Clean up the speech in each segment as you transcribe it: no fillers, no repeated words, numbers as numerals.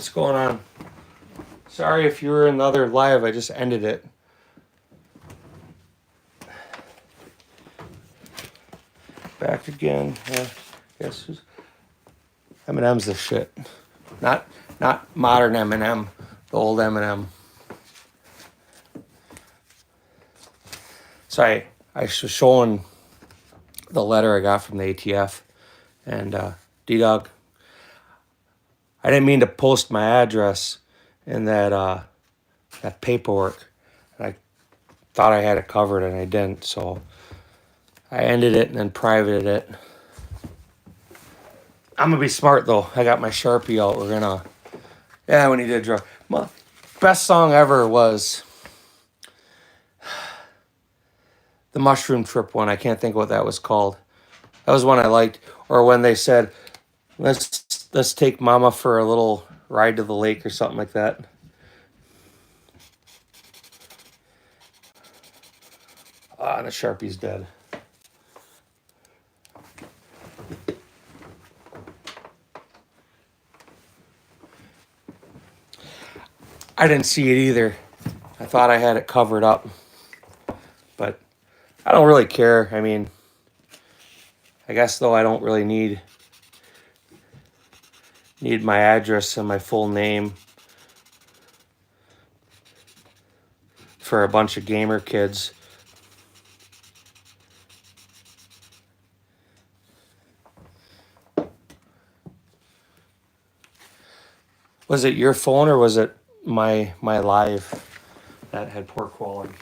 What's going on? Sorry if you were in the other live. I just ended it. Back again. Guess who's M&M's the shit. Not modern M&M. The old M&M. Sorry, I was showing the letter I got from the ATF, and D-Dog, I didn't mean to post my address in that paperwork. I thought I had it covered, and I didn't, so I ended it and then privated it. I'm gonna be smart though. I got my Sharpie out. We're gonna, yeah, we need to draw. Best song ever was the Mushroom Trip one. I can't think what that was called. That was one I liked. Or when they said, let's take Mama for a little ride to the lake or something like that. Ah, the Sharpie's dead. I didn't see it either. I thought I had it covered up. But I don't really care. I mean, I guess though I don't really need my address and my full name for a bunch of gamer kids. Was it your phone or was it my live that had poor quality?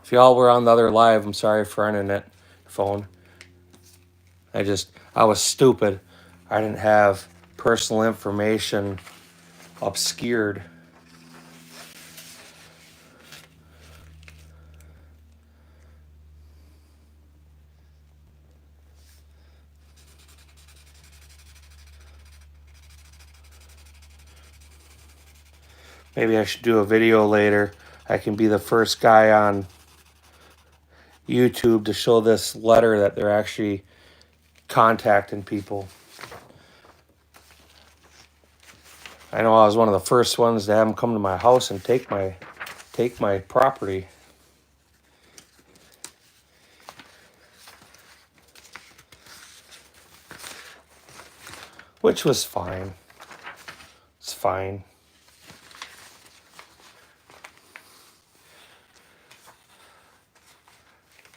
If y'all were on the other live, I'm sorry for internet phone. I was stupid. I didn't have personal information obscured. Maybe I should do a video later. I can be the first guy on YouTube to show this letter that they're actually contacting people. I know I was one of the first ones to have them come to my house and take my property. Which was fine. It's fine.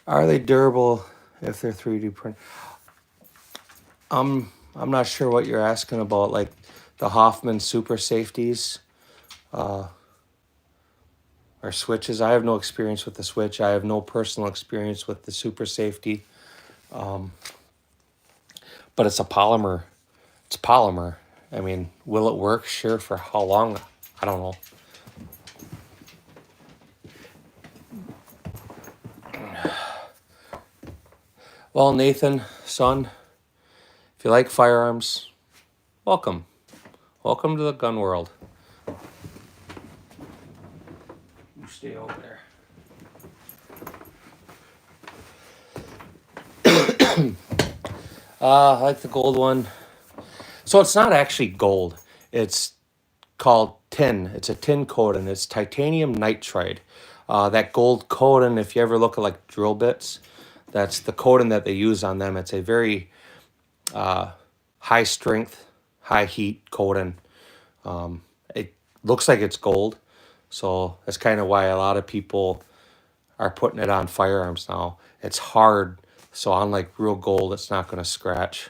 Are they durable if they're 3D printed? I'm not sure what you're asking about, like the Hoffman super safeties or switches. I have no experience with the switch. I have no personal experience with the super safety. But it's a polymer. It's polymer. I mean, will it work? Sure. For how long? I don't know. Well, Nathan, son, if you like firearms, welcome. Welcome to the gun world. You stay over there. I like the gold one. So it's not actually gold. It's called tin. It's a tin coating. It's titanium nitride. That gold coating, if you ever look at like drill bits, that's the coating that they use on them. It's a very high strength, high heat coating. It looks like it's gold. So that's kind of why a lot of people are putting it on firearms now. It's hard. So unlike real gold, it's not going to scratch.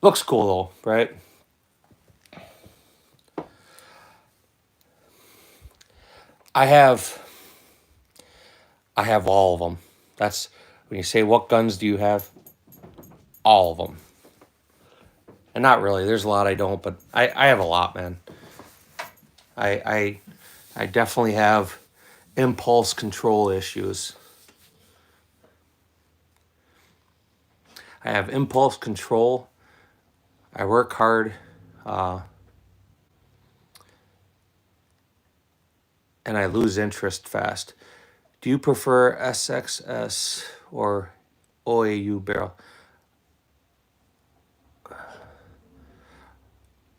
Looks cool though, right? I have all of them. That's when you say, what guns do you have? All of them. And not really. There's a lot I don't, but I have a lot, man. I definitely have impulse control issues. I have impulse control. I work hard. And I lose interest fast. Do you prefer SXS? or OAU barrel.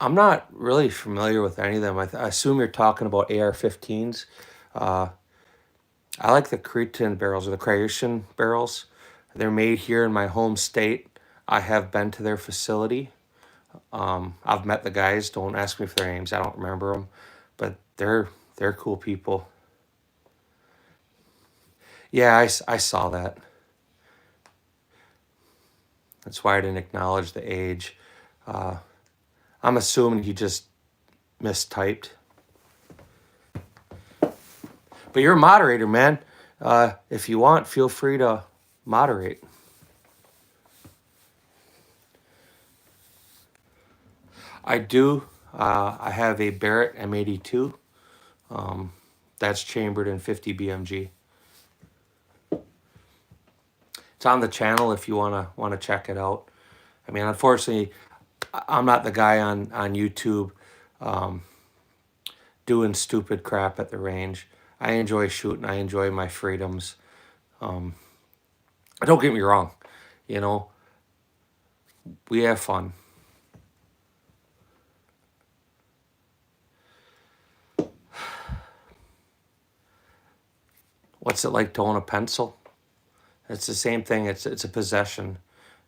I'm not really familiar with any of them. I assume you're talking about AR-15s. Uh, I like the Cretan barrels or the Croatian barrels. They're made here in my home state. I have been to their facility. I've met the guys. Don't ask me for their names. I don't remember them, but they're cool people. Yeah, I saw that. That's why I didn't acknowledge the age. I'm assuming he just mistyped. But you're a moderator, man. If you want, feel free to moderate. I do. I have a Barrett M82. That's chambered in 50 BMG. It's on the channel if you wanna check it out. I mean, unfortunately, I'm not the guy on YouTube doing stupid crap at the range. I enjoy shooting. I enjoy my freedoms. Don't get me wrong. You know, we have fun. What's it like to own a pencil? It's the same thing. It's a possession.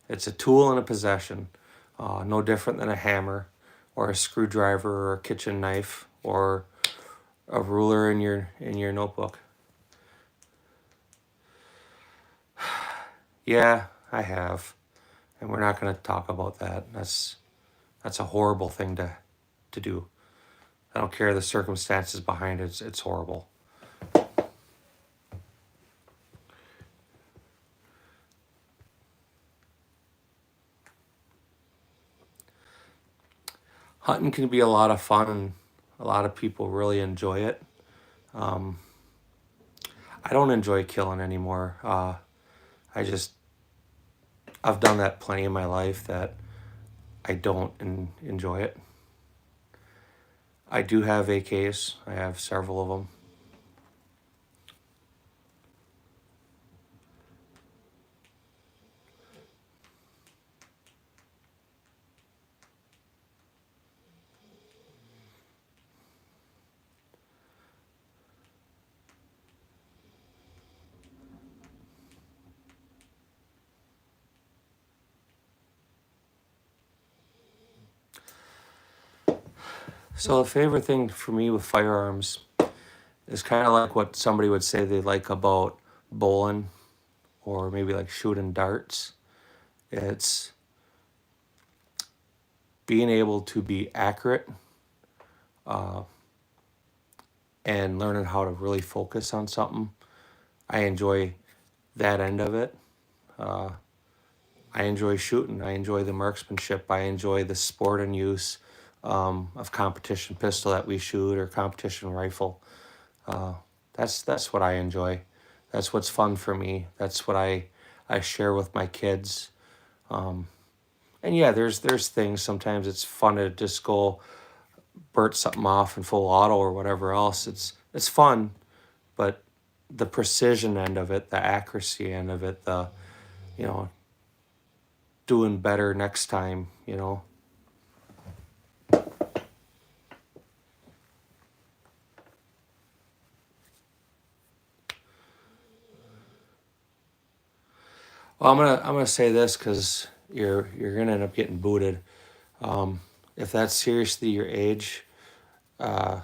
It's a tool and a possession. No different than a hammer or a screwdriver or a kitchen knife or a ruler in your notebook. Yeah, I have. And we're not going to talk about that. That's a horrible thing to do. I don't care the circumstances behind it. It's horrible. Hunting can be a lot of fun, and a lot of people really enjoy it. I don't enjoy killing anymore. I've done that plenty in my life that I don't enjoy it. I do have AKs. I have several of them. So the favorite thing for me with firearms is kind of like what somebody would say they like about bowling or maybe like shooting darts. It's being able to be accurate and learning how to really focus on something. I enjoy that end of it. I enjoy shooting. I enjoy the marksmanship. I enjoy the sport and use of competition pistol that we shoot or competition rifle. That's what I enjoy. That's what's fun for me. That's what I share with my kids. And yeah, there's things sometimes it's fun to just go burnt something off in full auto or whatever else. It's fun, but the precision end of it, the accuracy end of it, the doing better next time, Well, I'm gonna say this because you're gonna end up getting booted. If that's seriously your age, it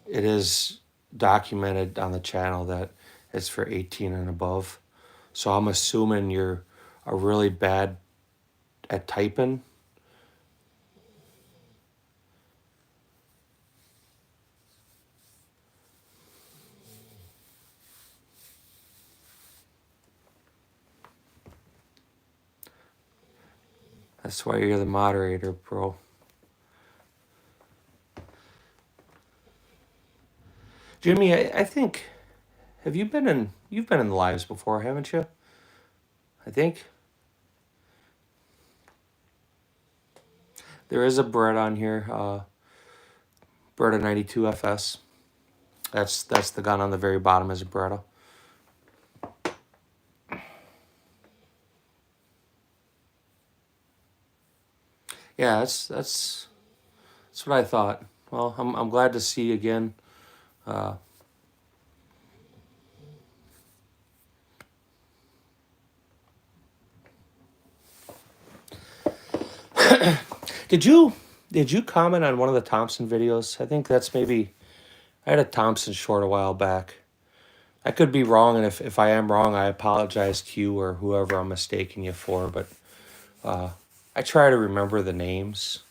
is documented on the channel that it's for 18 and above. So I'm assuming you're a really bad at typing. That's why you're the moderator, bro. Jimmy, I think you've been in the lives before, haven't you? I think there is a Beretta on here, Beretta 92 FS. That's the gun on the very bottom is a Beretta. Yeah, that's what I thought. Well, I'm glad to see you again. Uh, did you did you comment on one of the Thompson videos? I think that's maybe I had a Thompson short a while back. I could be wrong, and if I am wrong, I apologize to you or whoever I'm mistaking you for. But uh, I try to remember the names.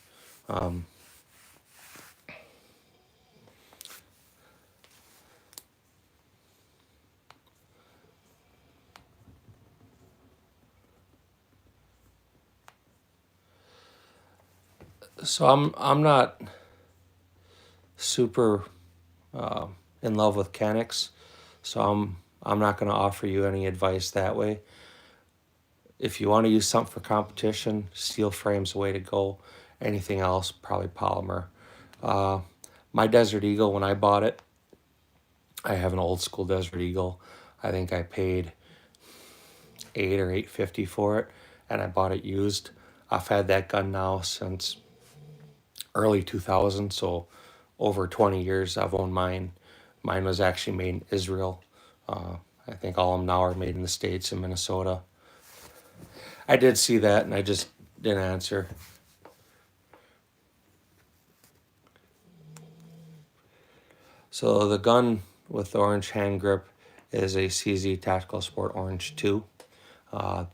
Um, so I'm not super in love with Canucks, so I'm not going to offer you any advice that way. If you want to use something for competition, steel frame's the way to go. Anything else, probably polymer. Uh, my Desert Eagle, when I bought it, I have an old school Desert Eagle. I think I paid $8 or $8.50 for it, and I bought it used. I've had that gun now since early 2000, so over 20 years I've owned mine. Mine was actually made in Israel. I think all of them now are made in the States in Minnesota. I did see that and I just didn't answer. So the gun with the orange hand grip is a CZ Tactical Sport Orange 2.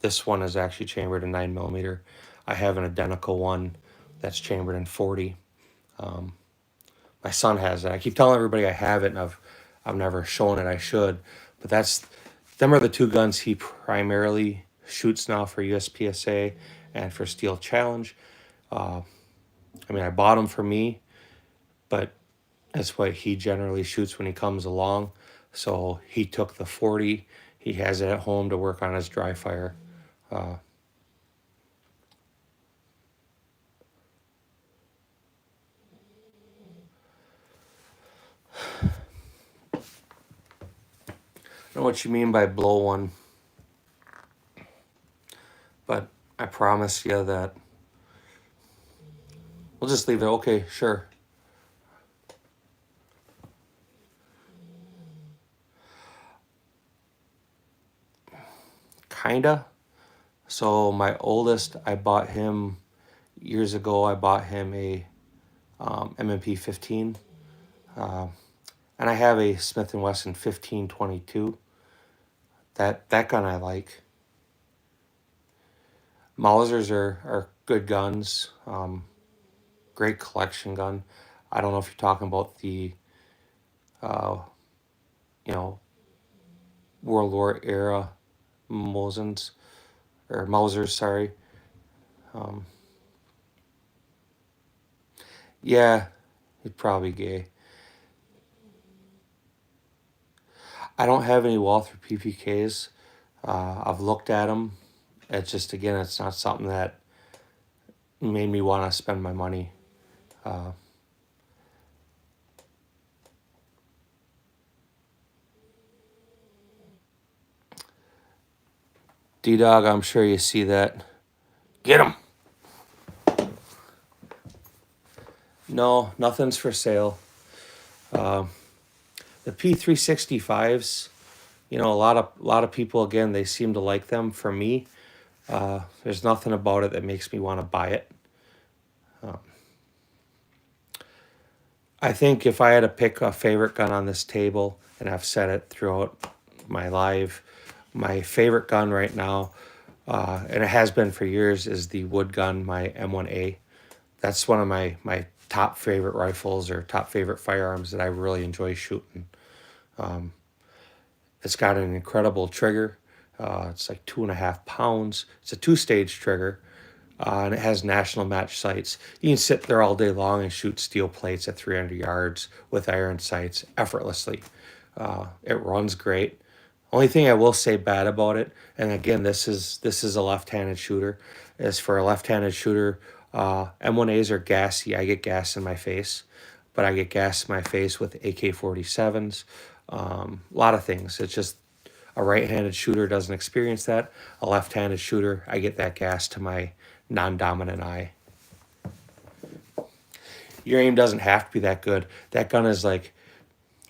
This one is actually chambered in 9mm. I have an identical one that's chambered in 40. My son has it. I keep telling everybody I have it, and I've never shown it. I should, but them are the two guns he primarily shoots now for USPSA and for Steel Challenge. I mean, I bought them for me, but that's what he generally shoots when he comes along. So he took the 40. He has it at home to work on his dry fire. I know what you mean by blow one, but I promise you that we'll just leave it. Okay, sure. Kinda. So my oldest, I bought him years ago. I bought him a M&P 15, and I have a Smith & Wesson 1522. That gun I like. Mausers are good guns. Great collection gun. I don't know if you're talking about the, uh, you know, World War era Mosins or Mausers. Sorry. Um, yeah, he's probably gay. I don't have any Walther PPKs. I've looked at them. It's just, again, it's not something that made me want to spend my money. D-Dog, I'm sure you see that. Get him! No, nothing's for sale. The P365s, you know, a lot of people, again, they seem to like them. For me, there's nothing about it that makes me want to buy it. I think if I had to pick a favorite gun on this table, and I've said it throughout my live, my favorite gun right now, and it has been for years, is the wood gun, my M1A. That's one of my top favorite rifles or top favorite firearms that I really enjoy shooting. It's got an incredible trigger. It's like 2.5 pounds. It's a 2-stage trigger. And it has national match sights. You can sit there all day long and shoot steel plates at 300 yards with iron sights effortlessly. It runs great. Only thing I will say bad about it, and again, this is a left-handed shooter, is for a left-handed shooter, M1As are gassy. I get gas in my face, but I get gas in my face with AK-47s. A lot of things. It's just a right-handed shooter doesn't experience that. A left-handed shooter, I get that gas to my non-dominant eye. your aim doesn't have to be that good. That gun is like,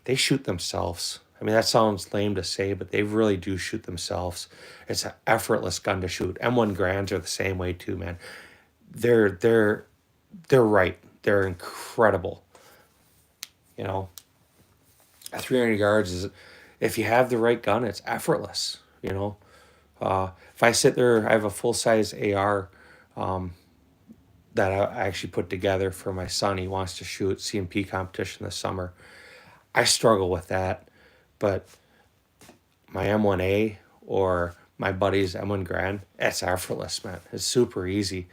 they shoot themselves. I mean, that sounds lame to say, but they really do shoot themselves. It's an effortless gun to shoot. M1 Grands are the same way too, man. They're they're they're right. They're incredible. You know, at 300 yards is, if you have the right gun, it's effortless. You know, if I sit there, I have a full size AR that I actually put together for my son. He wants to shoot CMP competition this summer. I struggle with that, but my M1A or my buddy's M1 Grand, it's effortless, man. It's super easy.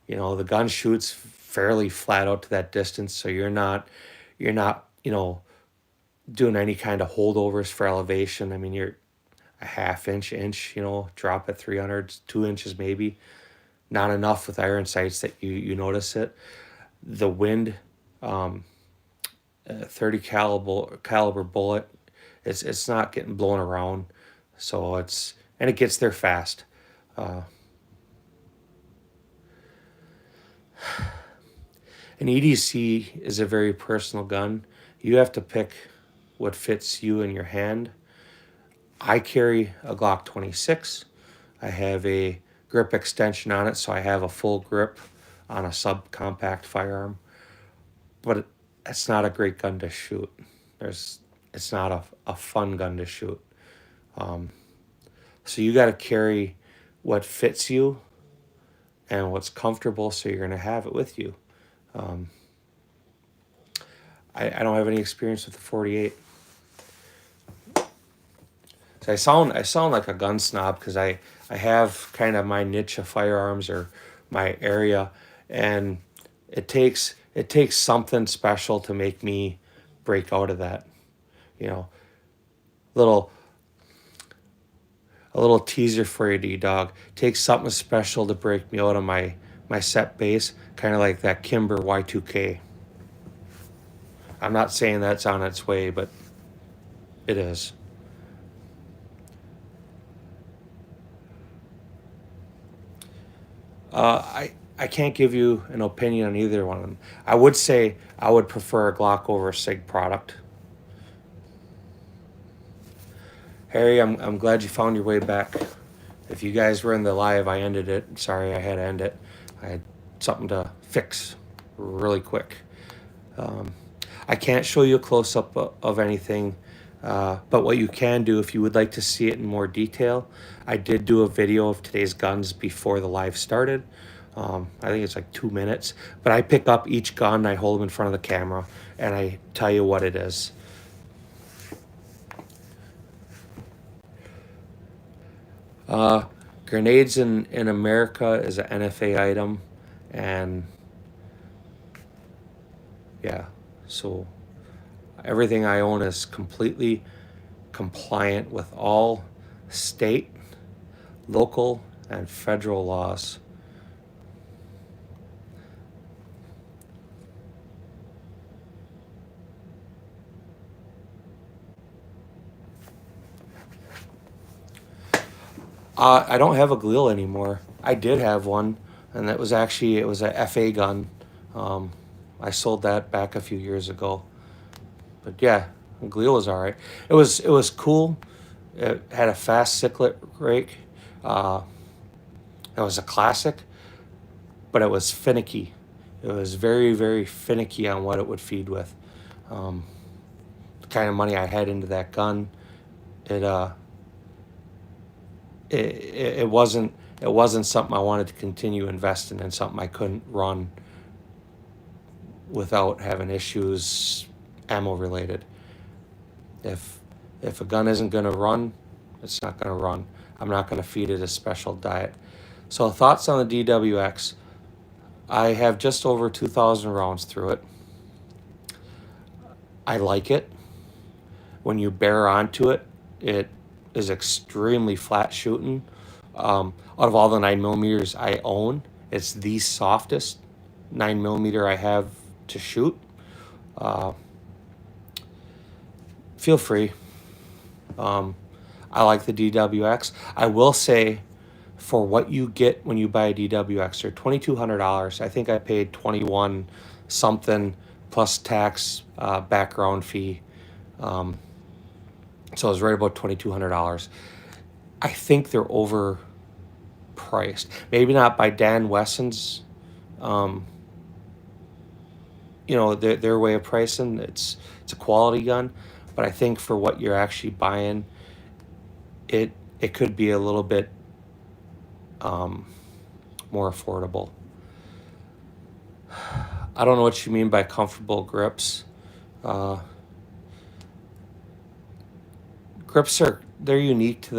You know, the gun shoots fairly flat out to that distance, so you're not, doing any kind of holdovers for elevation. I mean, you're a half inch, drop at 300, 2 inches maybe. Not enough with iron sights that you notice it. The wind, 30 caliber bullet, it's not getting blown around, so and it gets there fast. An EDC is a very personal gun. You have to pick what fits you in your hand. I carry a Glock 26. I have a grip extension on it, so I have a full grip on a subcompact firearm. But it's not a great gun to shoot. It's not a fun gun to shoot. So you got to carry what fits you and what's comfortable, so you're going to have it with you. I don't have any experience with the 48. So I sound like a gun snob because I have kind of my niche of firearms or my area, and it takes something special to make me break out of that. You know, a little teaser for you, D-Dog. Takes something special to break me out of my set base, kind of like that Kimber Y2K. I'm not saying that's on its way, but it is. I can't give you an opinion on either one of them. I would say I would prefer a Glock over a SIG product. Harry, I'm glad you found your way back. If you guys were in the live, I ended it. Sorry, I had to end it. I had something to fix really quick. I can't show you a close-up of anything, but what you can do, if you would like to see it in more detail, I did do a video of today's guns before the live started. I think it's like 2 minutes, but I pick up each gun, I hold them in front of the camera, and I tell you what it is. Grenades in America is an NFA item, and yeah, so everything I own is completely compliant with all state, local, and federal laws. I don't have a Glil anymore. I did have one, and it was a FA gun. I sold that back a few years ago. But yeah, Glil was all right. It was cool. It had a fast cyclet rake. It was a classic, but it was finicky. It was very, very finicky on what it would feed with. The kind of money I had into that gun, it wasn't something I wanted to continue investing in, something I couldn't run without having issues ammo related. If a gun isn't going to run, it's not going to run. I'm not going to feed it a special diet. So thoughts on the DWX. I have just over 2,000 rounds through it. I like it. When you bear onto it, it is extremely flat shooting. Out of all the 9mm I own, it's the softest 9mm I have to shoot. Feel free. I like the DWX. I will say for what you get when you buy a DWX. They're $2,200. I think I paid 21 something plus tax, background fee. So it was right about $2,200. I think they're overpriced. Maybe not by Dan Wesson's, their way of pricing. It's a quality gun, but I think for what you're actually buying, it could be a little bit more affordable. I don't know what you mean by comfortable grips. Grips they're unique to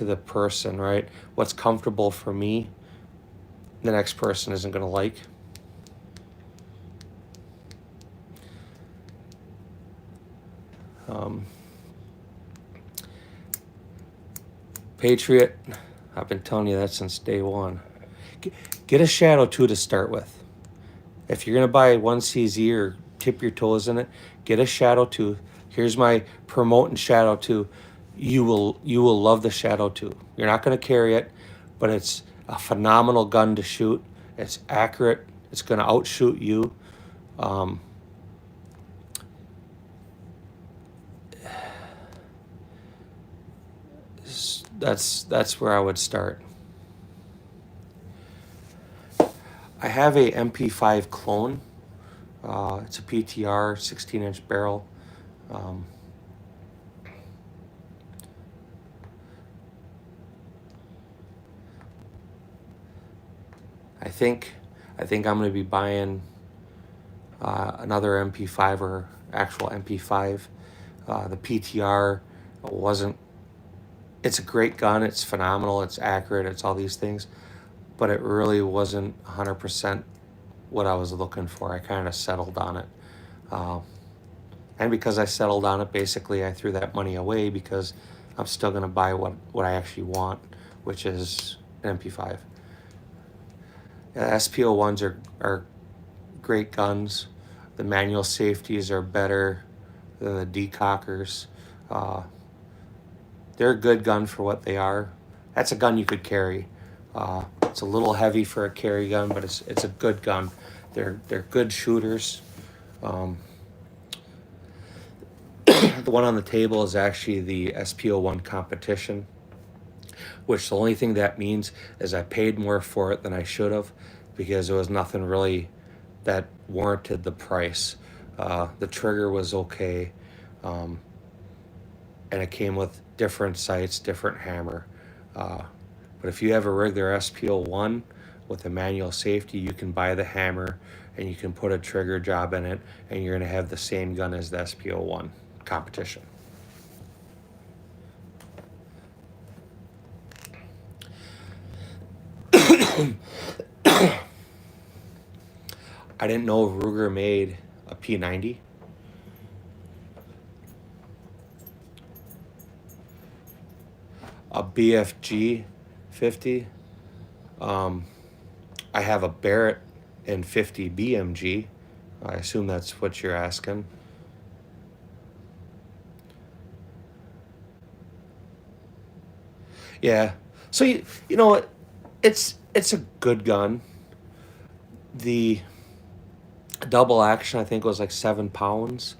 the person, right? What's comfortable for me, the next person isn't going to like. Patriot, I've been telling you that since day one. Get a Shadow 2 to start with. If you're going to buy one CZ or tip your toes in it, get a Shadow 2. Here's my promoting Shadow 2. You will love the Shadow 2. You're not going to carry it, but it's a phenomenal gun to shoot. It's accurate. It's going to outshoot you. That's where I would start. I have a MP5 clone. It's a PTR 16-inch barrel. I think I'm going to be buying another MP5 or actual MP5. The PTR wasn't. It's a great gun. It's phenomenal. It's accurate. It's all these things, but it really wasn't 100% what I was looking for. I kind of settled on it, and because I settled on it, basically I threw that money away because I'm still going to buy what I actually want, which is an MP5. SPO1s are great guns. The manual safeties are better than the decockers. They're a good gun for what they are. That's a gun you could carry. It's a little heavy for a carry gun, but it's a good gun. They're good shooters. The one on the table is actually the SPO1 competition, which the only thing that means is I paid more for it than I should have because there was nothing really that warranted the price. The trigger was okay, and it came with different sights, different hammer. But if you have a regular SPO1 with a manual safety, you can buy the hammer and you can put a trigger job in it, and you're going to have the same gun as the SPO1 competition. I didn't know Ruger made a P90. A BFG 50. I have a Barrett and 50 BMG. I assume that's what you're asking. Yeah. So you know what? It's a good gun. The double action I think was like 7 pounds,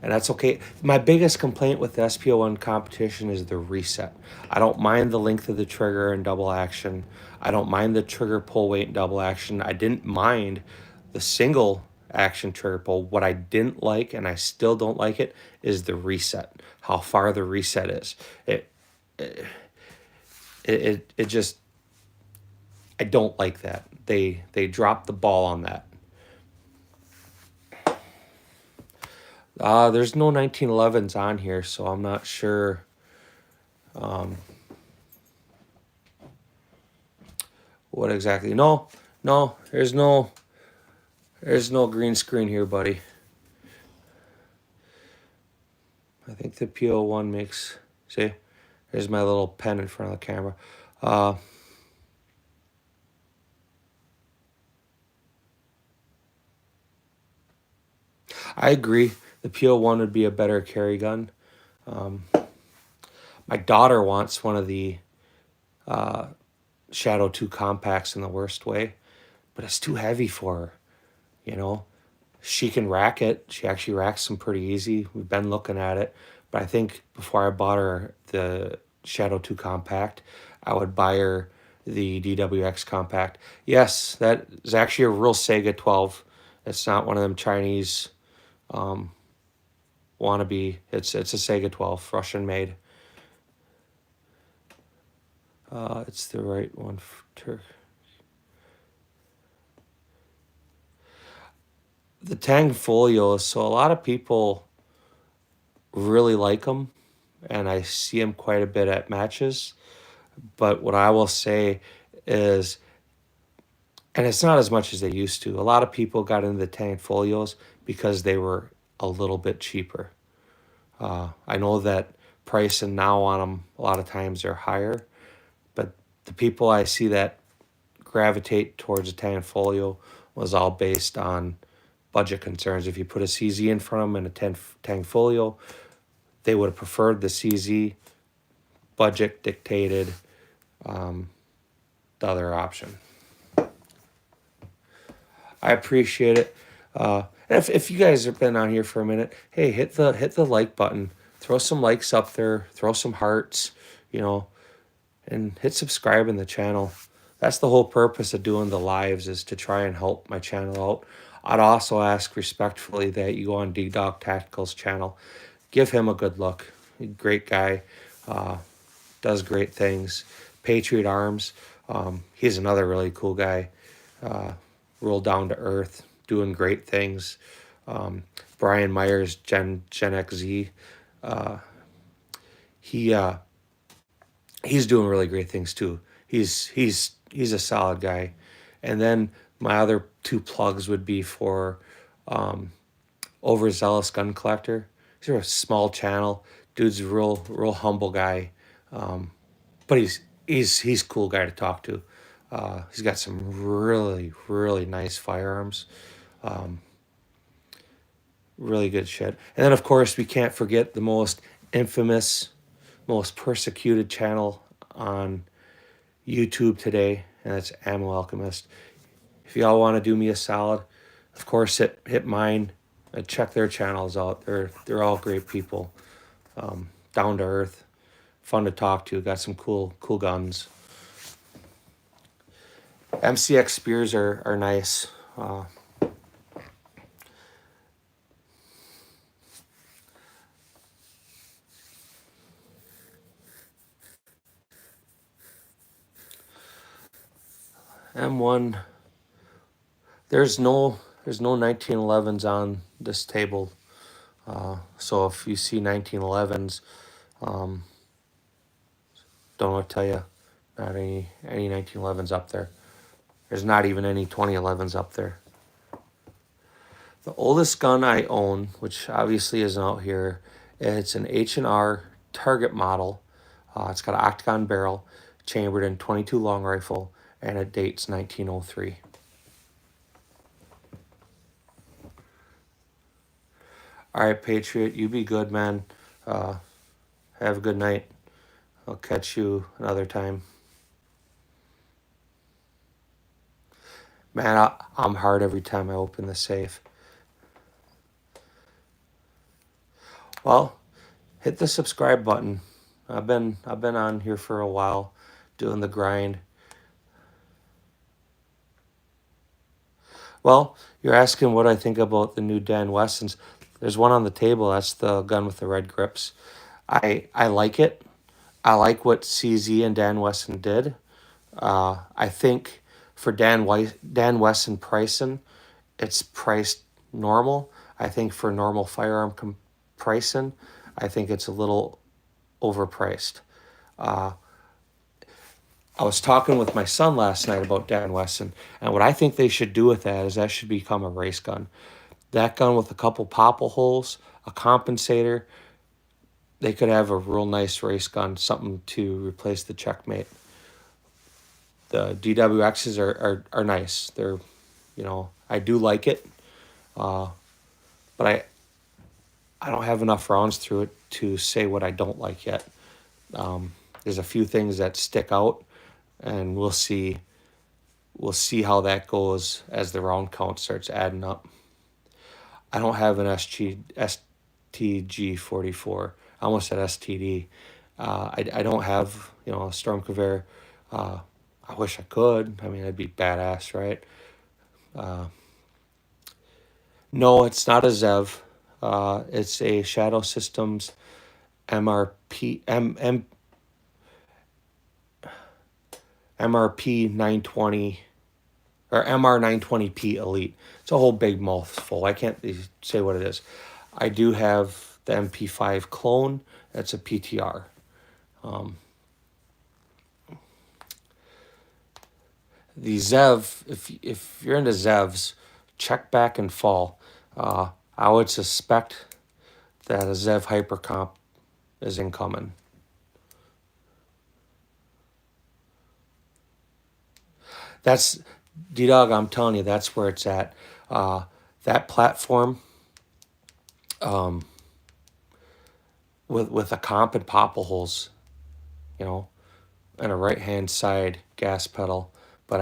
and that's okay. My biggest complaint with the SPO1 competition is the reset. I don't mind the length of the trigger in double action. I don't mind the trigger pull weight in double action. I didn't mind the single action trigger pull. What I didn't like, and I still don't like it, is the reset. How far the reset is. It just, I don't like that. They dropped the ball on that. There's no 1911s on here, so I'm not sure. What exactly? No, there's no green screen here, buddy. I think the PO1 makes, see, there's my little pen in front of the camera. I agree. The PO1 would be a better carry gun. My daughter wants one of the Shadow 2 compacts in the worst way, but it's too heavy for her, you know. She can rack it. She actually racks them pretty easy. We've been looking at it. But I think before I bought her the Shadow 2 compact, I would buy her the DWX compact. Yes, that is actually a real Sega 12. It's not one of them Chinese wannabe. It's a Sega 12, Russian made. It's the right one for the Tang Folios. So a lot of people really like them, and I see them quite a bit at matches. But what I will say is, and it's not as much as they used to. A lot of people got into the Tang Folios because they were a little bit cheaper. I know that pricing now on them a lot of times are higher, but the people I see that gravitate towards a Tang Folio was all based on budget concerns. If you put a CZ in front of them and a Tang Folio, they would have preferred the CZ. Budget dictated the other option. I appreciate it. And if you guys have been on here for a minute, hey, hit the like button, throw some likes up there, throw some hearts, and hit subscribe in the channel. That's the whole purpose of doing the lives, is to try and help my channel out. I'd also ask respectfully that you go on D-Dog Tactical's channel. Give him a good look. Great guy. Does great things. Patriot Arms. He's another really cool guy. Real down to earth, doing great things. Brian Myers, Gen XZ. He's doing really great things too. He's a solid guy. And then my other two plugs would be for Overzealous Gun Collector. He's a small channel. Dude's a real humble guy. But he's a cool guy to talk to. He's got some really nice firearms. Really good shit. And then of course we can't forget the most infamous, most persecuted channel on YouTube today, and that's Ammo Alchemist. If y'all want to do me a solid, of course hit mine and check their channels out. They're all great people. Down to earth, fun to talk to, got some cool guns. MCX spears are nice. M1, there's no 1911s on this table. So if you see 1911s, don't know what to tell you. Not any 1911s up there. There's not even any 2011s up there. The oldest gun I own, which obviously isn't out here, it's an H&R Target model. It's got an octagon barrel, chambered in .22 long rifle, and it dates 1903. All right, Patriot, you be good, man. Have a good night. I'll catch you another time. Man, I'm hard every time I open the safe. Well, hit the subscribe button. I've been on here for a while, doing the grind. Well, you're asking what I think about the new Dan Wessons. There's one on the table. That's the gun with the red grips. I like it. I like what CZ and Dan Wesson did. I think for Dan Wesson pricing, it's priced normal. I think for normal firearm pricing, I think it's a little overpriced. I was talking with my son last night about Dan Wesson, and what I think they should do with that is that should become a race gun. That gun with a couple popple holes, a compensator, they could have a real nice race gun, something to replace the Checkmate. The DWXs are nice. They're, I do like it, but I don't have enough rounds through it to say what I don't like yet. There's a few things that stick out. and we'll see how that goes as the round count starts adding up. I don't have an STG 44. I almost said STD. I don't have, you know, a storm conveyor. I wish I could. I mean, it'd be badass, right? No, it's not a ZEV. It's a Shadow Systems MRP MRP 920 or MR 920P Elite. It's a whole big mouthful. I can't say what it is. I do have the MP5 clone. That's a PTR. The ZEV, if you're into ZEVs, check back and fall. I would suspect that a ZEV Hypercomp is incoming. That's, D-Dog, I'm telling you, that's where it's at. That platform, with a comp and popple holes, you know, and a right-hand side gas pedal. But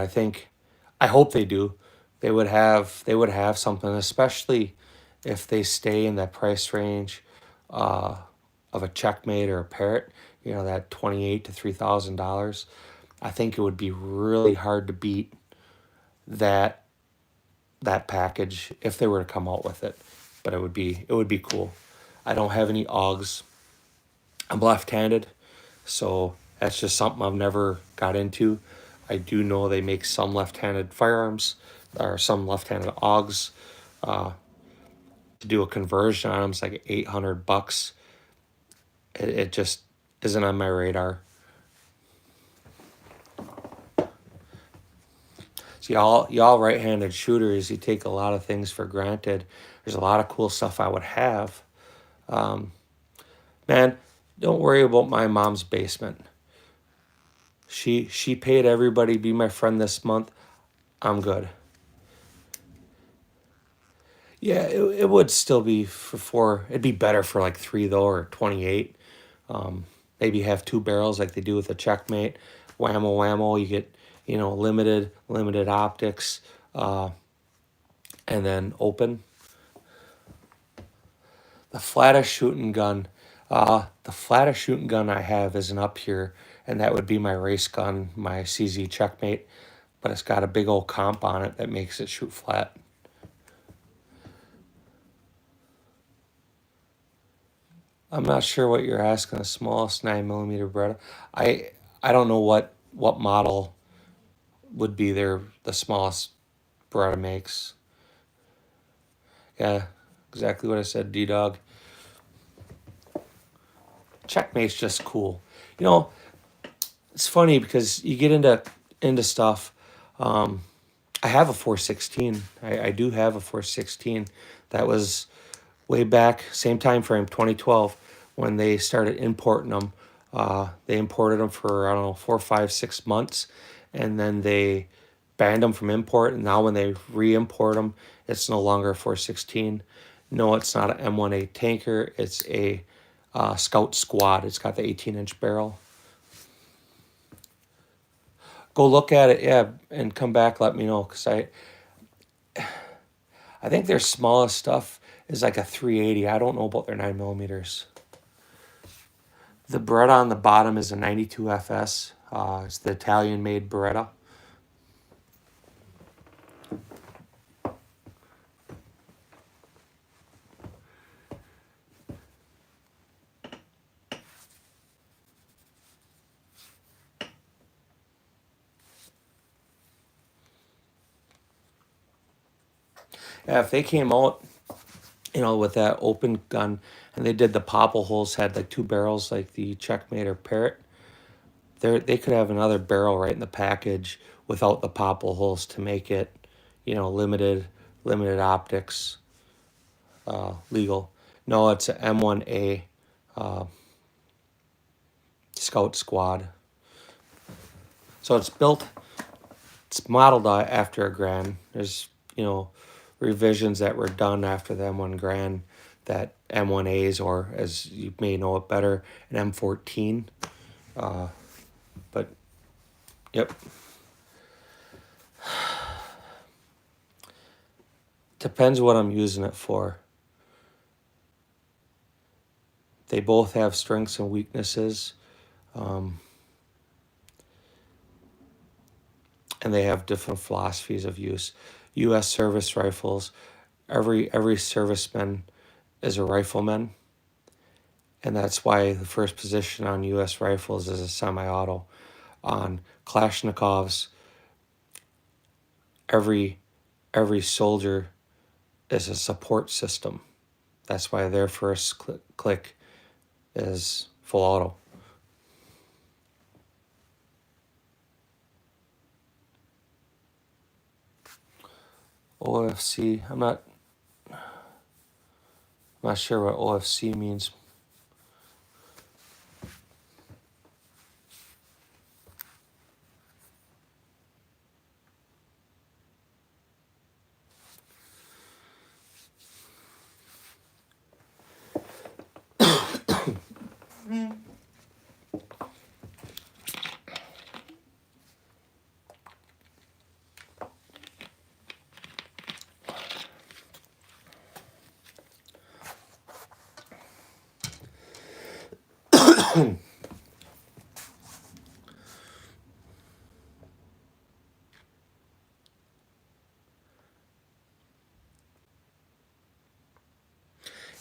I hope they do. They would have something, especially if they stay in that price range of a Checkmate or a Parrot, you know, that $2,800 to $3,000. I think it would be really hard to beat that package if they were to come out with it. But it would be cool. I don't have any AUGs. I'm left-handed, so that's just something I've never got into. I do know they make some left-handed firearms or some left-handed AUGs. To do a conversion on them is like $800. It just isn't on my radar. See, y'all right-handed shooters, you take a lot of things for granted. There's a lot of cool stuff I would have. Man, don't worry about my mom's basement. She paid everybody to be my friend this month. I'm good. Yeah, it would still be it'd be better for like 3 though, or 28. Maybe have 2 barrels like they do with a Checkmate. Whammo, you get, you know, limited optics, and then open. The flattest shooting gun I have isn't up here, and that would be my race gun, my CZ Checkmate, but it's got a big old comp on it that makes it shoot flat. I'm not sure what you're asking. The smallest 9mm Beretta. I don't know what model would be the smallest Beretta makes. Yeah, exactly what I said, D-Dog. Checkmate's just cool. You know, it's funny because you get into stuff. I have a 416. I do have a 416. That was way back, same time frame, 2012, when they started importing them. They imported them for, I don't know, 4, 5, 6 months, and then they banned them from import. And now when they re-import them, it's no longer a 416. No, it's not an M18 tanker. It's a Scout Squad. It's got the 18-inch barrel. Go look at it, yeah, and come back. Let me know, because I think their smallest stuff is like a 380. I don't know about their 9mm. The Beretta on the bottom is a 92 FS. It's the Italian-made Beretta. Yeah, if they came out, you know, with that open gun, and they did the popple holes, had like 2 barrels like the Checkmate or Parrot, they could have another barrel right in the package without the popple holes to make it, you know, limited optics, legal. No, it's an M1A Scout Squad. So it's modeled after a Grand. There's, you know, revisions that were done after the M1 Grand, that M1As, or as you may know it better, an M14. But Yep. Depends what I'm using it for. They both have strengths and weaknesses. And they have different philosophies of use. U.S. service rifles, every serviceman is a rifleman, and that's why the first position on U.S. rifles is a semi-auto. On Kalashnikovs, every soldier is a support system. That's why their first click is full auto. OFC, I'm not sure what OFC means.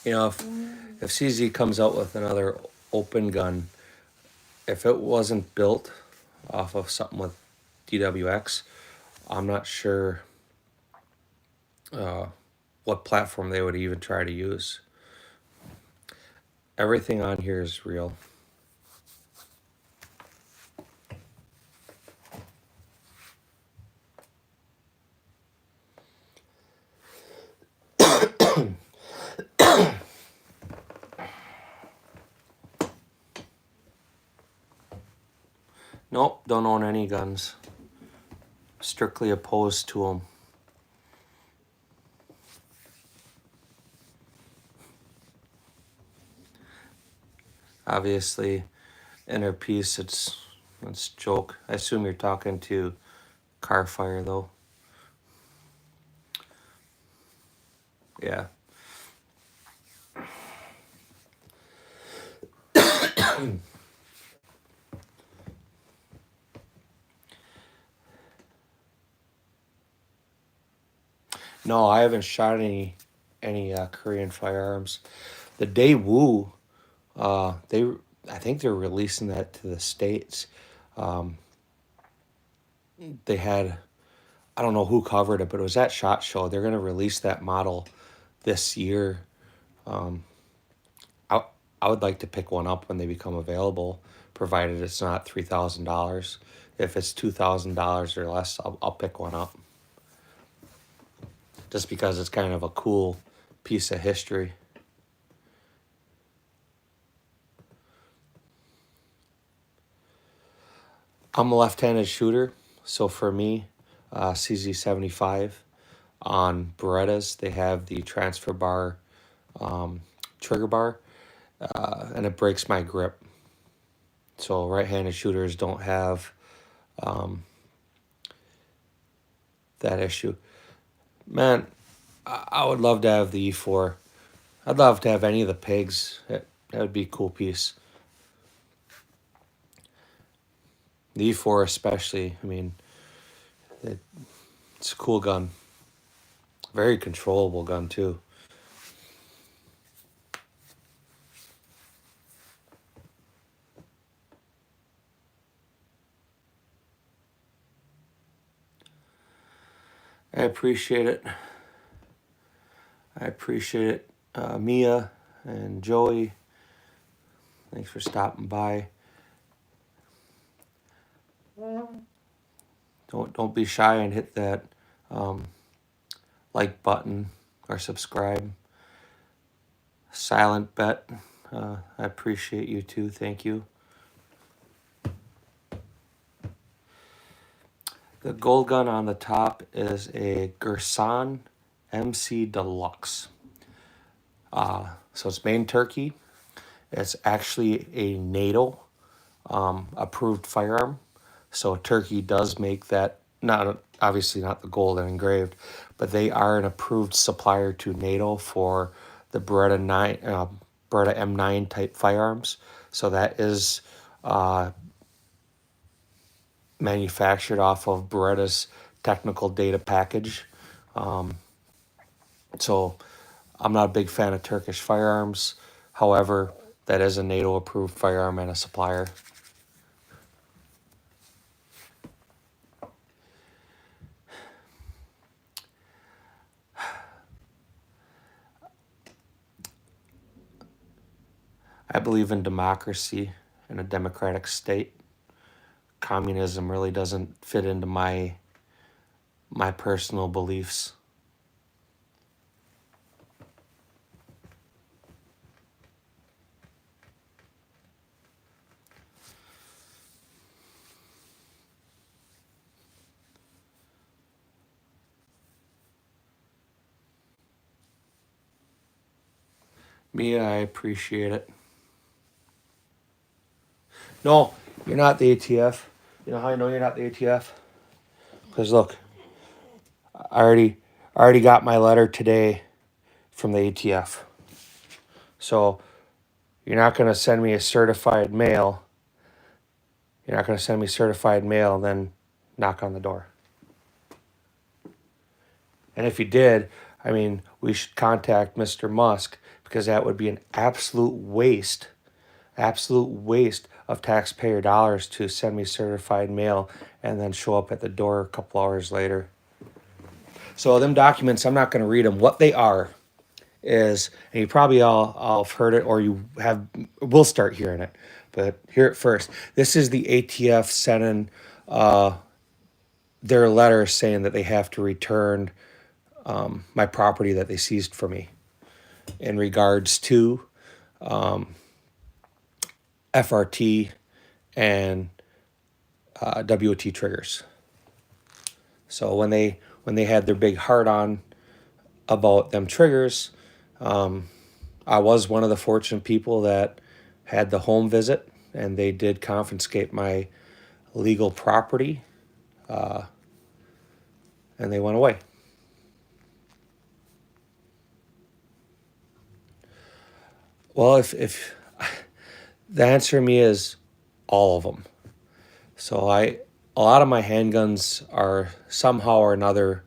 You know, if CZ comes out with another open gun, if it wasn't built off of something with DWX, I'm not sure what platform they would even try to use. Everything on here is real. Nope, don't own any guns. Strictly opposed to them. Obviously, inner peace, it's joke. I assume you're talking to car fire though. Yeah. No, I haven't shot any Korean firearms. The Daewoo, I think they're releasing that to the States. They had, I don't know who covered it, but it was at SHOT Show. They're gonna release that model this year. I I would like to pick one up when they become available, provided it's not $3,000. If it's $2,000 or less, I'll pick one up. Just because it's kind of a cool piece of history. I'm a left-handed shooter, so for me, CZ75 on Berettas, they have the transfer bar, trigger bar, and it breaks my grip. So right-handed shooters don't have that issue. Man, I would love to have the E4. I'd love to have any of the pigs. That would be a cool piece. The E4 especially, I mean, it's a cool gun. Very controllable gun too. I appreciate it. Mia and Joey, thanks for stopping by. Don't be shy and hit that like button or subscribe. Silent Bet, I appreciate you too. Thank you. The gold gun on the top is a Gersan MC Deluxe. So it's made in Turkey. It's actually a NATO approved firearm. So Turkey does make that, not obviously not the gold and engraved, but they are an approved supplier to NATO for the Beretta M9 type firearms. So that is uh, manufactured off of Beretta's technical data package. So I'm not a big fan of Turkish firearms. However, that is a NATO approved firearm and a supplier. I believe in democracy in a democratic state. Communism really doesn't fit into my personal beliefs. Mia, I appreciate it. No, you're not the ATF. You know how I know you're not the ATF? Because look, I already got my letter today from the ATF. So you're not going to send me a certified mail. You're not going to send me certified mail and then knock on the door. And if you did, I mean, we should contact Mr. Musk, because that would be an absolute waste of taxpayer dollars to send me certified mail and then show up at the door a couple hours later. So them documents, I'm not going to read them. What they are is, and you probably all have heard it, or will start hearing it, but hear it first. This is the ATF sending their letter saying that they have to return my property that they seized from me in regards to FRT and WOT triggers. So when they had their big heart on about them triggers, I was one of the fortunate people that had the home visit, and they did confiscate my legal property, and they went away. Well, if the answer to me is all of them. So a lot of my handguns are somehow or another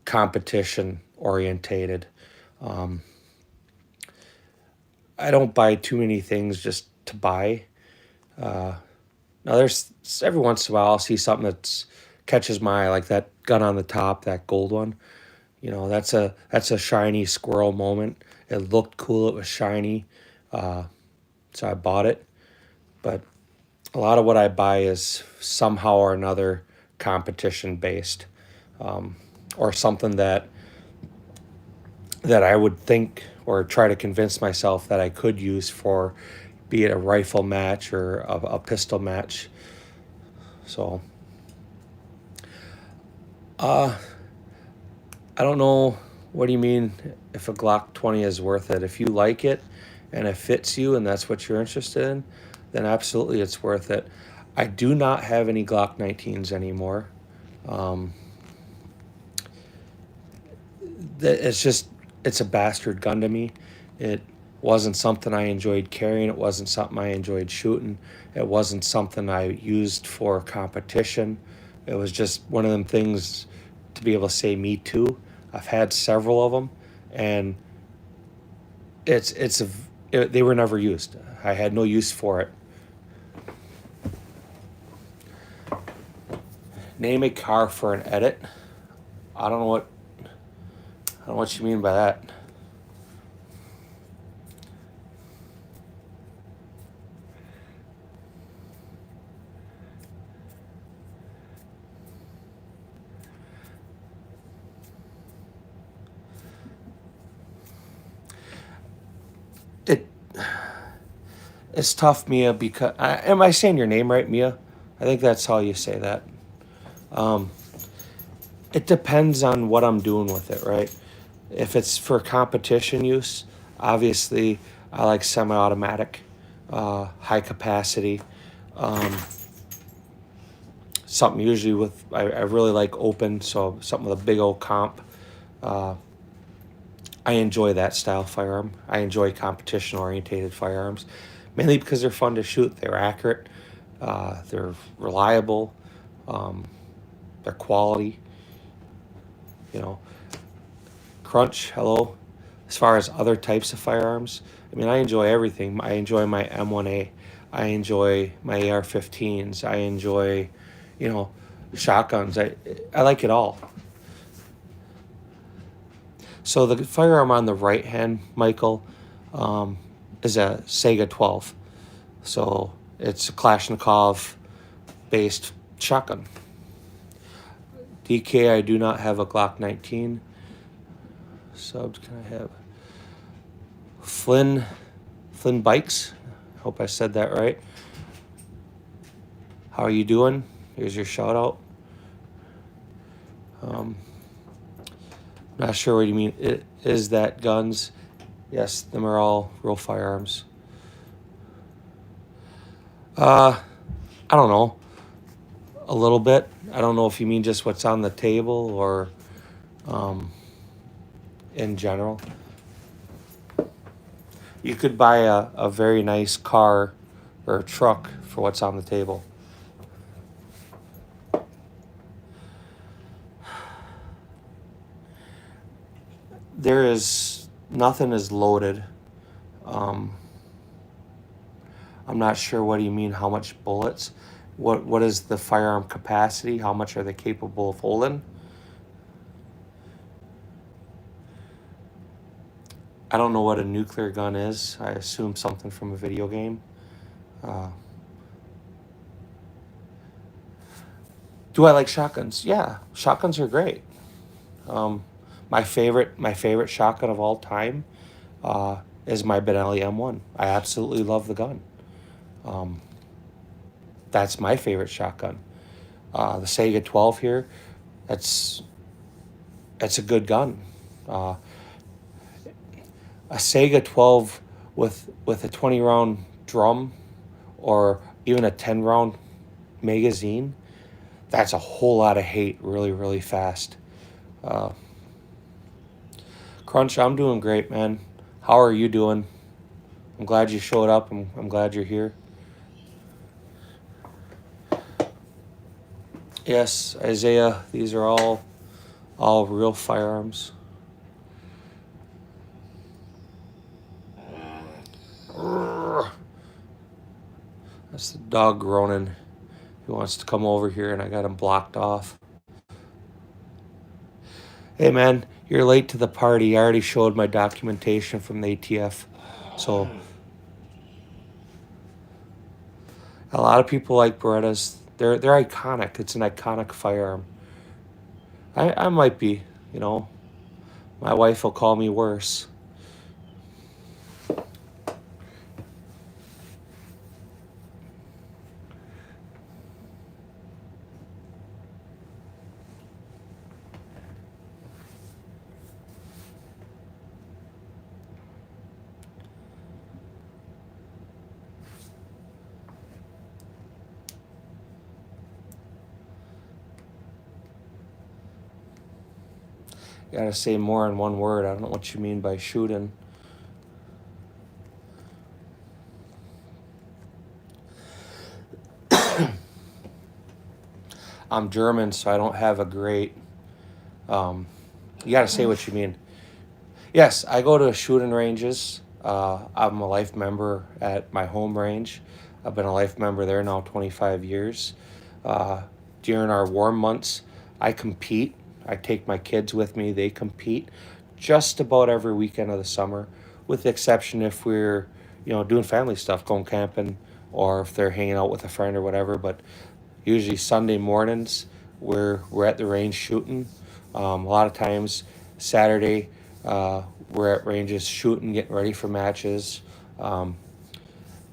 competition orientated. I don't buy too many things just to buy. Now there's every once in a while I'll see something that catches my eye, like that gun on the top, that gold one. You know, that's a shiny squirrel moment. It looked cool. It was shiny, so I bought it. But a lot of what I buy is somehow or another competition based, or something that I would think or try to convince myself that I could use for, be it a rifle match or a pistol match. So, I don't know. What do you mean if a Glock 20 is worth it? If you like it and it fits you and that's what you're interested in, then absolutely it's worth it. I do not have any Glock 19s anymore. It's a bastard gun to me. It wasn't something I enjoyed carrying. It wasn't something I enjoyed shooting. It wasn't something I used for competition. It was just one of them things to be able to say me too. I've had several of them, and they were never used. I had no use for it. Name a car for an edit. I don't know what you mean by that. It's tough, Mia, because am I saying your name right, Mia? I think that's how you say that. It depends on what I'm doing with it, right? If it's for competition use, obviously I like semi-automatic, high capacity. something usually with, I really like open, so something with a big old comp. I enjoy that style firearm. I enjoy competition-orientated firearms, mainly because they're fun to shoot. They're accurate, they're reliable, they're quality. You know, Crunch, hello. As far as other types of firearms, I mean, I enjoy everything. I enjoy my M1A. I enjoy my AR-15s. I enjoy, you know, shotguns. I like it all. So the firearm on the right hand, Michael, is a Sega 12. So it's a Kalashnikov-based shotgun. DK, I do not have a Glock 19. Subs, can I have Flynn Bikes? Hope I said that right. How are you doing? Here's your shout out. Not sure what you mean. Is that guns? Yes, them are all real firearms. I don't know. A little bit. I don't know if you mean just what's on the table or in general. You could buy a very nice car or a truck for what's on the table. There is nothing is loaded. I'm not sure what do you mean, how much bullets? What is the firearm capacity? How much are they capable of holding? I don't know what a nuclear gun is. I assume something from a video game. Do I like shotguns? Yeah, shotguns are great. My favorite shotgun of all time is my Benelli M1. I absolutely love the gun. That's my favorite shotgun. The Sega 12 here, it's a good gun. A Sega 12 with a 20 round drum or even a 10 round magazine, that's a whole lot of hate really, really fast. Crunch, I'm doing great, man. How are you doing? I'm glad you showed up. I'm glad you're here. Yes, Isaiah, these are all real firearms. That's the dog groaning. He wants to come over here and I got him blocked off. Hey man, you're late to the party. I already showed my documentation from the ATF. So a lot of people like Berettas. They're iconic. It's an iconic firearm. I might be, you know. My wife will call me worse. You gotta say more in one word. I don't know what you mean by shooting. I'm German, so I don't have a great. You gotta say what you mean. Yes, I go to shooting ranges. I'm a life member at my home range. I've been a life member there now 25 years. During our warm months, I compete. I take my kids with me. They compete just about every weekend of the summer, with the exception if we're, doing family stuff, going camping, or if they're hanging out with a friend or whatever. But usually Sunday mornings, we're at the range shooting. A lot of times Saturday, we're at ranges shooting, getting ready for matches.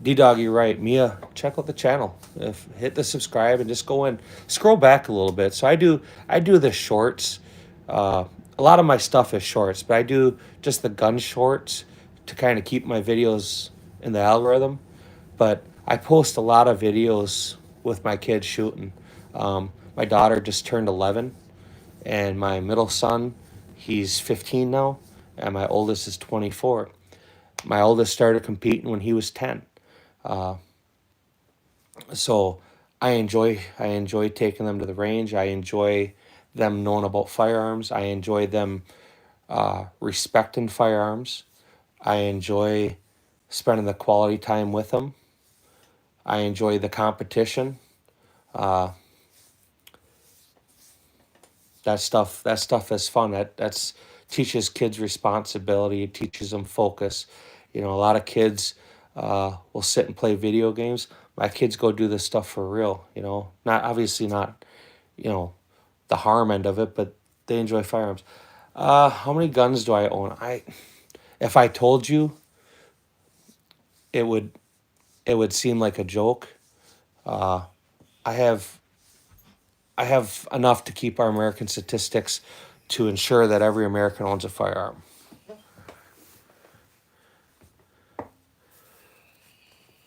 D-Dog, you're right. Mia, check out the channel. Hit the subscribe and just go in. Scroll back a little bit. So I do the shorts. A lot of my stuff is shorts, but I do just the gun shorts to kind of keep my videos in the algorithm. But I post a lot of videos with my kids shooting. My daughter just turned 11, and my middle son, he's 15 now, and my oldest is 24. My oldest started competing when he was 10. So I enjoy taking them to the range. I enjoy them knowing about firearms. I enjoy them respecting firearms. I enjoy spending the quality time with them. I enjoy the competition. Uh, that stuff is fun. That's teaches kids responsibility. It teaches them focus. A lot of kids will sit and play video games. My kids go do this stuff for real. Not obviously not you know the harm end of it, but they enjoy firearms. How many guns do I own? If I told you, it would seem like a joke. Uh, I have I have enough to keep our American statistics to ensure that every American owns a firearm.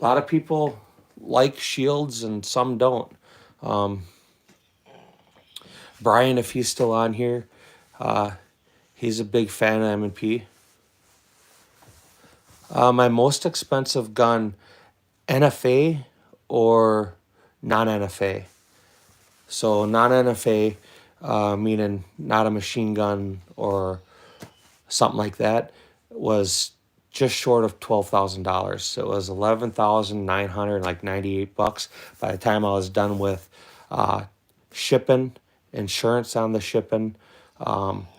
A lot of people like shields and some don't. Um, Brian, if he's still on here, uh, he's a big fan of M&P. My most expensive gun, NFA or non-NFA. So non-NFA, meaning not a machine gun or something like that, was just short of $12,000. It was 11,998 bucks by the time I was done with uh, shipping, insurance on the shipping,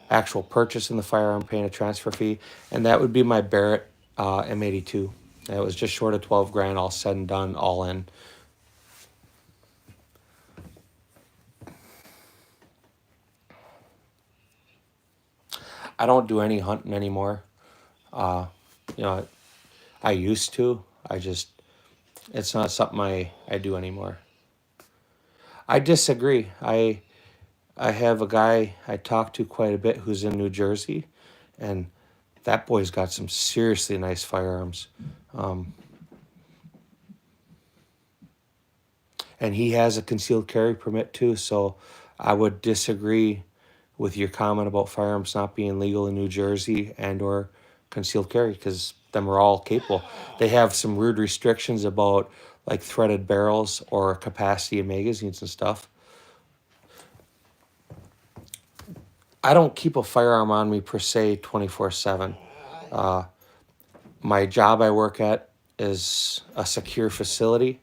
actual purchase in the firearm, paying a transfer fee, and that would be my Barrett M82. It was just short of 12 grand, all said and done, all in. I don't do any hunting anymore. Uh, you know, I used to. It's not something I do anymore. I disagree. I have a guy I talk to quite a bit who's in New Jersey, and that boy's got some seriously nice firearms. Um, and he has a concealed carry permit too, so I would disagree with your comment about firearms not being legal in New Jersey and or concealed carry, because them are all capable. They have some weird restrictions about like threaded barrels or capacity of magazines and stuff. I don't keep a firearm on me per se 24/7. Uh, my job I work at is a secure facility,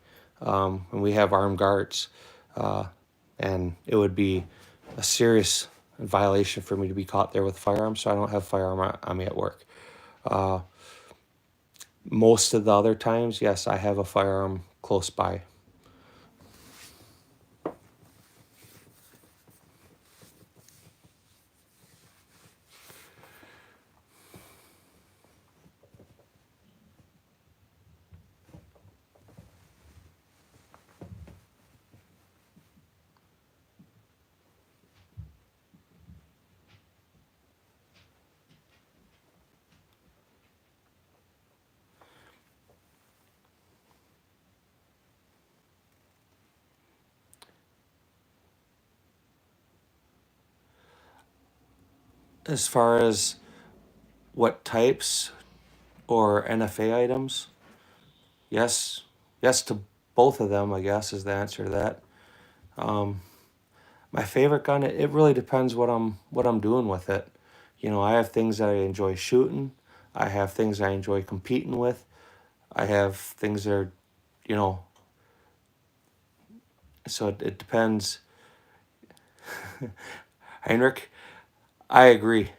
and we have armed guards, uh, and it would be a serious violation for me to be caught there with firearms. So I don't have firearm on me at work. Uh, Most of the other times, yes, I have a firearm close by. As far as what types or NFA items, yes, yes to both of them, I guess, is the answer to that. Um, my favorite gun, it really depends what I'm doing with it. I have things that I enjoy shooting. I have things I enjoy competing with. I have things that are, you know, so it depends. Heinrich, I agree.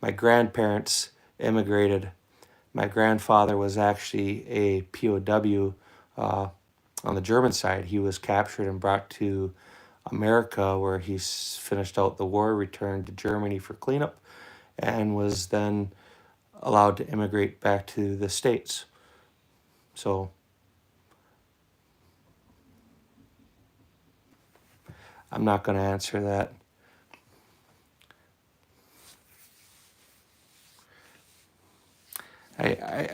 My grandparents immigrated. My grandfather was actually a POW on the German side. He was captured and brought to America, where he finished out the war, returned to Germany for cleanup, and was then allowed to immigrate back to the States. So I'm not going to answer that.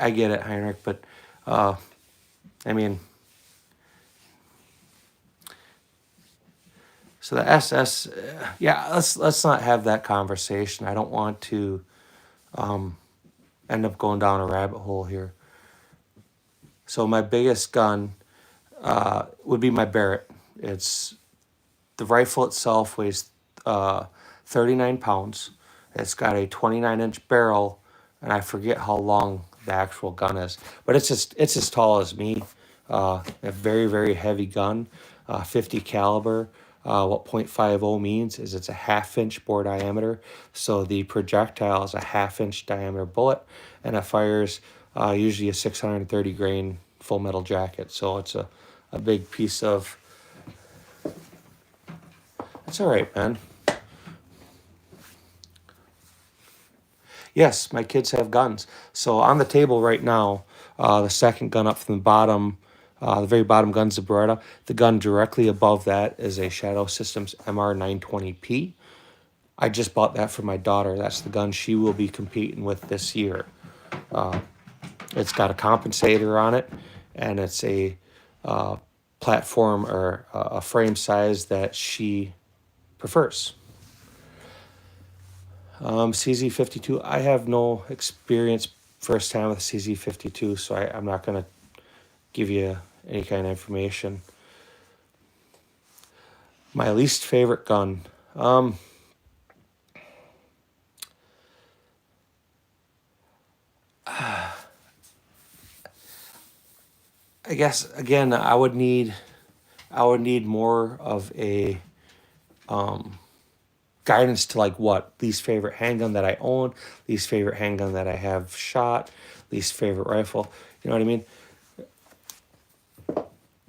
I get it, Heinrich, but uh, I mean, so the SS, yeah, let's not have that conversation. I don't want to end up going down a rabbit hole here. So my biggest gun would be my Barrett. It's the rifle itself weighs 39 pounds. It's got a 29-inch barrel, and I forget how long the actual gun is, but it's as tall as me. A very very heavy gun, 50 caliber. What .50 means is it's a half-inch bore diameter, so the projectile is a half-inch diameter bullet, and it fires usually a 630 grain full metal jacket. So it's a big piece of. It's all right, man. Yes, my kids have guns. So on the table right now, the second gun up from the bottom, the very bottom gun's the Beretta. The gun directly above that is a Shadow Systems MR920P. I just bought that for my daughter. That's the gun she will be competing with this year. It's got a compensator on it, and it's a platform or a frame size that she prefers. CZ52, I have no experience firsthand with CZ52, so I'm not going to give you any kind of information. My least favorite gun. I guess again, I would need more of a guidance to like what least favorite handgun that I own, least favorite handgun that I have shot, least favorite rifle. You know what I mean?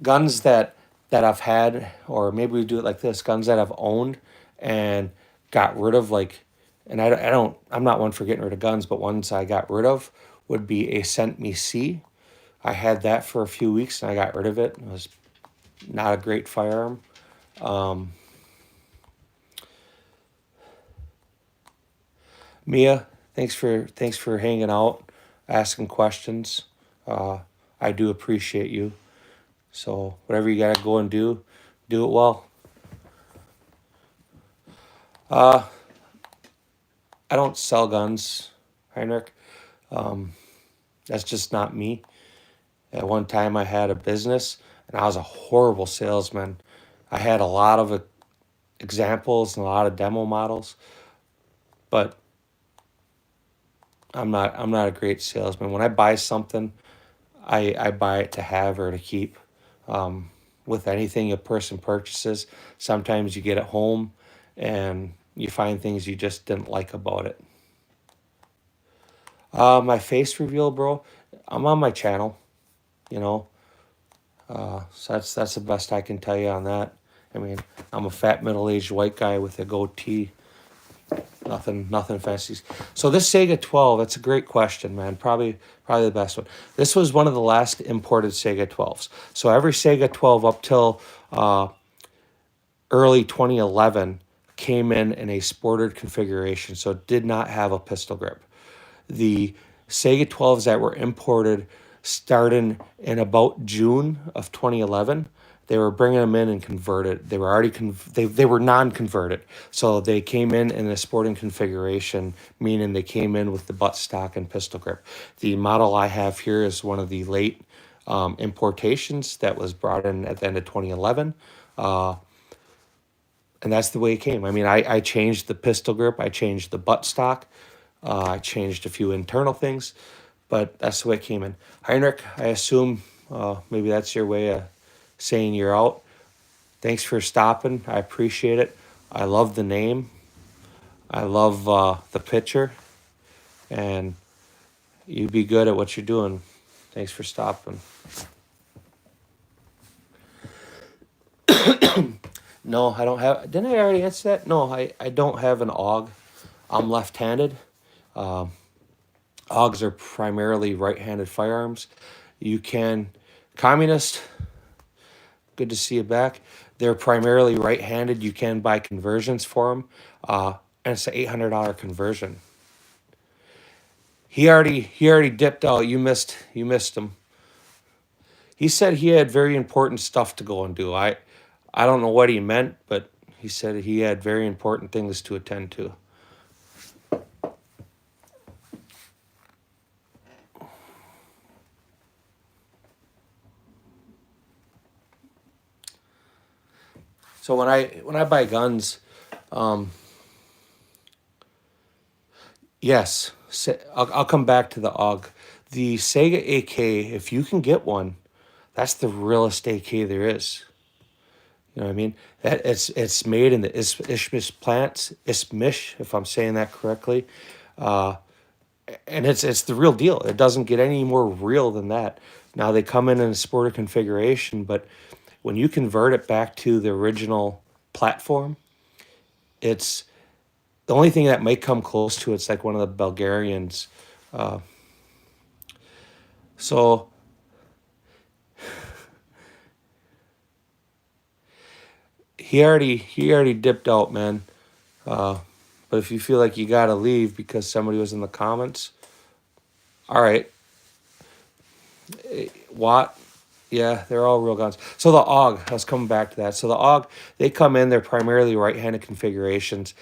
Guns that I've had, or maybe we do it like this: guns that I've owned and got rid of, like, and I'm not one for getting rid of guns, but ones I got rid of would be a Sent Me C. I had that for a few weeks and I got rid of it. It was not a great firearm. Mia, thanks for hanging out, asking questions. I do appreciate you. So whatever you gotta go and do it well. I don't sell guns, Heinrich. That's just not me. At one time I had a business and I was a horrible salesman. I had a lot of examples and a lot of demo models, but I'm not a great salesman. When I buy something, I buy it to have or to keep. With anything a person purchases, sometimes you get it home and you find things you just didn't like about it. My face reveal, bro, I'm on my channel, you know. So that's the best I can tell you on that. I mean, I'm a fat middle-aged white guy with a goatee. Nothing fancy. So this Sega 12, that's a great question, man. Probably the best one. This was one of the last imported Sega 12s. So every Sega 12 up till early 2011 came in a sported configuration, so it did not have a pistol grip. The Sega 12s that were imported starting in about June of 2011, they were bringing them in and converted. They were already they were non-converted, so they came in a sporting configuration, meaning they came in with the buttstock and pistol grip. The model I have here is one of the late importations that was brought in at the end of 2011, and that's the way it came. I mean, I changed the pistol grip, I changed the buttstock, I changed a few internal things, but that's the way it came in. Heinrich, I assume maybe that's your way of saying you're out. Thanks for stopping. I appreciate it. I love the name. I love the picture. And you be good at what you're doing. Thanks for stopping. No, I don't have... Didn't I already answer that? No, I don't have an AUG. I'm left-handed. AUGs are primarily right-handed firearms. You can... Communist... Good to see you back. They're primarily right-handed. You can buy conversions for them, and it's an $800 conversion. He already dipped out. You missed him. he said he had very important stuff to go and do. I don't know what he meant, but he said he had very important things to attend to. So when I buy guns, yes, I'll come back to the AUG. The Sega AK, if you can get one, that's the realest AK there is. You know what I mean? That it's made in the Ishmish plants, Ishmish, if I'm saying that correctly, and it's the real deal. It doesn't get any more real than that. Now they come in a sporter configuration, but when you convert it back to the original platform, it's the only thing that might come close to it's like one of the Bulgarians. So he already dipped out, man. But if you feel like you gotta leave because somebody was in the comments, all right. Watt, yeah, they're all real guns. So the AUG, let's come back to that. So the AUG, they come in, they're primarily right-handed configurations.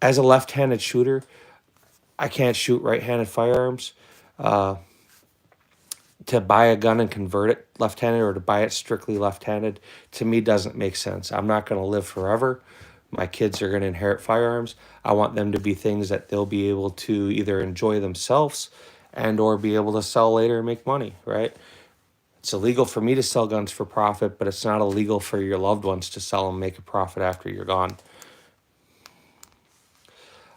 As a left-handed shooter, I can't shoot right-handed firearms. To buy a gun and convert it left-handed or to buy it strictly left-handed, to me doesn't make sense. I'm not going to live forever. My kids are going to inherit firearms. I want them to be things that they'll be able to either enjoy themselves and or be able to sell later and make money, right? It's illegal for me to sell guns for profit, but it's not illegal for your loved ones to sell and make a profit after you're gone.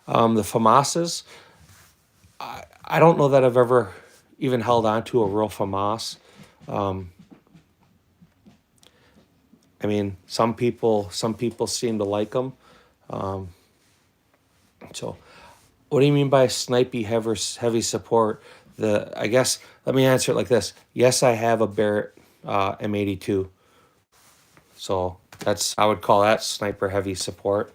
The FAMASs, I don't know that I've ever even held on to a real FAMAS. I mean, some people seem to like them. So, what do you mean by snipey heavy support? I guess let me answer it like this. Yes, I have a Barrett M82. So I would call that sniper heavy support.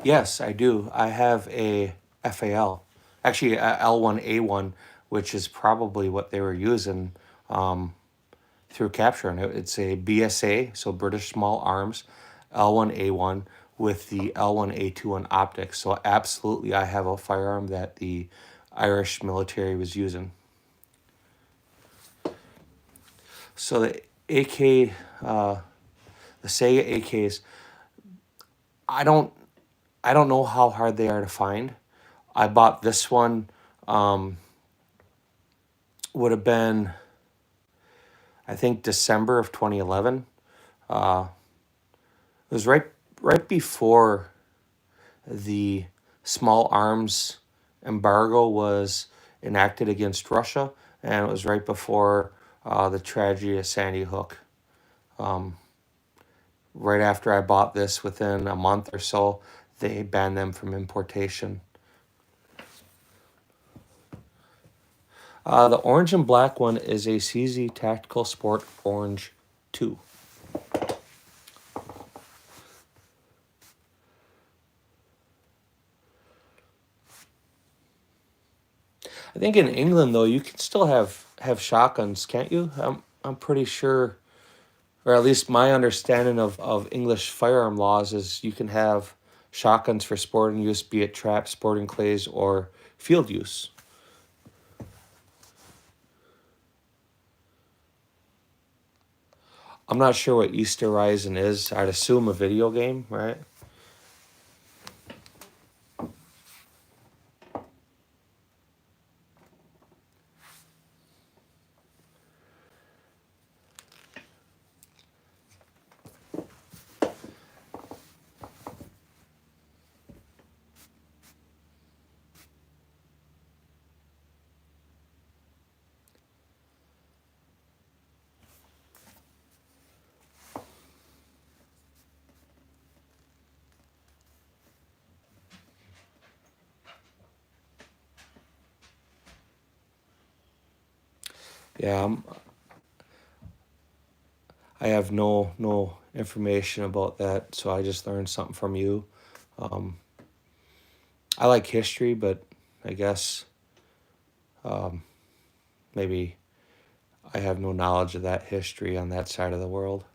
Yes, I do. I have a FAL, actually a L1A1, which is probably what they were using through capture. And it's a BSA, so British Small Arms, L1A1 with the L1A2 on optics. So absolutely, I have a firearm that the Irish military was using. So the AK, the Sega AKs, I don't know how hard they are to find. I bought this one, would have been, I think, December of 2011. It was right before the small arms embargo was enacted against Russia, and it was right before the tragedy of Sandy Hook. Right after I bought this, within a month or so, they banned them from importation. The orange and black one is a CZ Tactical Sport Orange 2. I think in England, though, you can still have shotguns, can't you? I'm pretty sure, or at least my understanding of English firearm laws is you can have shotguns for sporting use, be it trap, sporting clays, or field use. I'm not sure what Easter Rising is. I'd assume a video game, right? Yeah, I have no information about that, so I just learned something from you. Um, I like history, but I guess um, maybe I have no knowledge of that history on that side of the world.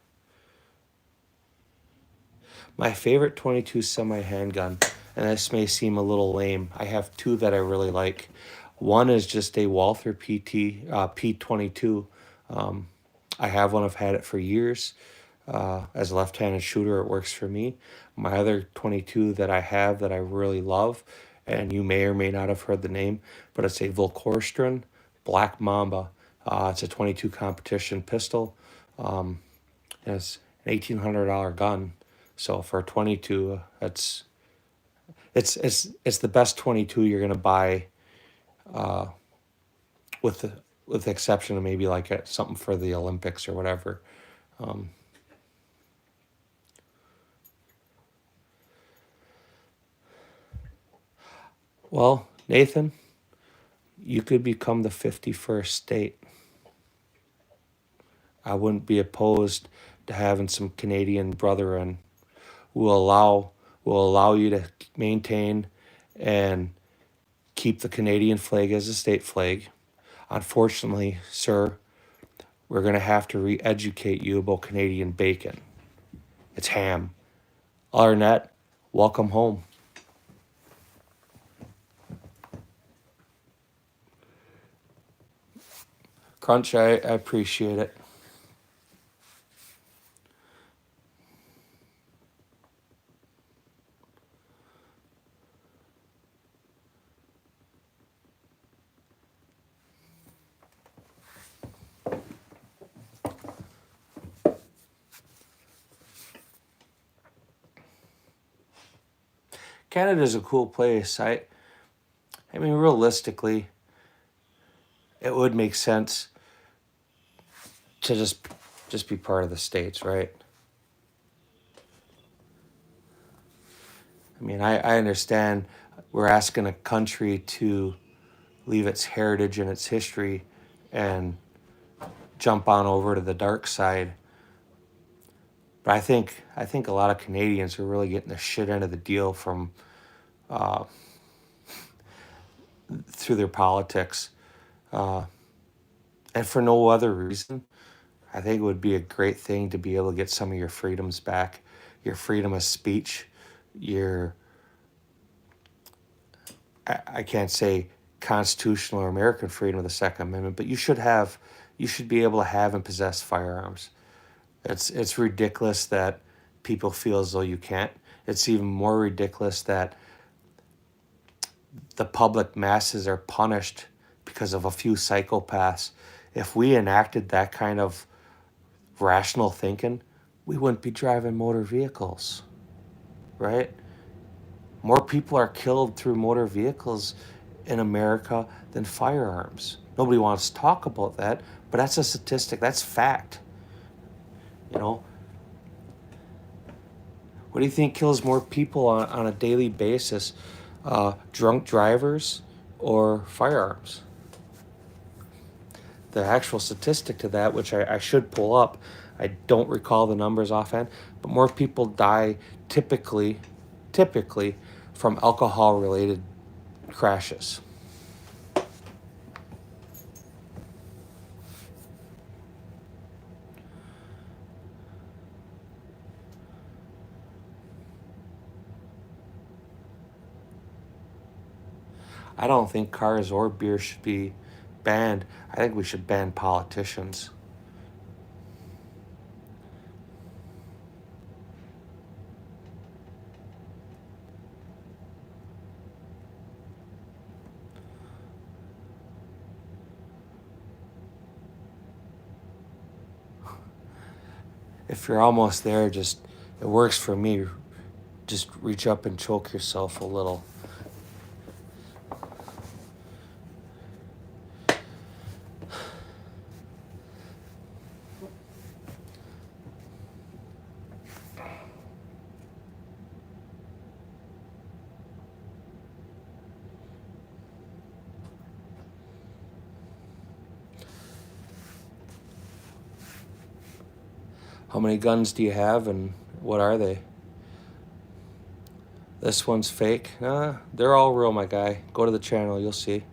My favorite 22 semi handgun, and this may seem a little lame, I have two that I really like. One is just a Walther P22. Um, I have one, I've had it for years. As a left handed shooter, it works for me. My other 22 that I have that I really love, and you may or may not have heard the name, but it's a Volkorstron Black Mamba. It's a 22 competition pistol. Um, and it's an $1,800 gun. So for a 22, it's the best 22 you're gonna buy, uh, with the exception of maybe like something for the Olympics or whatever. Um, well, Nathan, you could become the 51st state. I wouldn't be opposed to having some Canadian brethren who will allow you to maintain and keep the Canadian flag as a state flag. Unfortunately, sir, we're going to have to re-educate you about Canadian bacon. It's ham. Other than that, welcome home. Crunch, I appreciate it. Canada's a cool place. I mean, realistically, it would make sense to just be part of the States, right? I mean, I understand we're asking a country to leave its heritage and its history and jump on over to the dark side. But I think a lot of Canadians are really getting the shit end of the deal from uh, through their politics, uh, and for no other reason. I think it would be a great thing to be able to get some of your freedoms back, your freedom of speech, your I can't say constitutional or American freedom of the Second Amendment, but you should be able to have and possess firearms. It's ridiculous that people feel as though you can't. It's even more ridiculous that the public masses are punished because of a few psychopaths. If we enacted that kind of rational thinking, we wouldn't be driving motor vehicles, right? More people are killed through motor vehicles in America than firearms. Nobody wants to talk about that, but that's a statistic. That's fact. You know, what do you think kills more people on a daily basis? Drunk drivers or firearms? The actual statistic to that, which I should pull up, I don't recall the numbers offhand, but more people die typically from alcohol related crashes. I don't think cars or beer should be banned. I think we should ban politicians. If you're almost there, just it works for me. Just reach up and choke yourself a little. How many guns do you have and what are they? This one's fake. Nah, they're all real, my guy. Go to the channel, you'll see.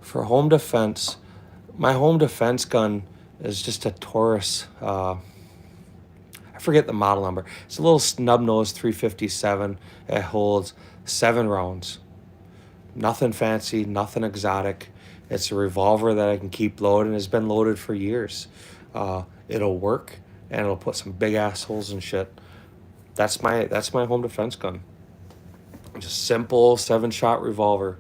For home defense, my home defense gun is just a Taurus. I forget the model number. It's a little snub nose 357. It holds 7 rounds. Nothing fancy, nothing exotic. It's a revolver that I can keep loaded and has been loaded for years. It'll work and it'll put some big assholes and shit. That's my home defense gun. Just simple 7-shot revolver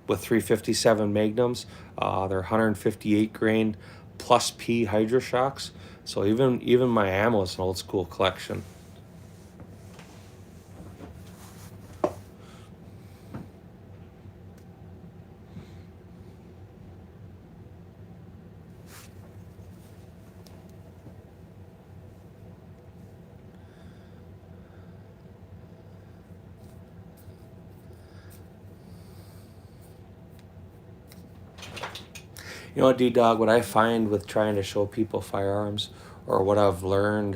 with 357 magnums. They're 158 grain plus P hydro shocks. So even my ammo is an old school collection. You know what, D-Dog, what I find with trying to show people firearms, or what I've learned,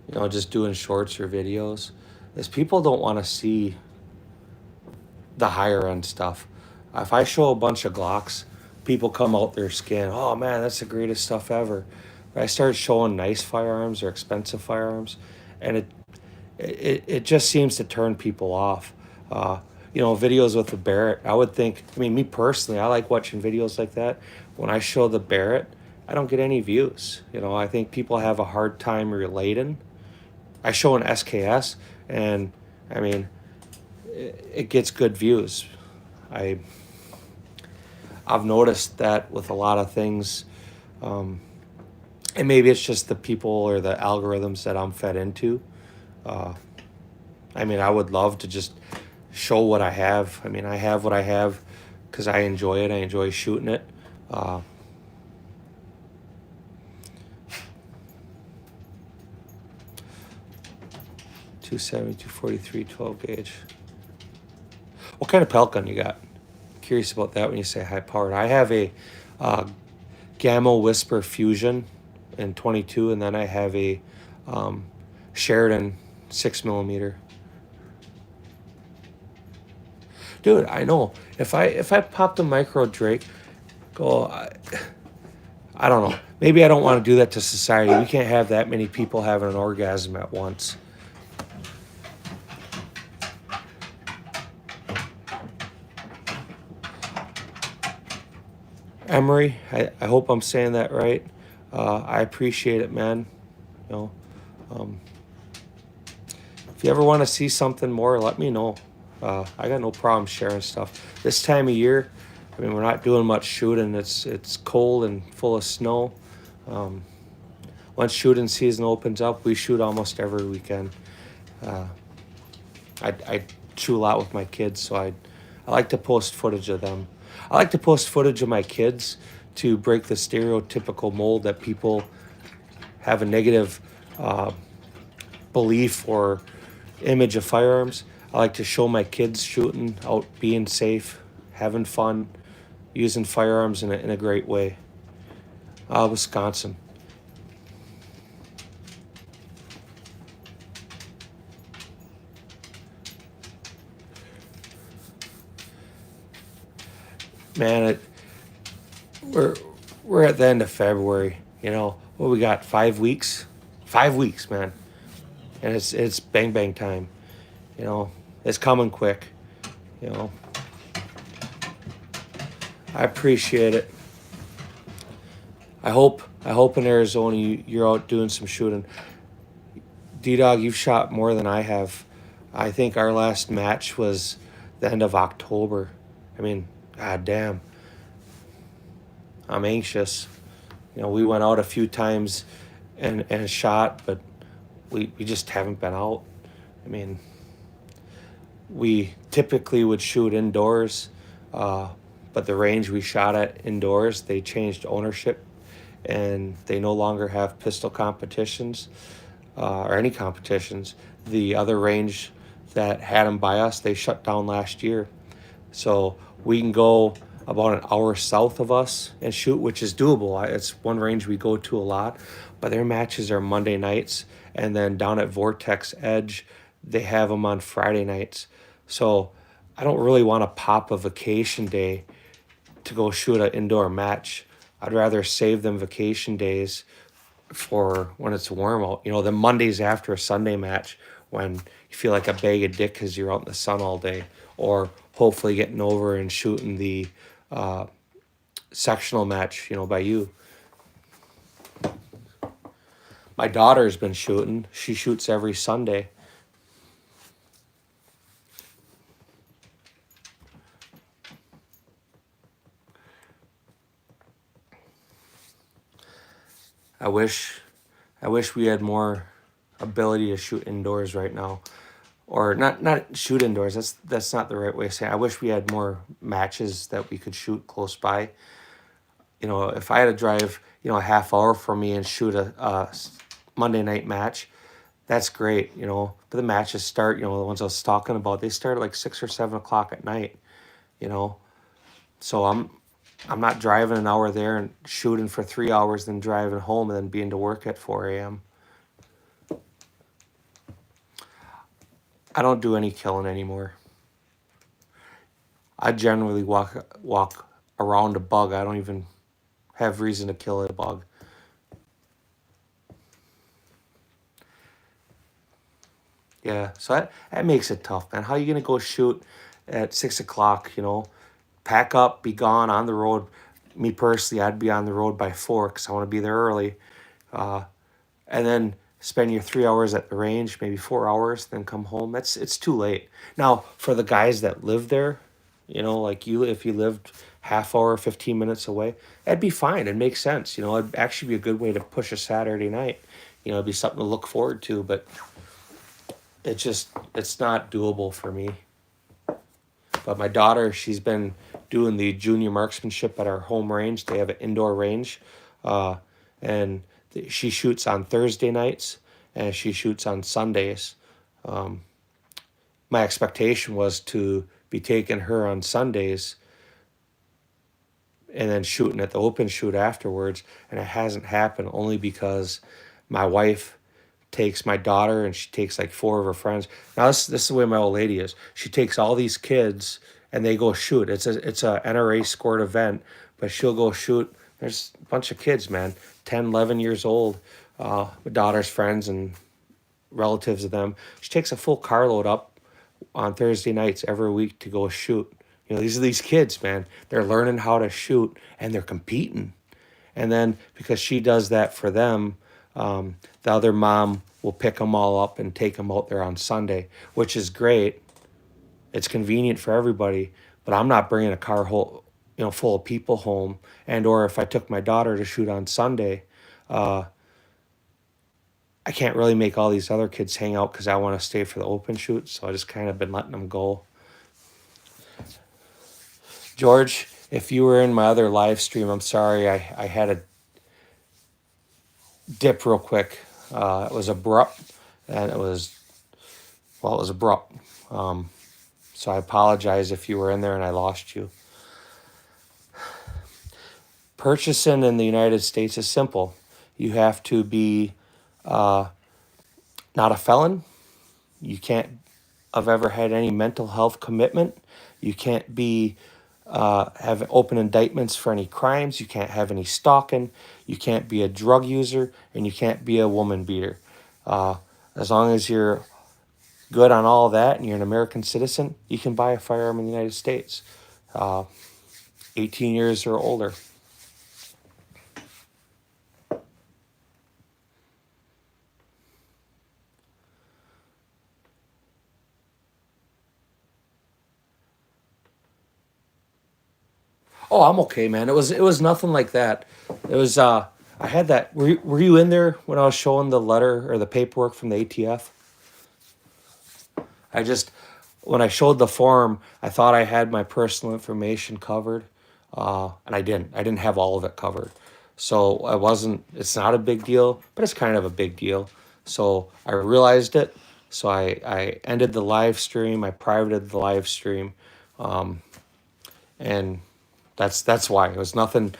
you know, just doing shorts or videos, is people don't want to see the higher end stuff. If I show a bunch of Glocks, people come out their skin, oh man, that's the greatest stuff ever. But I start showing nice firearms or expensive firearms, and it just seems to turn people off. You know, videos with the Barrett, I would think, I mean, me personally, I like watching videos like that. When I show the Barrett, I don't get any views. You know, I think people have a hard time relating. I show an SKS, and I mean, it gets good views. I've noticed that with a lot of things, and maybe it's just the people or the algorithms that I'm fed into. I mean, I would love to just show what I have. I mean, I have what I have because I enjoy it. I enjoy shooting it. 270, 243, 12 gauge. What kind of pellet gun you got? Curious about that when you say high powered. I have a Gamma Whisper Fusion in 22, and then I have a Sheridan 6mm. Dude, I know. If I popped a micro Drake, I don't know. Maybe I don't want to do that to society. We can't have that many people having an orgasm at once. Emery, I hope I'm saying that right. I appreciate it, man. You know, if you ever want to see something more, let me know. I got no problem sharing stuff. This time of year, I mean, we're not doing much shooting. It's cold and full of snow. Once shooting season opens up, we shoot almost every weekend. I shoot a lot with my kids, so I like to post footage of them. I like to post footage of my kids to break the stereotypical mold that people have a negative belief or image of firearms. I like to show my kids shooting, out being safe, having fun, using firearms in a great way. Wisconsin. Man, we're at the end of February. You know what we got? 5 weeks, 5 weeks, man, and it's bang bang time. You know, it's coming quick. You know, I appreciate it. I hope in Arizona you're out doing some shooting. D-Dog, you've shot more than I have. I think our last match was the end of October. I mean, god damn. I'm anxious. You know, we went out a few times and shot, but we just haven't been out. I mean, we typically would shoot indoors, but the range we shot at indoors, they changed ownership, and they no longer have pistol competitions or any competitions. The other range that had them by us, they shut down last year. So we can go about an hour south of us and shoot, which is doable. It's one range we go to a lot, but their matches are Monday nights, and then down at Vortex Edge, they have them on Friday nights. So I don't really want to pop a vacation day to go shoot an indoor match. I'd rather save them vacation days for when it's warm out. You know, the Mondays after a Sunday match when you feel like a bag of dick because you're out in the sun all day, or hopefully getting over and shooting the sectional match, you know, by you. My daughter's been shooting. She shoots every Sunday. I wish we had more ability to shoot indoors right now, or not shoot indoors. That's not the right way of saying it. I wish we had more matches that we could shoot close by. You know, if I had to drive, you know, a half hour for me and shoot a Monday night match, that's great. You know, but the matches start. You know, the ones I was talking about, they start at like 6 or 7 o'clock at night. You know, so I'm not driving an hour there and shooting for 3 hours, then driving home and then being to work at 4 a.m. I don't do any killing anymore. I generally walk around a bug. I don't even have reason to kill a bug. Yeah, so that makes it tough, man. How are you gonna go shoot at 6 o'clock, you know? Pack up, be gone on the road. Me personally, I'd be on the road by 4 because I want to be there early. And then spend your 3 hours at the range, maybe 4 hours, then come home. It's too late. Now, for the guys that live there, you know, like you, if you lived half hour, 15 minutes away, that'd be fine. It makes sense. You know, it'd actually be a good way to push a Saturday night. You know, it'd be something to look forward to, but it's not doable for me. But my daughter, she's been doing the junior marksmanship at our home range. They have an indoor range, and she shoots on Thursday nights and she shoots on Sundays. My expectation was to be taking her on Sundays and then shooting at the open shoot afterwards, and it hasn't happened only because my wife takes my daughter and she takes like 4 of her friends. Now this is the way my old lady is. She takes all these kids and they go shoot. It's a NRA scored event, but she'll go shoot. There's a bunch of kids, man, 10, 11 years old, my daughter's friends and relatives of them. She takes a full carload up on Thursday nights every week to go shoot. You know, these are these kids, man. They're learning how to shoot and they're competing. And then because she does that for them, the other mom will pick them all up and take them out there on Sunday, which is great. It's convenient for everybody, but I'm not bringing a car whole, you know, full of people home. And or if I took my daughter to shoot on Sunday, I can't really make all these other kids hang out because I want to stay for the open shoot. So I just kind of been letting them go. George, if you were in my other live stream, I'm sorry I had a dip real quick. It was abrupt, and it was abrupt. So I apologize if you were in there and I lost you. Purchasing in the United States is simple. You have to be not a felon. You can't have ever had any mental health commitment. You can't be have open indictments for any crimes. You can't have any stalking. You can't be a drug user, and you can't be a woman beater. As long as you're good on all of that and you're an American citizen, you can buy a firearm in the United States. 18 years or older. Oh, I'm okay, man. It was nothing like that. It was I had that. Were you in there when I was showing the letter or the paperwork from the ATF? When I showed the form, I thought I had my personal information covered, and I didn't. I didn't have all of it covered. So I wasn't. It's not a big deal, but it's kind of a big deal. So I realized it. So I ended the live stream. I privated the live stream, and That's why. It was nothing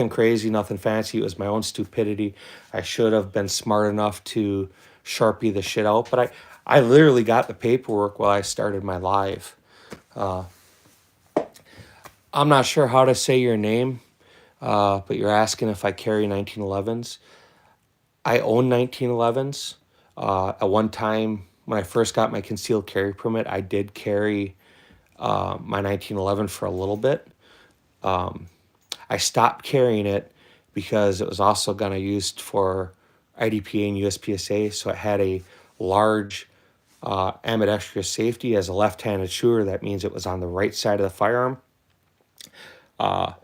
crazy, nothing fancy. It was my own stupidity. I should have been smart enough to Sharpie the shit out, but I literally got the paperwork while I started my live. I'm not sure how to say your name, but you're asking if I carry 1911s. I own 1911s. At one time, when I first got my concealed carry permit, I did carry my 1911 for a little bit. I stopped carrying it because it was also going to used for IDPA and USPSA, so it had a large ambidextrous safety as a left-handed shooter. That means it was on the right side of the firearm. And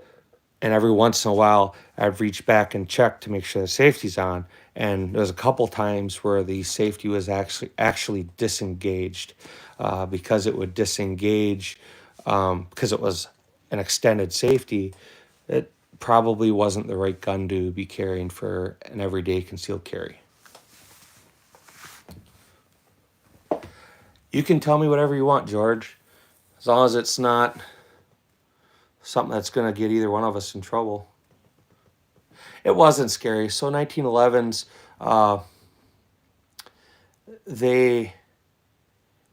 every once in a while, I'd reach back and check to make sure the safety's on. And there's a couple times where the safety was actually disengaged because it would disengage because it was an extended safety. It probably wasn't the right gun to be carrying for an everyday concealed carry. You can tell me whatever you want, George, as long as it's not something that's going to get either one of us in trouble. It wasn't scary. So 1911s, they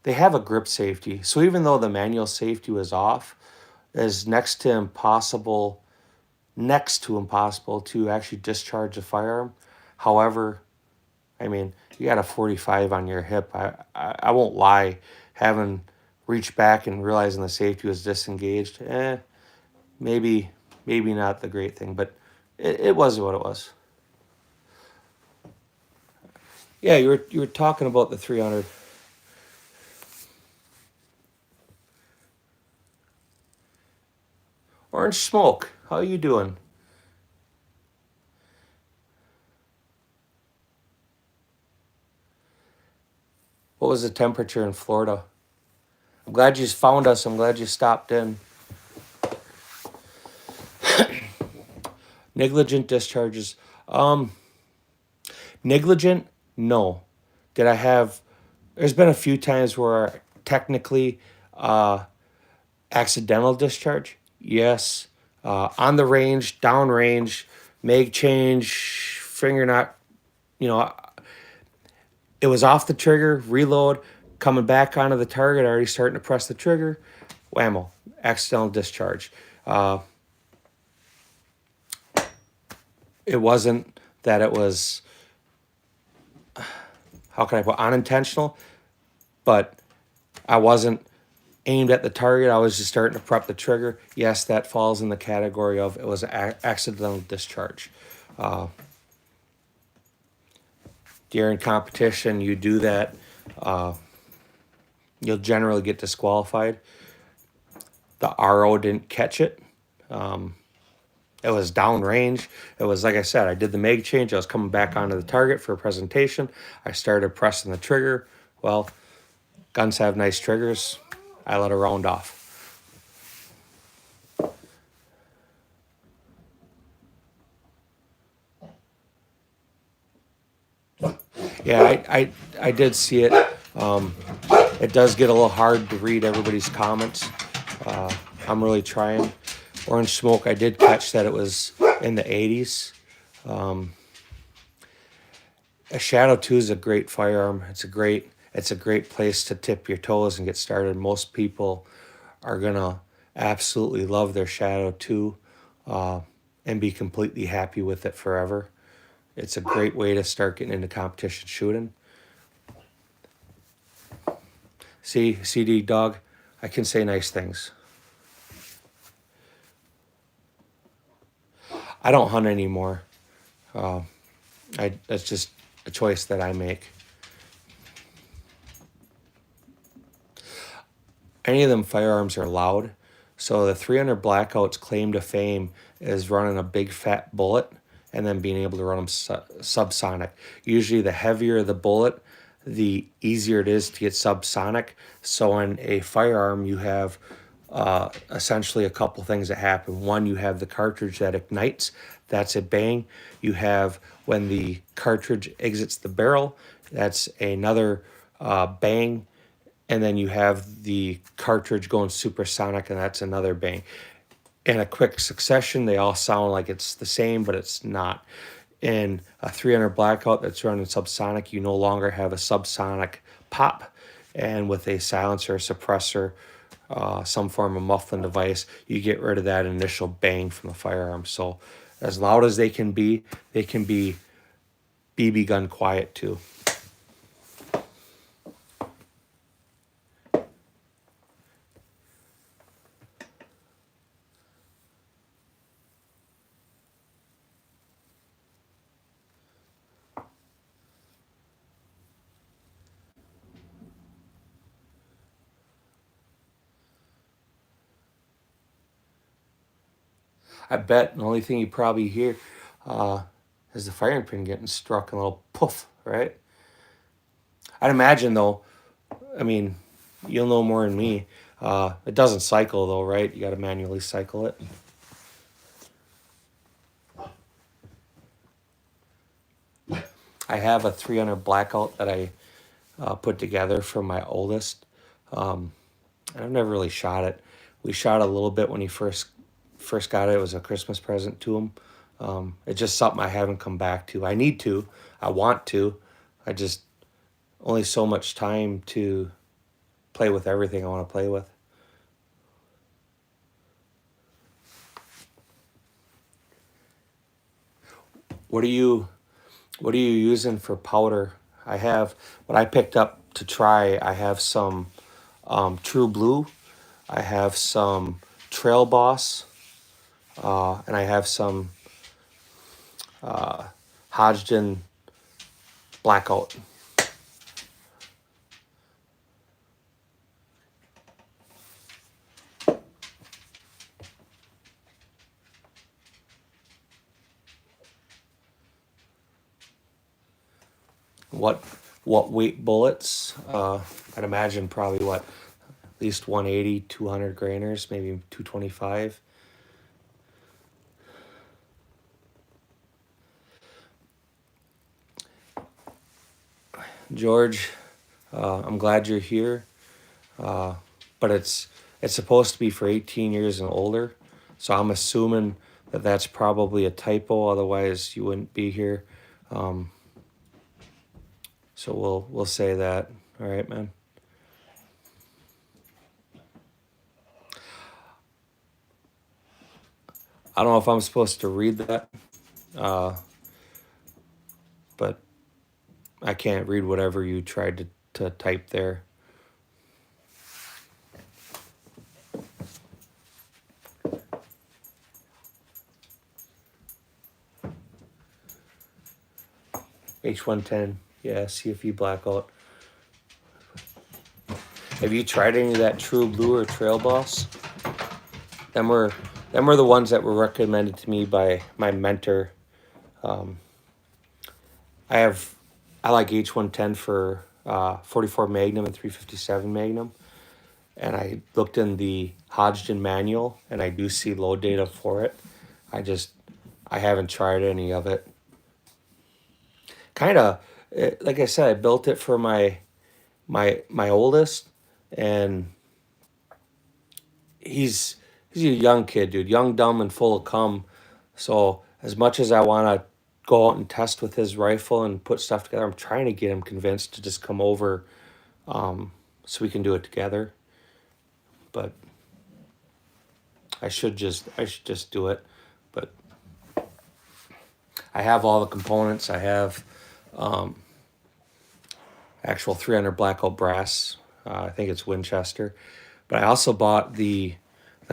have a grip safety. So even though the manual safety was off, it's next to impossible to actually discharge a firearm. However, I mean, you got a 45 on your hip. I won't lie, having reached back and realizing the safety was disengaged, maybe not the great thing, but it was what it was. Yeah, you were talking about the 300. Orange Smoke, how you doing? What was the temperature in Florida? I'm glad you found us. I'm glad you stopped in. Negligent discharges. Negligent, no. Did I have... There's been a few times where technically accidental discharge. Yes. On the range, down range, mag change, finger not, it was off the trigger, reload, coming back onto the target, already starting to press the trigger, whammo, accidental discharge. It wasn't that it was, how can I put, unintentional, but I wasn't aimed at the target. I was just starting to prep the trigger. Yes, that falls in the category of it was an accidental discharge. During competition, you do that, you'll generally get disqualified. The RO didn't catch it. It was downrange. It was, like I said, I did the mag change. I was coming back onto the target for a presentation. I started pressing the trigger. Well, guns have nice triggers. I let a round off. Yeah, I did see it. It does get a little hard to read everybody's comments. I'm really trying. Orange Smoke, I did catch that it was in the 80s. A Shadow 2 is a great firearm. It's a great place to tip your toes and get started. Most people are gonna absolutely love their Shadow 2 and be completely happy with it forever. It's a great way to start getting into competition shooting. See, CD Dog, I can say nice things. I don't hunt anymore. That's just a choice that I make. Any of them firearms are loud. So the 300 Blackout's claim to fame is running a big fat bullet and then being able to run them subsonic. Usually the heavier the bullet, the easier it is to get subsonic. So in a firearm, you have essentially a couple things that happen. One, you have the cartridge that ignites. That's a bang. You have when the cartridge exits the barrel. That's another bang. And then you have the cartridge going supersonic, and that's another bang. in a quick succession. They all sound like it's the same, but it's not. In a 300 Blackout that's running subsonic, you no longer have a subsonic pop. And with a silencer, suppressor, some form of muffling device, you get rid of that initial bang from the firearm. So as loud as they can be BB gun quiet too. I bet the only thing you probably hear is the firing pin getting struck, and a little poof, right? I'd imagine though, I mean, you'll know more than me. It doesn't cycle though, right? You got to manually cycle it. I have a 300 Blackout that I put together for my oldest. And I've never really shot it. We shot a little bit when he first got it. It was a Christmas present to him. It's just something I haven't come back to. I need to. I want to. I just only so much time to play with everything I want to play with. What are you using for powder? I have what I picked up to try. I have some True Blue. I have some Trail Boss, and I have some Hodgdon Blackout. What weight bullets? I'd imagine probably at least 180, 200 grainers, maybe 225. George, I'm glad you're here, but it's supposed to be for 18 years and older, so I'm assuming that that's probably a typo. Otherwise, you wouldn't be here. So we'll say that. All right, man. I don't know if I'm supposed to read that, but I can't read whatever you tried to type there. H110, yeah, CFE Blackout. Have you tried any of that True Blue or Trail Boss? Them were the ones that were recommended to me by my mentor. I like H110 for 44 Magnum and 357 Magnum, and I looked in the Hodgdon manual, and I do see load data for it. I haven't tried any of it. Kind of, like I said, I built it for my oldest, and he's a young kid, dude, young, dumb, and full of cum. So as much as I want to go out and test with his rifle and put stuff together, I'm trying to get him convinced to just come over, so we can do it together. But I should just do it. But I have all the components. I have actual 300 Blackout brass. I think it's Winchester. But I also bought the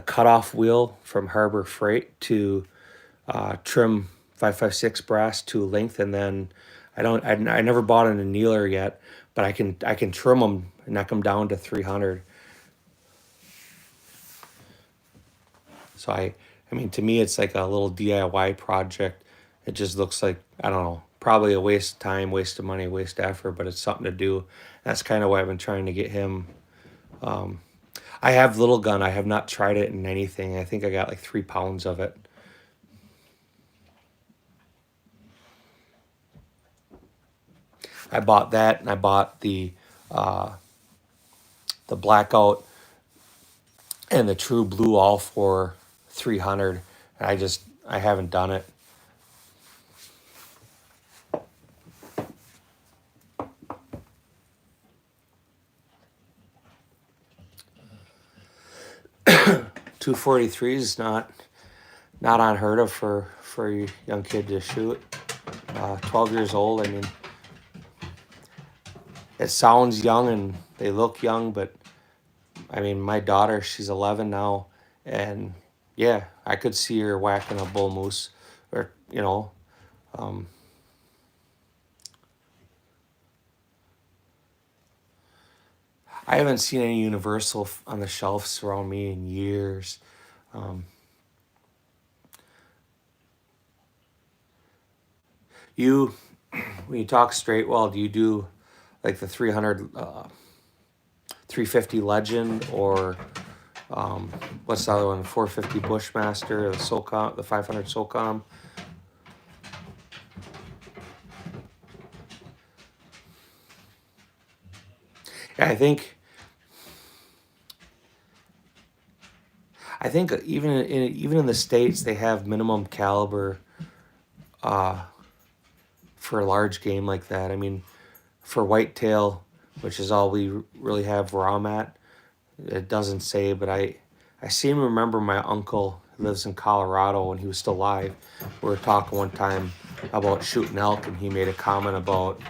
cutoff wheel from Harbor Freight to trim 5.56 brass to length, and then I never bought an annealer yet, but I can trim them and knock them down to 300. So I mean, to me, it's like a little DIY project. It just looks like, I don't know, probably a waste of time, waste of money, waste of effort, but it's something to do. That's kind of why I've been trying to get him. I have little gun. I have not tried it in anything. I think I got like 3 pounds of it. I bought that, and I bought the Blackout and the True Blue all for 300. I haven't done it. .243 is not unheard of for a young kid to shoot. 12 years old. I mean, it sounds young and they look young, but I mean, my daughter, she's 11 now, and yeah, I could see her whacking a bull moose, or I haven't seen any Universal on the shelves around me in years. You, when you talk straight well, do you do like the 300, 350 Legend, or what's the other one? 450 Bushmaster, the SOCOM, the 500 SOCOM? Yeah, I think even in the States they have minimum caliber for a large game like that. I mean, for whitetail, which is all we really have where I'm at, it doesn't say, but I seem to remember my uncle who lives in Colorado when he was still alive. We were talking one time about shooting elk, and he made a comment about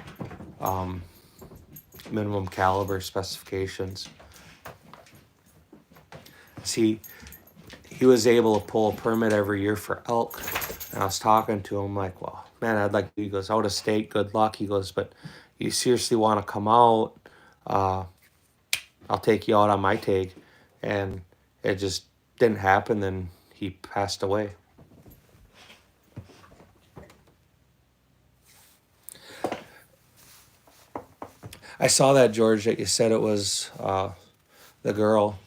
minimum caliber specifications. See, he was able to pull a permit every year for elk, and I was talking to him like, well, man, I'd like to. He goes, out of state, good luck. He goes, but you seriously want to come out? I'll take you out on my take. And it just didn't happen. Then he passed away. I saw that, George, that you said it was the girl.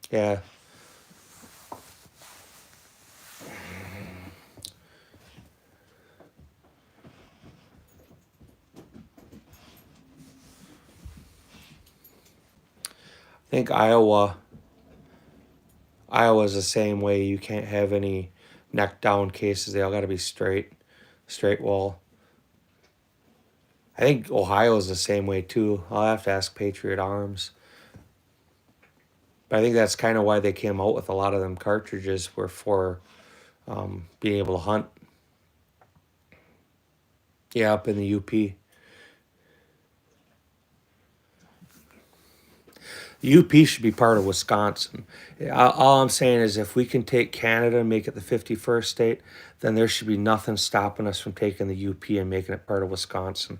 Yeah. I think Iowa's the same way. You can't have any neck down cases. They all got to be straight wall. I think Ohio's the same way too. I'll have to ask Patriot Arms. But I think that's kind of why they came out with a lot of them cartridges, were for being able to hunt. Yeah, up in the UP. The UP should be part of Wisconsin. All I'm saying is if we can take Canada and make it the 51st state, then there should be nothing stopping us from taking the UP and making it part of Wisconsin.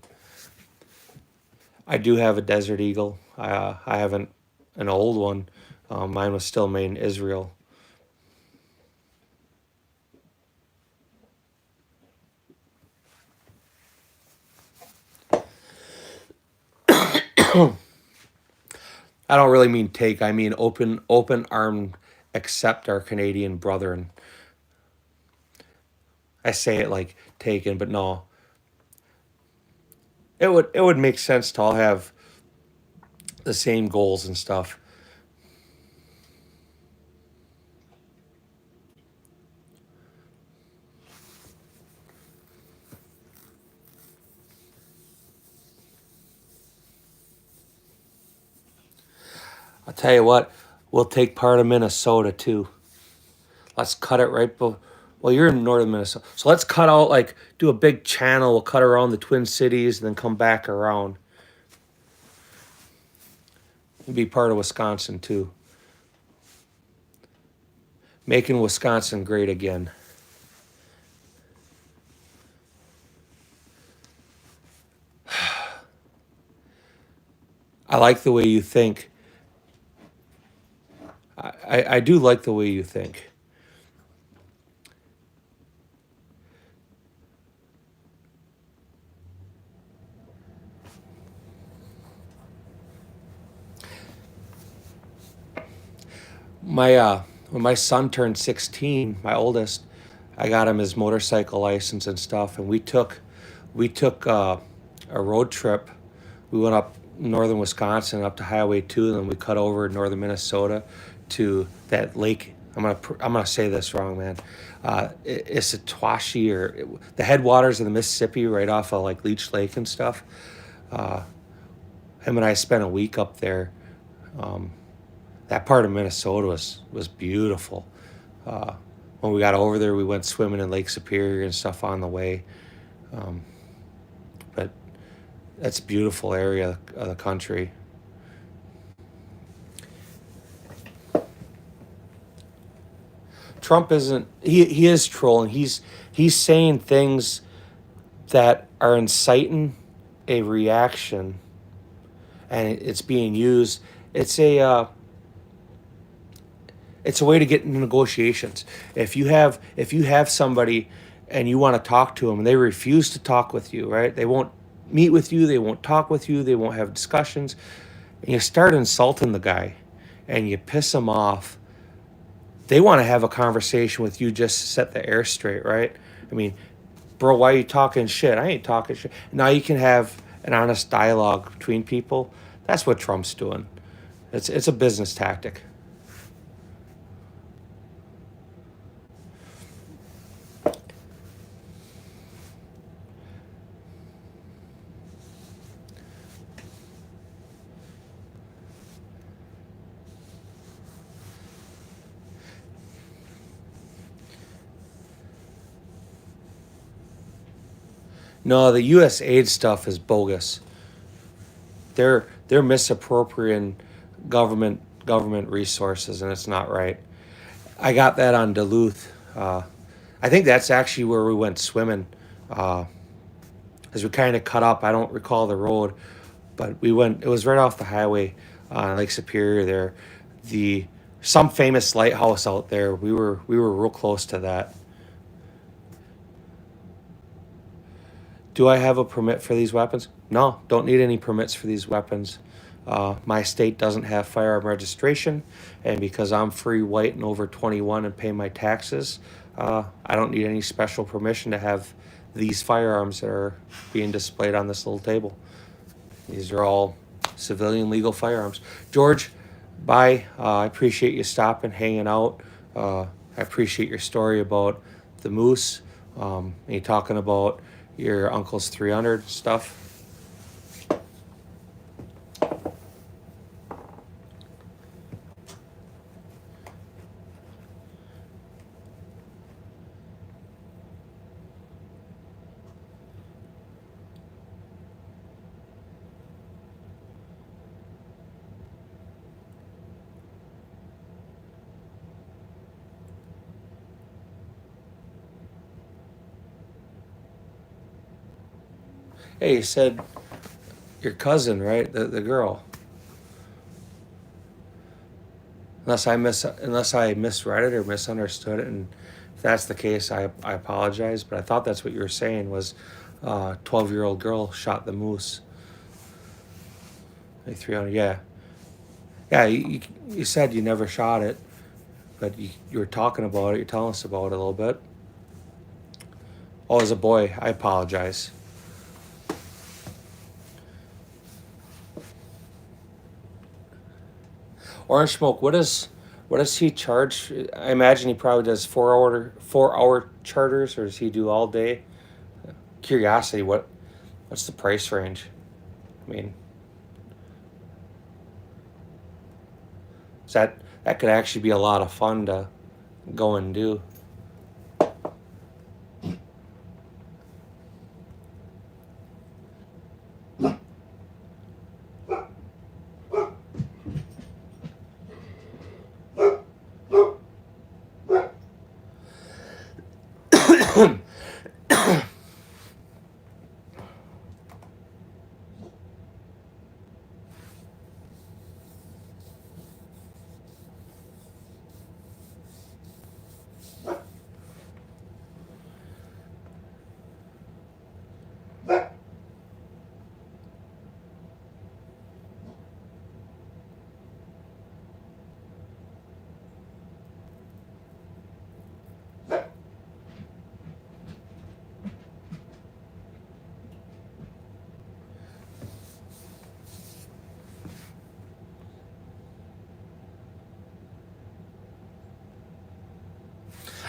I do have a Desert Eagle. I have an old one. Mine was still made in Israel. I don't really mean take. I mean open armed, accept our Canadian brethren. I say it like taken, but no. It would make sense to all have the same goals and stuff. I'll tell you what, we'll take part of Minnesota too. Let's cut it right. Well, you're in northern Minnesota, so let's cut out, like, do a big channel. We'll cut around the Twin Cities and then come back around. And be part of Wisconsin too. Making Wisconsin great again. I like the way you think. I do like the way you think. When my son turned 16, my oldest, I got him his motorcycle license and stuff, and we took a road trip. We went up northern Wisconsin up to Highway 2, and then we cut over northern Minnesota to that lake. I'm gonna say this wrong, man. Issaquahchie, or the headwaters of the Mississippi, right off of like Leech Lake and stuff. Him and I spent a week up there. That part of Minnesota was beautiful. When we got over there, we went swimming in Lake Superior and stuff on the way. But that's a beautiful area of the country. Trump isn't. He is trolling. He's saying things that are inciting a reaction, and it's being used. It's a way to get into negotiations. If you have somebody and you want to talk to them and they refuse to talk with you, right? They won't meet with you, they won't talk with you, they won't have discussions, and you start insulting the guy and you piss him off. They want to have a conversation with you just to set the air straight, right? I mean, bro, why are you talking shit? I ain't talking shit. Now you can have an honest dialogue between people. That's what Trump's doing. It's a business tactic. No, the U.S. aid stuff is bogus. They're misappropriating government resources, and it's not right. I got that on Duluth. I think that's actually where we went swimming, as we kind of cut up. I don't recall the road, but we went. It was right off the highway on Lake Superior. There, some famous lighthouse out there. We were real close to that. Do I have a permit for these weapons? No, don't need any permits for these weapons. My state doesn't have firearm registration, and because I'm free, white, and over 21 and pay my taxes, I don't need any special permission to have these firearms that are being displayed on this little table. These are all civilian legal firearms. George, bye. I appreciate you stopping, hanging out. I appreciate your story about the moose, and you talking about your uncle's 300 stuff. Hey, you said your cousin, right? The girl. Unless I misread it or misunderstood it, and if that's the case, I apologize. But I thought that's what you were saying was, 12-year-old girl shot the moose. A 300, yeah, yeah. You said you never shot it, but you were talking about it. You're telling us about it a little bit. Oh, as a boy, I apologize. Orange Smoke, what does he charge? I imagine he probably does 4 hour charters, or does he do all day? Curiosity, what's the price range? I mean, that could actually be a lot of fun to go and do.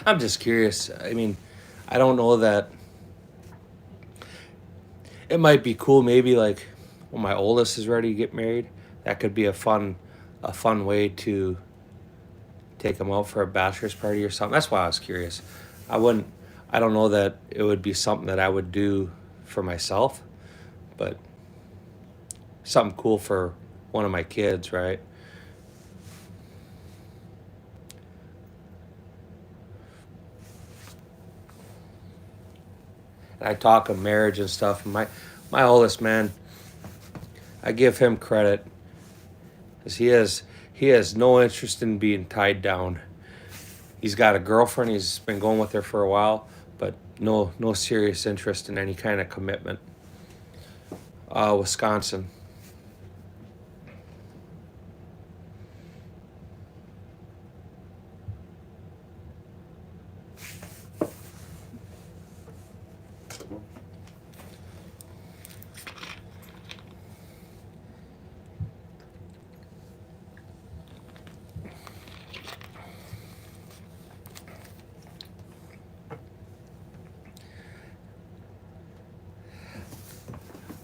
I'm just curious. I mean, I don't know that it might be cool. Maybe like when my oldest is ready to get married, that could be a fun way to take him out for a bachelor's party or something. That's why I was curious. I wouldn't. I don't know that it would be something that I would do for myself, but something cool for one of my kids, right? And I talk of marriage and stuff. And my oldest man, I give him credit because he has no interest in being tied down. He's got a girlfriend. He's been going with her for a while, but no serious interest in any kind of commitment. Wisconsin.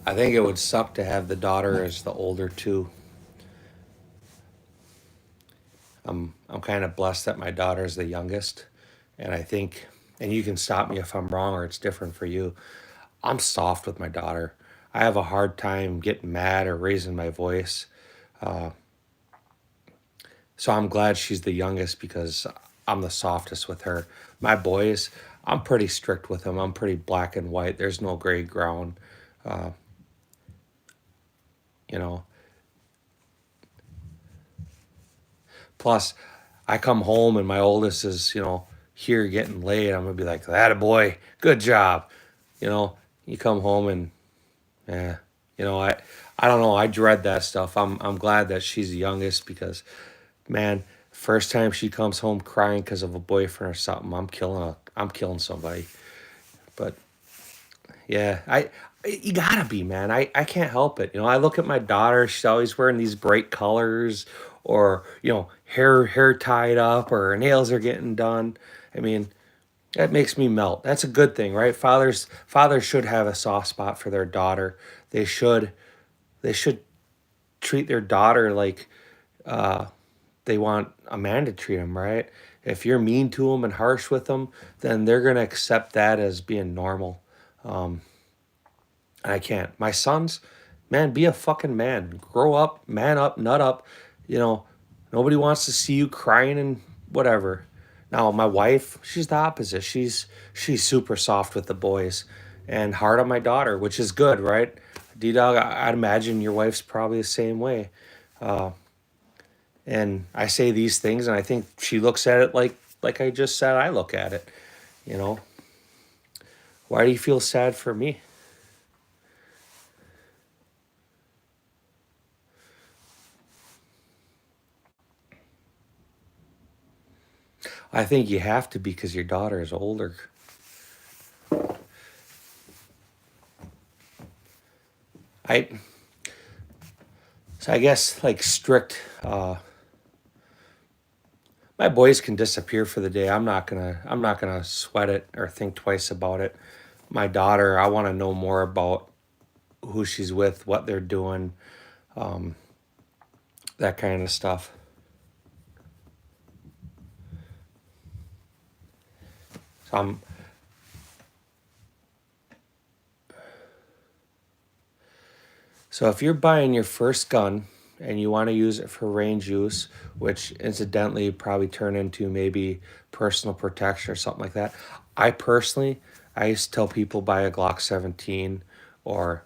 I think it would suck to have the daughter as the older two. I'm kind of blessed that my daughter is the youngest, and I think, and you can stop me if I'm wrong or it's different for you. I'm soft with my daughter. I have a hard time getting mad or raising my voice. Uh, so I'm glad she's the youngest because I'm the softest with her. My boys, I'm pretty strict with them. I'm pretty black and white. There's no gray ground. Uh, you know. Plus, I come home and my oldest is, here getting laid. I'm gonna be like, that a boy, good job. You come home and yeah, I don't know. I dread that stuff. I'm glad that she's the youngest because, man, first time she comes home crying because of a boyfriend or something, I'm killing somebody. But yeah, you gotta be, man. I can't help it. I look at my daughter. She's always wearing these bright colors, or hair tied up, or her nails are getting done. I mean, that makes me melt. That's a good thing, right? Fathers should have a soft spot for their daughter. They should they should treat their daughter like uh, they want a man to treat them, right? If you're mean to them and harsh with them, then they're gonna accept that as being normal. Um, I can't. My sons, man, be a fucking man. Grow up, man up, nut up. You know, nobody wants to see you crying and whatever. Now, my wife, she's the opposite. She's super soft with the boys and hard on my daughter, which is good, right? D Dog, I'd imagine your wife's probably the same way. Uh, and I say these things, and I think she looks at it like I just said. I look at it. You know, why do you feel sad for me? I think you have to because your daughter is older. I so I guess like strict. My boys can disappear for the day. I'm not gonna sweat it or think twice about it. My daughter, I want to know more about who she's with, what they're doing, um, that kind of stuff. So so if you're buying your first gun and you want to use it for range use, which incidentally probably turn into maybe personal protection or something like that. I personally, I used to tell people buy a Glock 17 or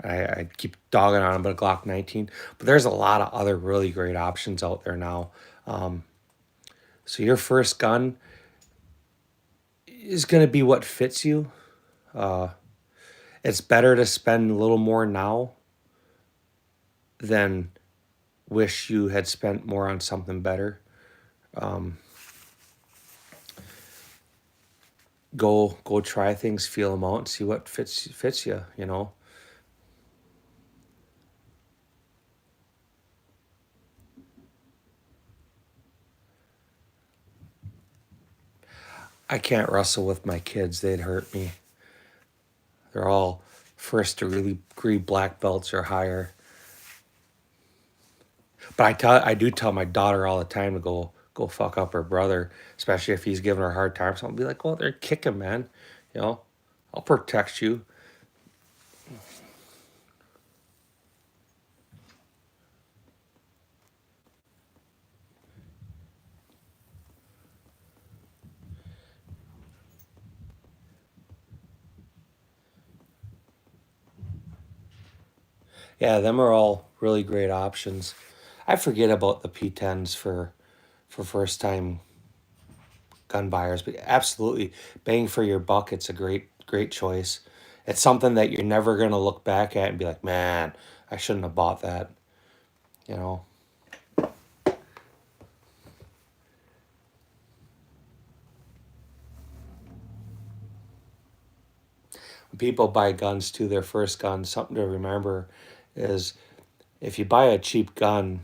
I keep dogging on them, but a Glock 19. But there's a lot of other really great options out there now. Um, so your first gun is going to be what fits you. Uh, it's better to spend a little more now than wish you had spent more on something better. Um, go try things, feel them out, and see what fits you. You know. I can't wrestle with my kids. They'd hurt me. They're all first-degree black belts or higher. But I do tell my daughter all the time to go fuck up her brother, especially if he's giving her a hard time. So I'll be like, "Go out there and kick him, man. You know, I'll protect you." Yeah, them are all really great options. I forget about the P10s for first time gun buyers, but absolutely bang for your buck. It's a great choice. It's something that you're never gonna look back at and be like, man, I shouldn't have bought that. You know, when people buy guns too, their first gun, something to remember is if you buy a cheap gun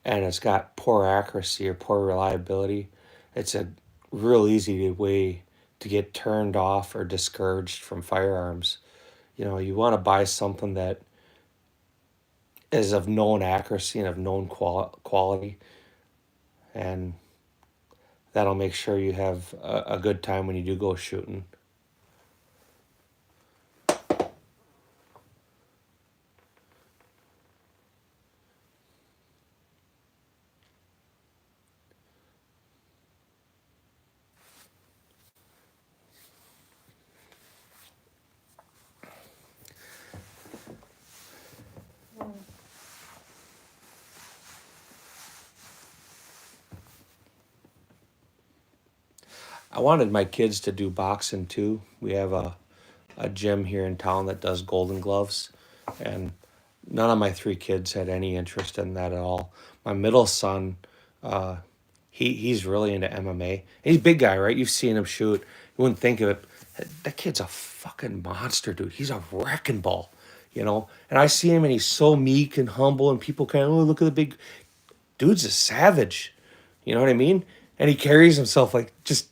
and it's got poor accuracy or poor reliability, it's a real easy way to get turned off or discouraged from firearms. You know, you want to buy something that is of known accuracy and of known quality, and that'll make sure you have a good time when you do go shooting. I wanted my kids to do boxing too. We have a gym here in town that does Golden Gloves, and none of my three kids had any interest in that at all. My middle son, uh, he's really into MMA. He's a big guy, right? You've seen him shoot. You wouldn't think of it. That kid's a fucking monster, dude. He's a wrecking ball, you know. And I see him, and he's so meek and humble, and people kind of, oh, look at the big dude's a savage. You know what I mean? And he carries himself like just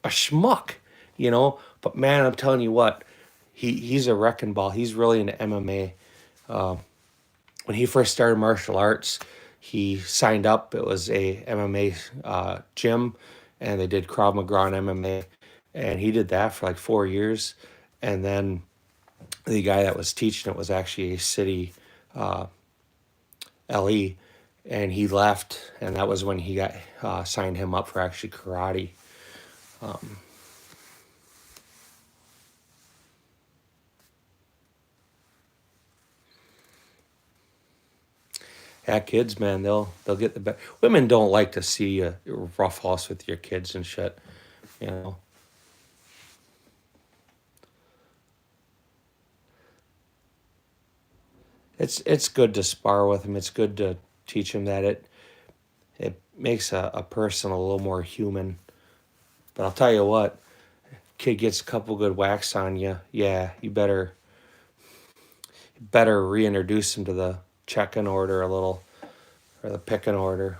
a schmuck, you know. But man, I'm telling you what, he's a wrecking ball. He's really into MMA. When he first started martial arts, he signed up. It was a MMA gym, and they did Krav Maga and MMA, and he did that for like 4 years. And then the guy that was teaching it was actually a city LE, and he left, and that was when he got signed him up for actually karate. Yeah, kids, man, they'll get the best. Women don't like to see you rough house with your kids and shit. You know, it's good to spar with them. It's good to teach them that it makes a person a little more human. But I'll tell you what, kid gets a couple good whacks on you, yeah, you better reintroduce him to the check-in order a little, or the pick-in order.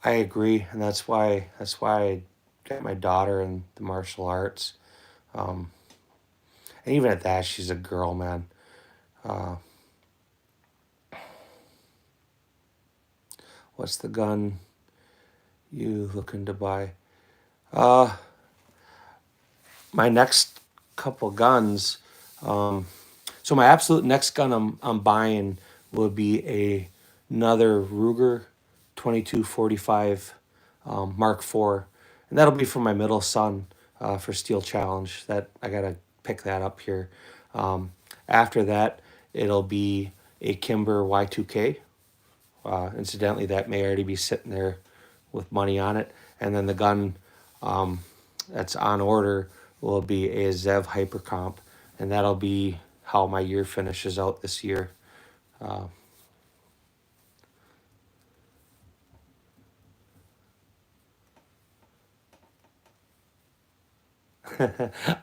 I agree, and that's why I got my daughter in the martial arts. Um, and even at that, she's a girl, man. Uh, what's the gun you looking to buy? Uh, my next couple guns. Um, so my absolute next gun I'm buying would be another Ruger 2245 Mark IV, and that'll be for my middle son for Steel Challenge. That I gotta pick that up here. After that, it'll be a Kimber Y2K. Incidentally, that may already be sitting there with money on it. And then the gun that's on order will be a Zev Hypercomp, and that'll be how my year finishes out this year. Uh,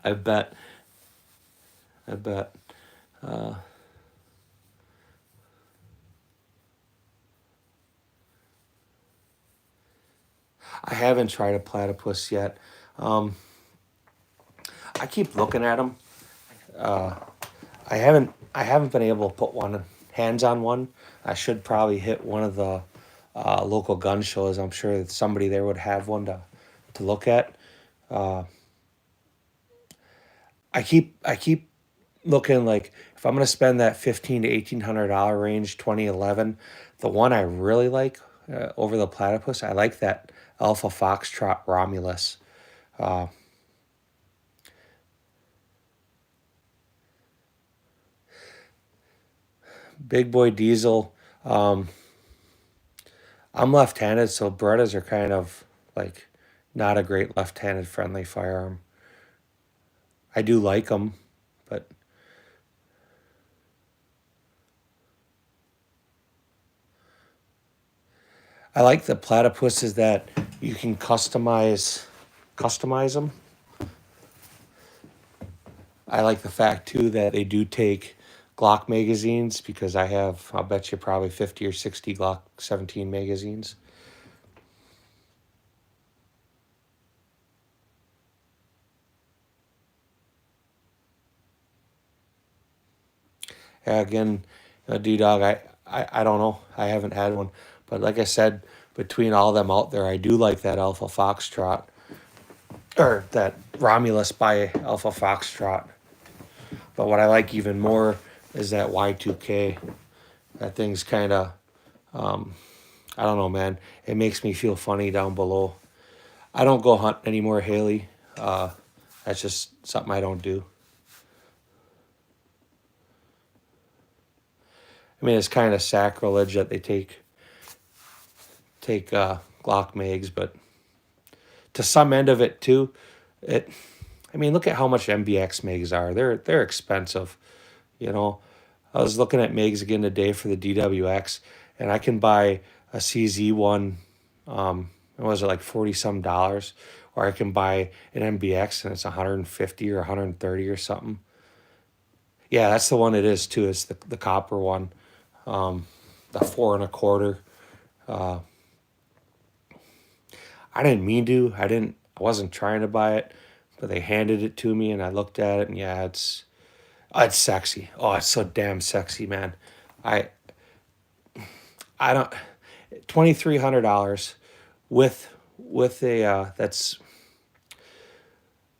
I bet. I bet. Uh, I haven't tried a platypus yet. Um, I keep looking at them. Uh, I haven't been able to put one hands on one. I should probably hit one of the local gun shows. I'm sure that somebody there would have one to look at. Uh, I keep looking like if I'm gonna spend that $1,500 to $1,800 range, 2011, the one I really like over the platypus, I like that Alpha Foxtrot Romulus. Uh, Big Boy Diesel. Um, I'm left-handed, so Berettas are kind of like not a great left-handed friendly firearm. I do like them, but I like the platypuses that you can customize them. I like the fact too that they do take Glock magazines because I'll bet you probably 50 or 60 Glock 17 magazines. Yeah, again, D-Dog, I don't know. I haven't had one. But like I said, between all of them out there, I do like that Alpha Foxtrot, or that Romulus by Alpha Foxtrot. But what I like even more is that Y2K. That thing's kind of, I don't know, man. It makes me feel funny down below. I don't go hunt anymore, Haley. That's just something I don't do. I mean, it's kind of sacrilege that they take Glock mags, but to some end of it too, it. I mean, look at how much MBX mags are. They're expensive. You know, I was looking at mags again today for the DWX, and I can buy a CZ one. What was it, like 40 some dollars, or I can buy an MBX and it's 150 or 130 or something. Yeah, that's the one it is too. It's the copper one, the 4 1/4. Uh, I didn't mean to. I wasn't trying to buy it, but they handed it to me and I looked at it and yeah, it's sexy. Oh, it's so damn sexy, man. I I don't $2,300 with a that's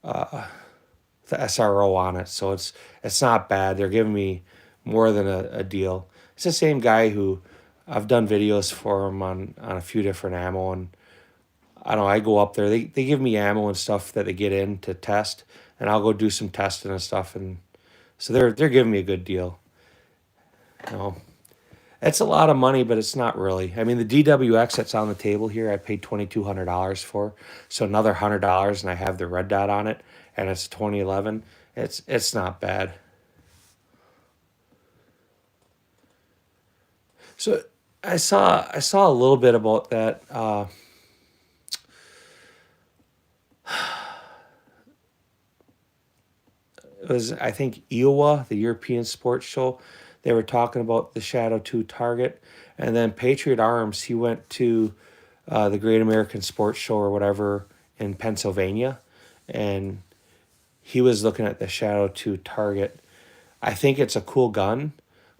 the SRO on it, so it's not bad. They're giving me more than a deal. It's the same guy who I've done videos for him on a few different ammo, and I don't know. I go up there. They give me ammo and stuff that they get in to test, and I'll go do some testing and stuff, and so they're giving me a good deal. You know, it's a lot of money, but it's not really. I mean, the DWX that's on the table here, I paid $2,200 for. So another $100, and I have the red dot on it, and it's 2011. It's not bad. So I saw a little bit about that. It was, I think, Iowa, the European Sports Show. They were talking about the Shadow 2 target, and then Patriot Arms. He went to the Great American Sports Show or whatever in Pennsylvania, and he was looking at the Shadow 2 target. I think it's a cool gun,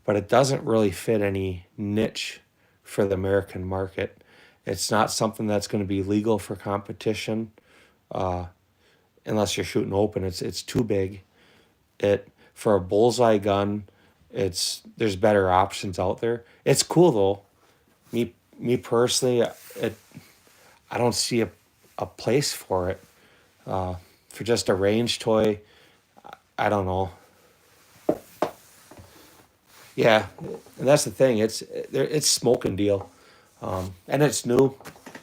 but it doesn't really fit any niche for the American market. It's not something that's going to be legal for competition unless you're shooting open. It's too big. It for a bullseye gun, there's better options out there. It's cool though. Me personally, I don't see a place for it. For just a range toy, I don't know. Yeah, and that's the thing. It's smoking deal, and it's new.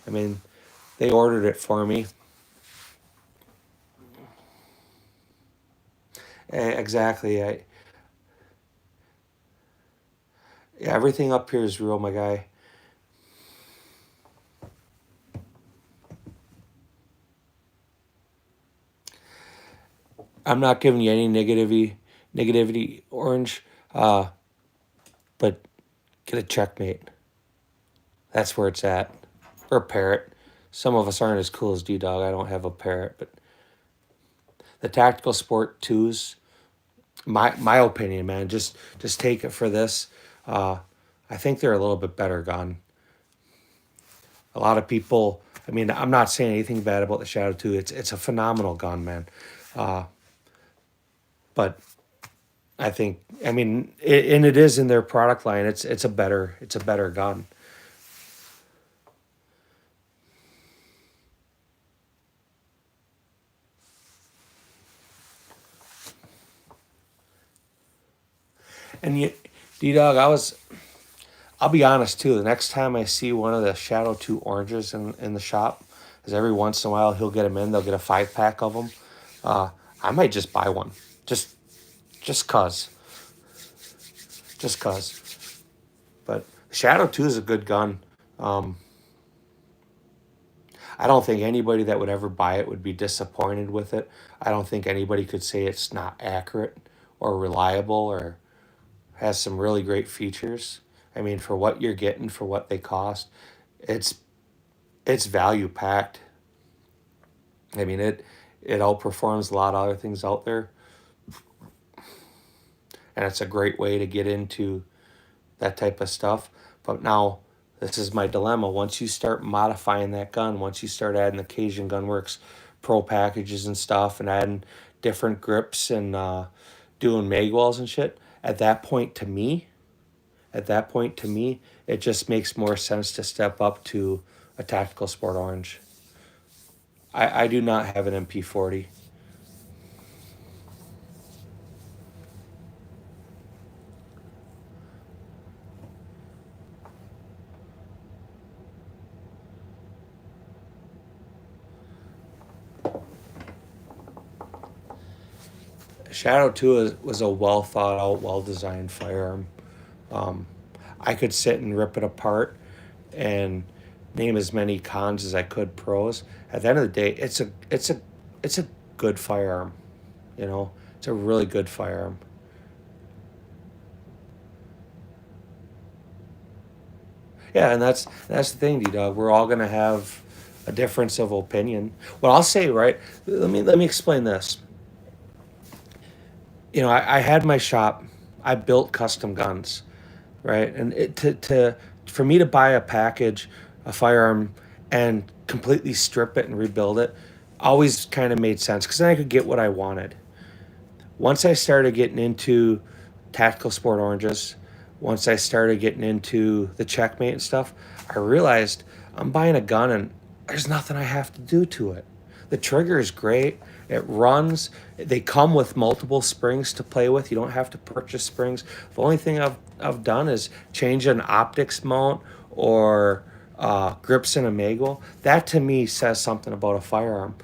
I mean, they ordered it for me. Exactly. Yeah, everything up here is real, my guy. I'm not giving you any negativity orange, but get a checkmate. That's where it's at. Or a parrot. Some of us aren't as cool as D-Dog. I don't have a parrot, but the tactical sport twos, my opinion, man, just take it for this. I think they're a little bit better gun. A lot of people, I mean, I'm not saying anything bad about the Shadow 2. It's a phenomenal gun, man. But I think, I mean, and it is in their product line. It's a better gun. And you, D-Dog, I'll be honest too. The next time I see one of the Shadow 2 oranges in the shop, because every once in a while he'll get them in. They'll get a 5-pack of them. I might just buy one, just cause, just cause. But Shadow 2 is a good gun. I don't think anybody that would ever buy it would be disappointed with it. I don't think anybody could say it's not accurate or reliable or has some really great features. I mean, for what you're getting, for what they cost, it's value packed. I mean, it outperforms a lot of other things out there, and it's a great way to get into that type of stuff. But now, this is my dilemma. Once you start modifying that gun, once you start adding the Cajun Gunworks Pro packages and stuff, and adding different grips and doing magwells and shit, at that point to me, it just makes more sense to step up to a tactical sport orange. I do not have an MP40. Shadow 2 was a well thought out, well designed firearm. I could sit and rip it apart and name as many cons as I could pros. At the end of the day, it's a good firearm. You know, it's a really good firearm. Yeah, and that's the thing, D Dog. We're all gonna have a difference of opinion. Well, I'll say, right. Let me explain this. You know, I had my shop. I built custom guns, right? And to for me to buy a package, a firearm, and completely strip it and rebuild it, always kind of made sense because then I could get what I wanted. Once I started getting into tactical sport oranges, once I started getting into the checkmate and stuff, I realized I'm buying a gun and there's nothing I have to do to it. The trigger is great. It runs. They come with multiple springs to play with. You don't have to purchase springs. The only thing I've done is change an optics mount or grips in a magwell. That to me says something about a firearm.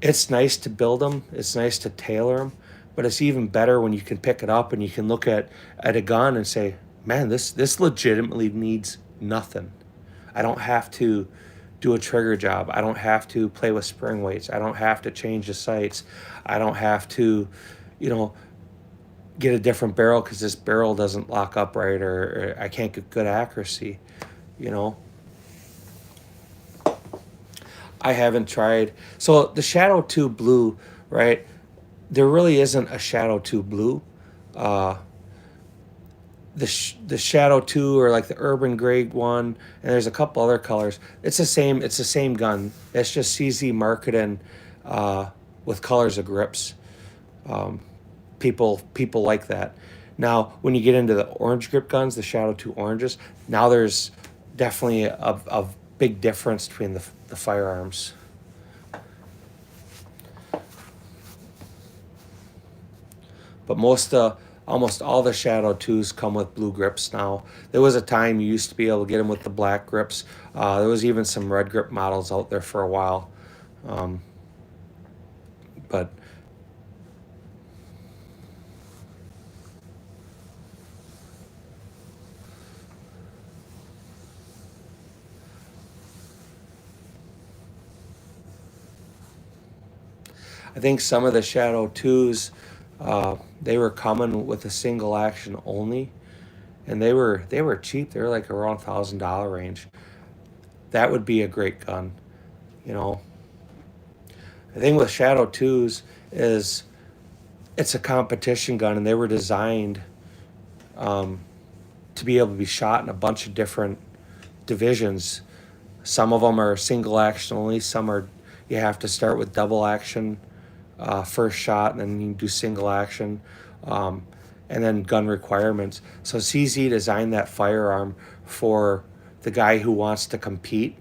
It's nice to build them. It's nice to tailor them, but it's even better when you can pick it up and you can look at a gun and say, "Man, this legitimately needs nothing. I don't have to do a trigger job. I don't have to play with spring weights. I don't have to change the sights. I don't have to, you know, get a different barrel because this barrel doesn't lock up right, or I can't get good accuracy." You know, I haven't tried. So the Shadow 2 Blue, right? There really isn't a Shadow 2 Blue. Uh, the Shadow 2 or like the Urban Gray one, and there's a couple other colors. It's the same gun. It's just CZ marketing uh, with colors of grips. People like that. Now, when you get into the orange grip guns, the Shadow 2 oranges, now there's definitely a big difference between the firearms. But almost all the Shadow 2s come with blue grips now. There was a time you used to be able to get them with the black grips. There was even some red grip models out there for a while. Um, but I think some of the Shadow 2s They were coming with a single action only, and they were cheap. They were like around $1,000 range. That would be a great gun, you know. The thing with Shadow 2s is it's a competition gun, and they were designed um, to be able to be shot in a bunch of different divisions. Some of them are single action only. Some are you have to start with double action first shot, and then you can do single action, um, and then gun requirements. So CZ designed that firearm for the guy who wants to compete.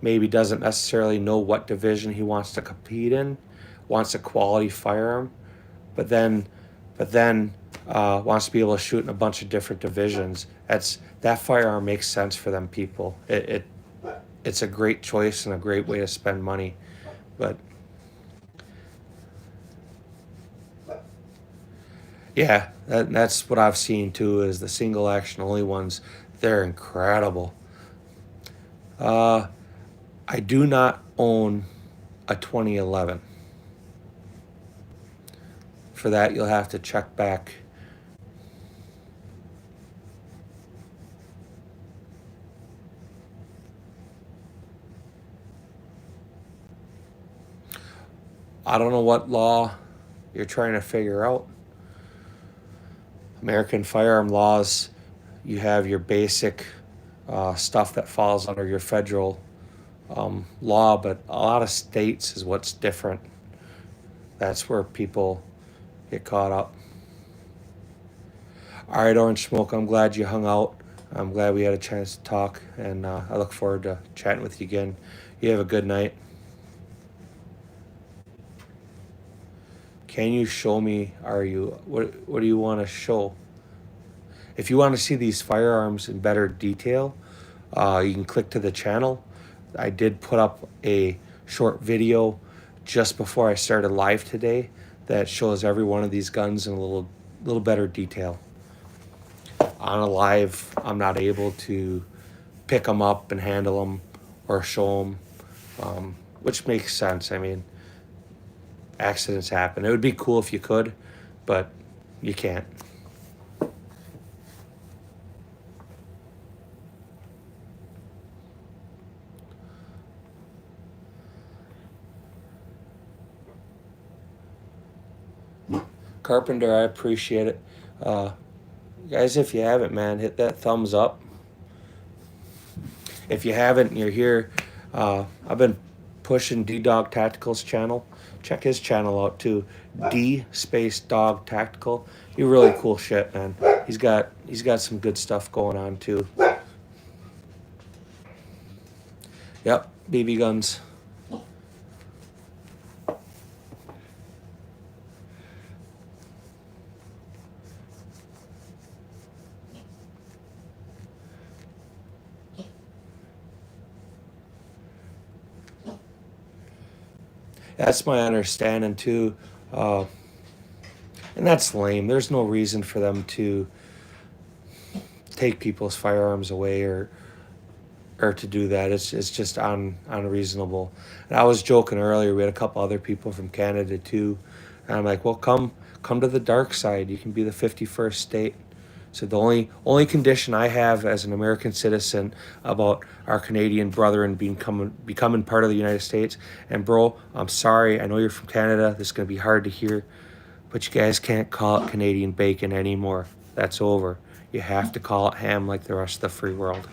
Maybe doesn't necessarily know what division he wants to compete in, wants a quality firearm, but then wants to be able to shoot in a bunch of different divisions. That firearm makes sense for them people. It's a great choice and a great way to spend money. But yeah, that's what I've seen too. Is the single action only ones. They're incredible. Uh, I do not own a 2011. For that, you'll have to check back. I don't know what law you're trying to figure out. American firearm laws, you have your basic stuff that falls under your federal law, but a lot of states is what's different. That's where people get caught up. All right, Orange Smoke, I'm glad you hung out. I'm glad we had a chance to talk, and I look forward to chatting with you again. You have a good night. Can you show me, what do you want to show? If you want to see these firearms in better detail, you can click to the channel. I did put up a short video just before I started live today that shows every one of these guns in a little better detail. On a live, I'm not able to pick them up and handle them or show them, which makes sense. I mean, accidents happen. It would be cool if you could, but you can't. Carpenter, I appreciate it. Guys, if you haven't, man, hit that thumbs up. If you haven't and you're here, I've been pushing D-Dog Tactical's channel. Check his channel out too. D space Dog Tactical. He really cool shit, man. He's got some good stuff going on too. Yep, BB guns. That's my understanding too. And that's lame. There's no reason for them to take people's firearms away or to do that. It's just unreasonable. And I was joking earlier. We had a couple other people from Canada too, and I'm like, well, come to the dark side. You can be the 51st state. So the only condition I have as an American citizen about our Canadian brethren becoming part of the United States, and bro, I'm sorry, I know you're from Canada. This is gonna be hard to hear, but you guys can't call it Canadian bacon anymore. That's over. You have to call it ham like the rest of the free world.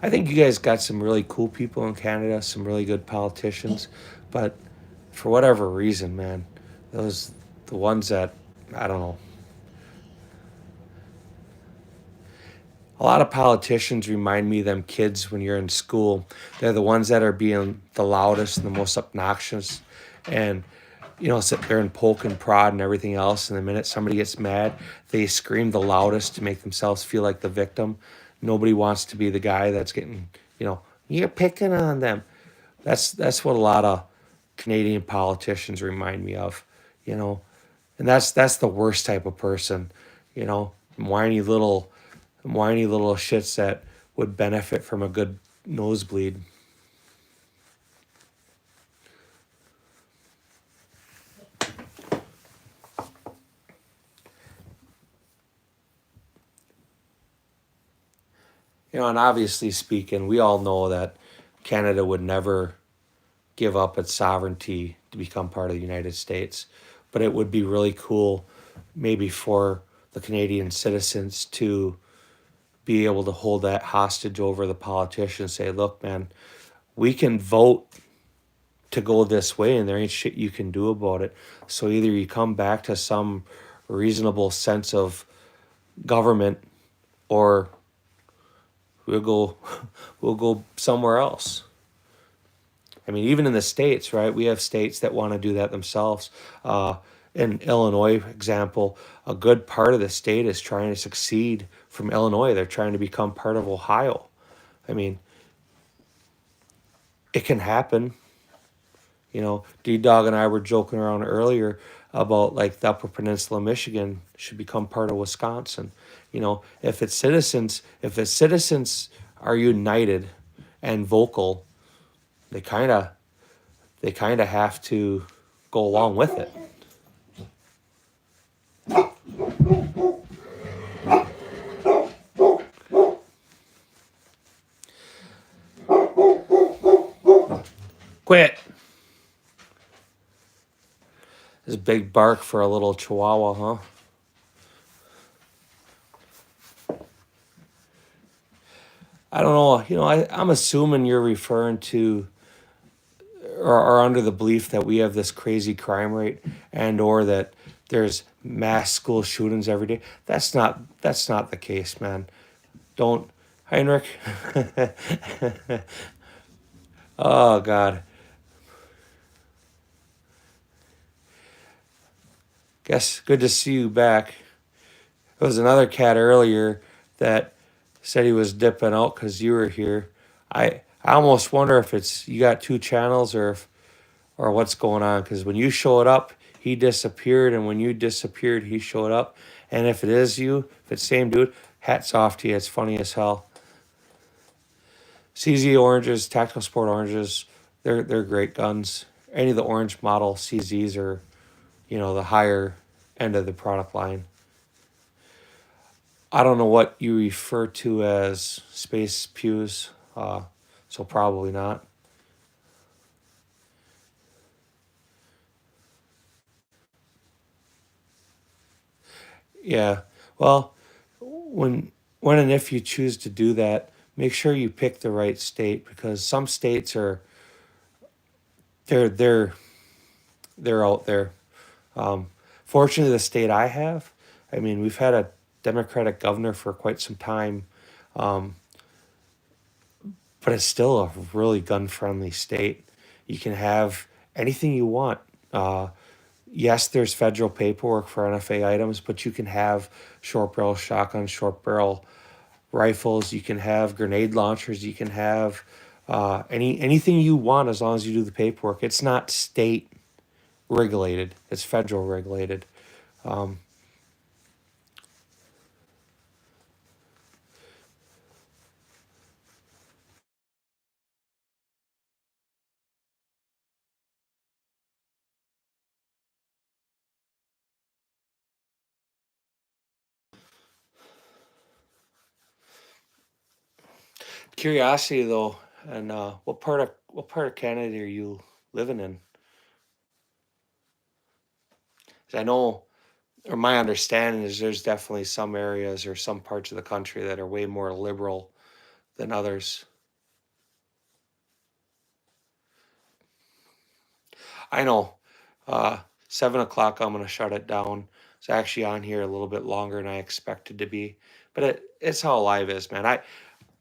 I think you guys got some really cool people in Canada, some really good politicians, but for whatever reason, man, the ones that, I don't know. A lot of politicians remind me of them kids when you're in school. They're the ones that are being the loudest and the most obnoxious, and sit there and poke and prod and everything else. And the minute somebody gets mad, they scream the loudest to make themselves feel like the victim. Nobody wants to be the guy that's getting, you're picking on them. That's what a lot of Canadian politicians remind me of, and that's the worst type of person, whiny little shits that would benefit from a good nosebleed. You know, and obviously speaking, we all know that Canada would never give up its sovereignty to become part of the United States. But it would be really cool, maybe for the Canadian citizens to be able to hold that hostage over the politicians. Say, look, man, we can vote to go this way, and there ain't shit you can do about it. So either you come back to some reasonable sense of government, or we'll go we'll go somewhere else. I mean, even in the states, right? We have states that want to do that themselves. In Illinois, example, a good part of the state is trying to succeed from Illinois. They're trying to become part of Ohio. I mean, it can happen. You know, D Dog and I were joking around earlier about like the Upper Peninsula of Michigan should become part of Wisconsin. You know, if the citizens are united and vocal, they kind of have to go along with it. Quit. This big bark for a little chihuahua, huh? I don't know. You know, I'm assuming you're referring to or are under the belief that we have this crazy crime rate and or that there's mass school shootings every day. That's not the case, man. Don't Heinrich. Oh God. Guess good to see you back. There was another cat earlier that said he was dipping out because you were here. I almost wonder if it's you got two channels or what's going on, because when you showed up, he disappeared, and when you disappeared, he showed up. And if it is you, if it's same dude, hats off to you. It's funny as hell. CZ oranges, tactical sport oranges, they're great guns. Any of the orange model CZs are, you know, the higher end of the product line. I don't know what you refer to as space pews, so probably not. Yeah. Well, when and if you choose to do that, make sure you pick the right state, because some states are they're they're they're out there. Fortunately, the state I have, I mean, we've had a Democratic governor for quite some time, um, but it's still a really gun friendly state. You can have anything you want. Yes, there's federal paperwork for NFA items, but you can have short barrel shotguns, short barrel rifles. You can have grenade launchers. You can have anything you want as long as you do the paperwork. It's not state regulated; it's federal regulated. Um, Curiosity though, and what part of Canada are you living in? 'Cause I know, or my understanding is, there's definitely some areas or some parts of the country that are way more liberal than others. I know. 7 o'clock, I'm gonna shut it down. It's actually on here a little bit longer than I expected to be, but it's how live is, man.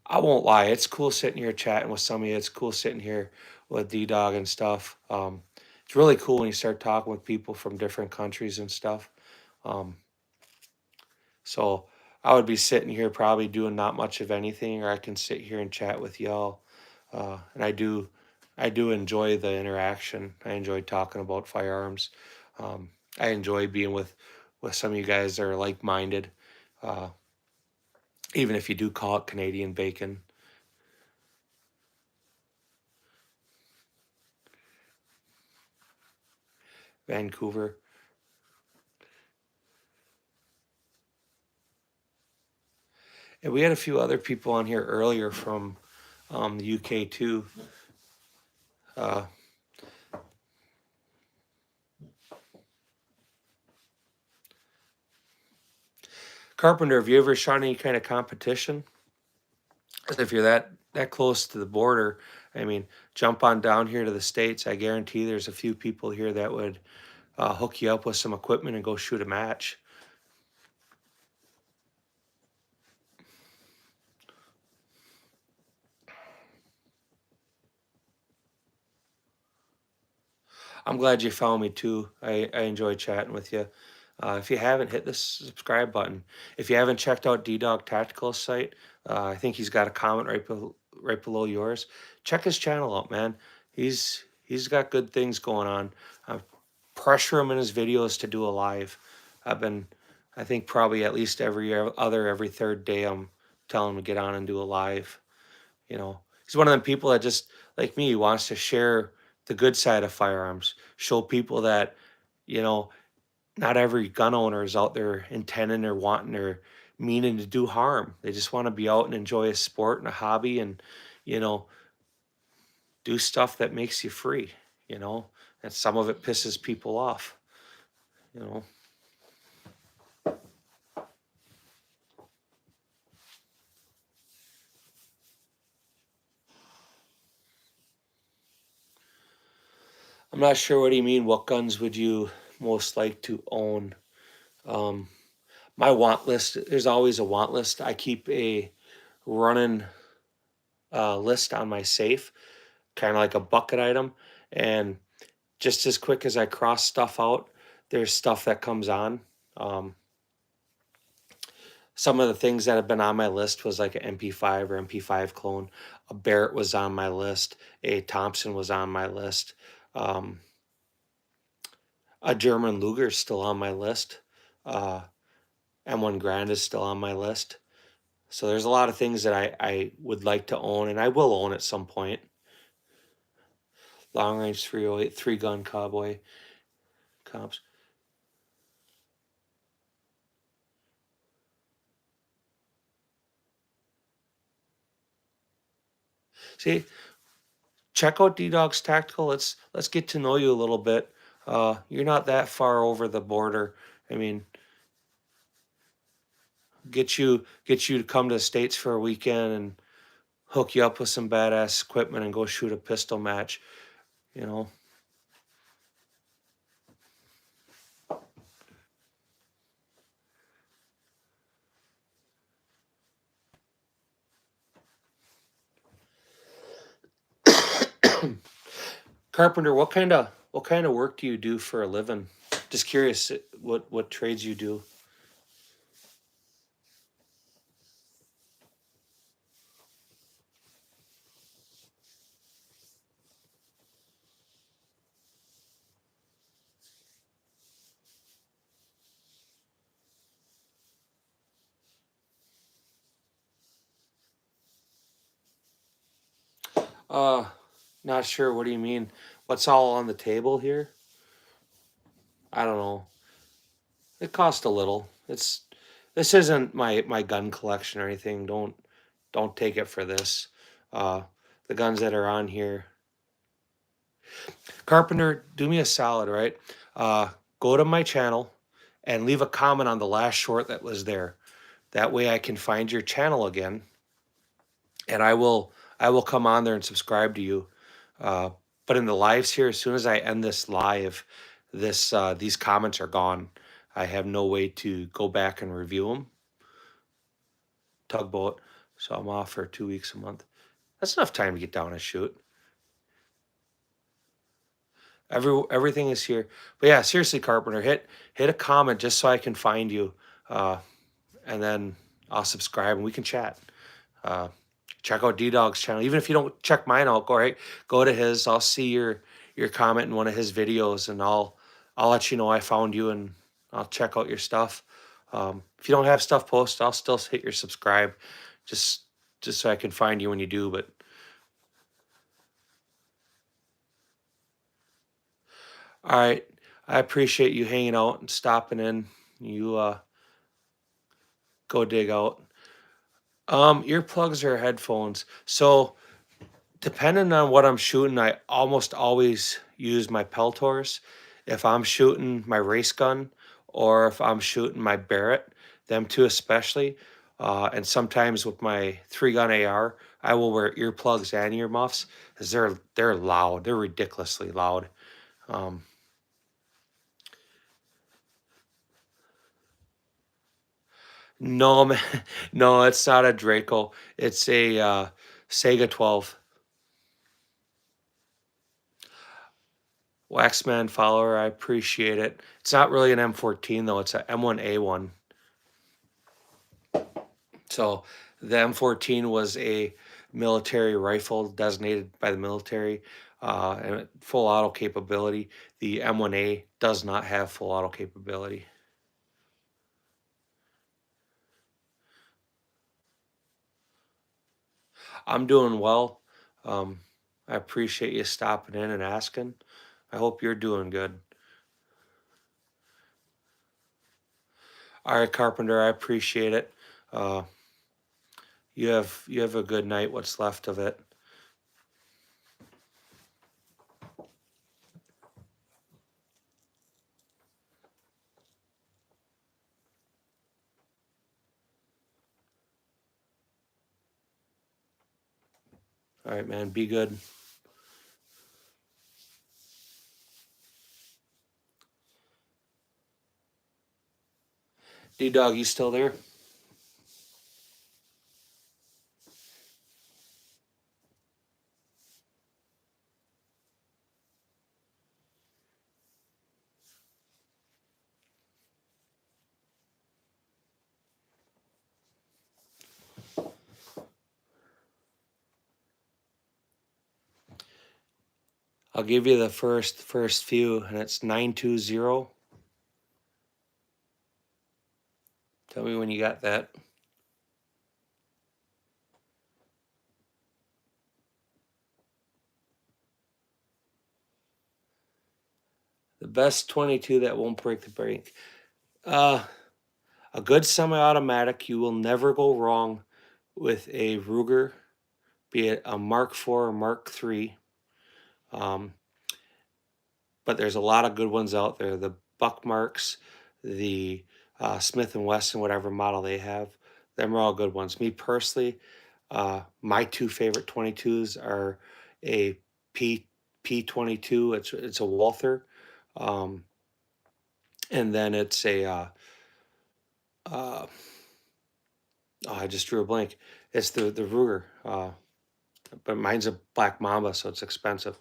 I won't lie. It's cool sitting here chatting with some of you. It's cool sitting here with D Dog and stuff. It's really cool when you start talking with people from different countries and stuff. Um, so I would be sitting here probably doing not much of anything, or I can sit here and chat with y'all. And I do enjoy the interaction. I enjoy talking about firearms. I enjoy being with some of you guys that are like minded. Uh, even if you do call it Canadian bacon. Vancouver. And we had a few other people on here earlier from the UK too. Carpenter, have you ever shot any kind of competition? If you're that close to the border, I mean, jump on down here to the States. I guarantee there's a few people here that would hook you up with some equipment and go shoot a match. I'm glad you found me too. I enjoy chatting with you. If you haven't, hit the subscribe button. If you haven't checked out D-Dog Tactical's site, I think he's got a comment right below yours. Check his channel out, man. He's got good things going on. Pressure him in his videos to do a live. I think probably at least every third day, I'm telling him to get on and do a live. You know, he's one of them people that just like me wants to share the good side of firearms, show people that, you know, not every gun owner is out there intending or wanting or meaning to do harm. They just want to be out and enjoy a sport and a hobby and, you know, do stuff that makes you free, you know, and some of it pisses people off, you know. I'm not sure what do you mean. What guns would you most like to own? Um, my want list, there's always a want list. I keep a running list on my safe, kind of like a bucket item. And just as quick as I cross stuff out, there's stuff that comes on. Um, some of the things that have been on my list was like an MP5 or MP5 clone. A Barrett was on my list. A Thompson was on my list. Um, a German Luger is still on my list. M1 Grand is still on my list. So there's a lot of things that I would like to own, and I will own at some point. Long range 308, 3-gun cowboy comps. See, check out D-Dog's Tactical. Let's get to know you a little bit. You're not that far over the border. I mean, get you to come to the States for a weekend and hook you up with some badass equipment and go shoot a pistol match, you know. Carpenter, what kind of work do you do for a living? Just curious what trades you do. Uh, Not sure. What do you mean? What's all on the table here? I don't know. It cost a little. This isn't my gun collection or anything. Don't take it for this. Uh, the guns that are on here. Carpenter, do me a solid, right? Go to my channel and leave a comment on the last short that was there. That way I can find your channel again, and I will come on there and subscribe to you. Uh, but in the lives here, as soon as I end this live, these comments are gone. I have no way to go back and review them. Tugboat, so I'm off for 2 weeks a month. That's enough time to get down and shoot. Everything is here. But yeah, seriously, Carpenter, hit a comment just so I can find you, and then I'll subscribe and we can chat. Check out D-Dog's channel. Even if you don't check mine out, go to his. I'll see your comment in one of his videos, and I'll let you know I found you, and I'll check out your stuff. If you don't have stuff posted, I'll still hit your subscribe, just so I can find you when you do. But all right, I appreciate you hanging out and stopping in. You go dig out. Earplugs or headphones. So depending on what I'm shooting, I almost always use my Peltors. If I'm shooting my race gun or if I'm shooting my Barrett, them two especially, and sometimes with my 3-gun AR, I will wear earplugs and earmuffs because they're loud. They're ridiculously loud. Um, no, man, no, it's not a Draco. It's a Sega 12. Waxman follower, I appreciate it. It's not really an M14 though, it's a M1A1. So the M14 was a military rifle designated by the military and full auto capability. The M1A does not have full auto capability. I'm doing well. Um, I appreciate you stopping in and asking. I hope you're doing good. All right, Carpenter, I appreciate it. Uh, you have a good night. What's left of it. All right, man. Be good. D Dog, you still there? I'll give you the first few, and it's 920. Tell me when you got that. The best 22 that won't break the bank. Uh, a good semi-automatic. You will never go wrong with a Ruger, be it a Mark IV or Mark III. Um, but there's a lot of good ones out there. The Buckmarks, the Smith and Wesson, whatever model they have, them are all good ones. Me personally, my two favorite 22s are a P22. It's a Walther, um, and then it's a oh, I just drew a blank. It's the Ruger, but mine's a Black Mamba, so it's expensive,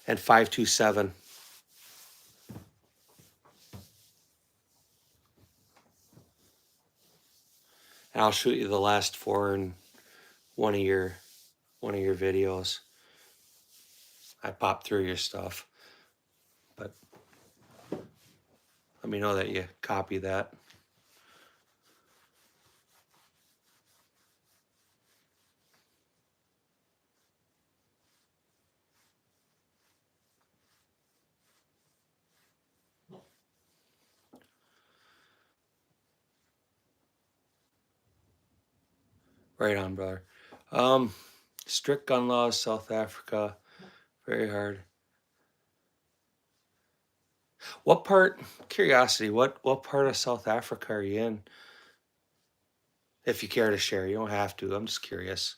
and 527. And I'll shoot you the last four in one of your one of your videos. I popped through your stuff, but let me know that you copy that. Right on, brother. Um, strict gun laws, South Africa, very hard. What part? Curiosity. What part of South Africa are you in? If you care to share, you don't have to. I'm just curious.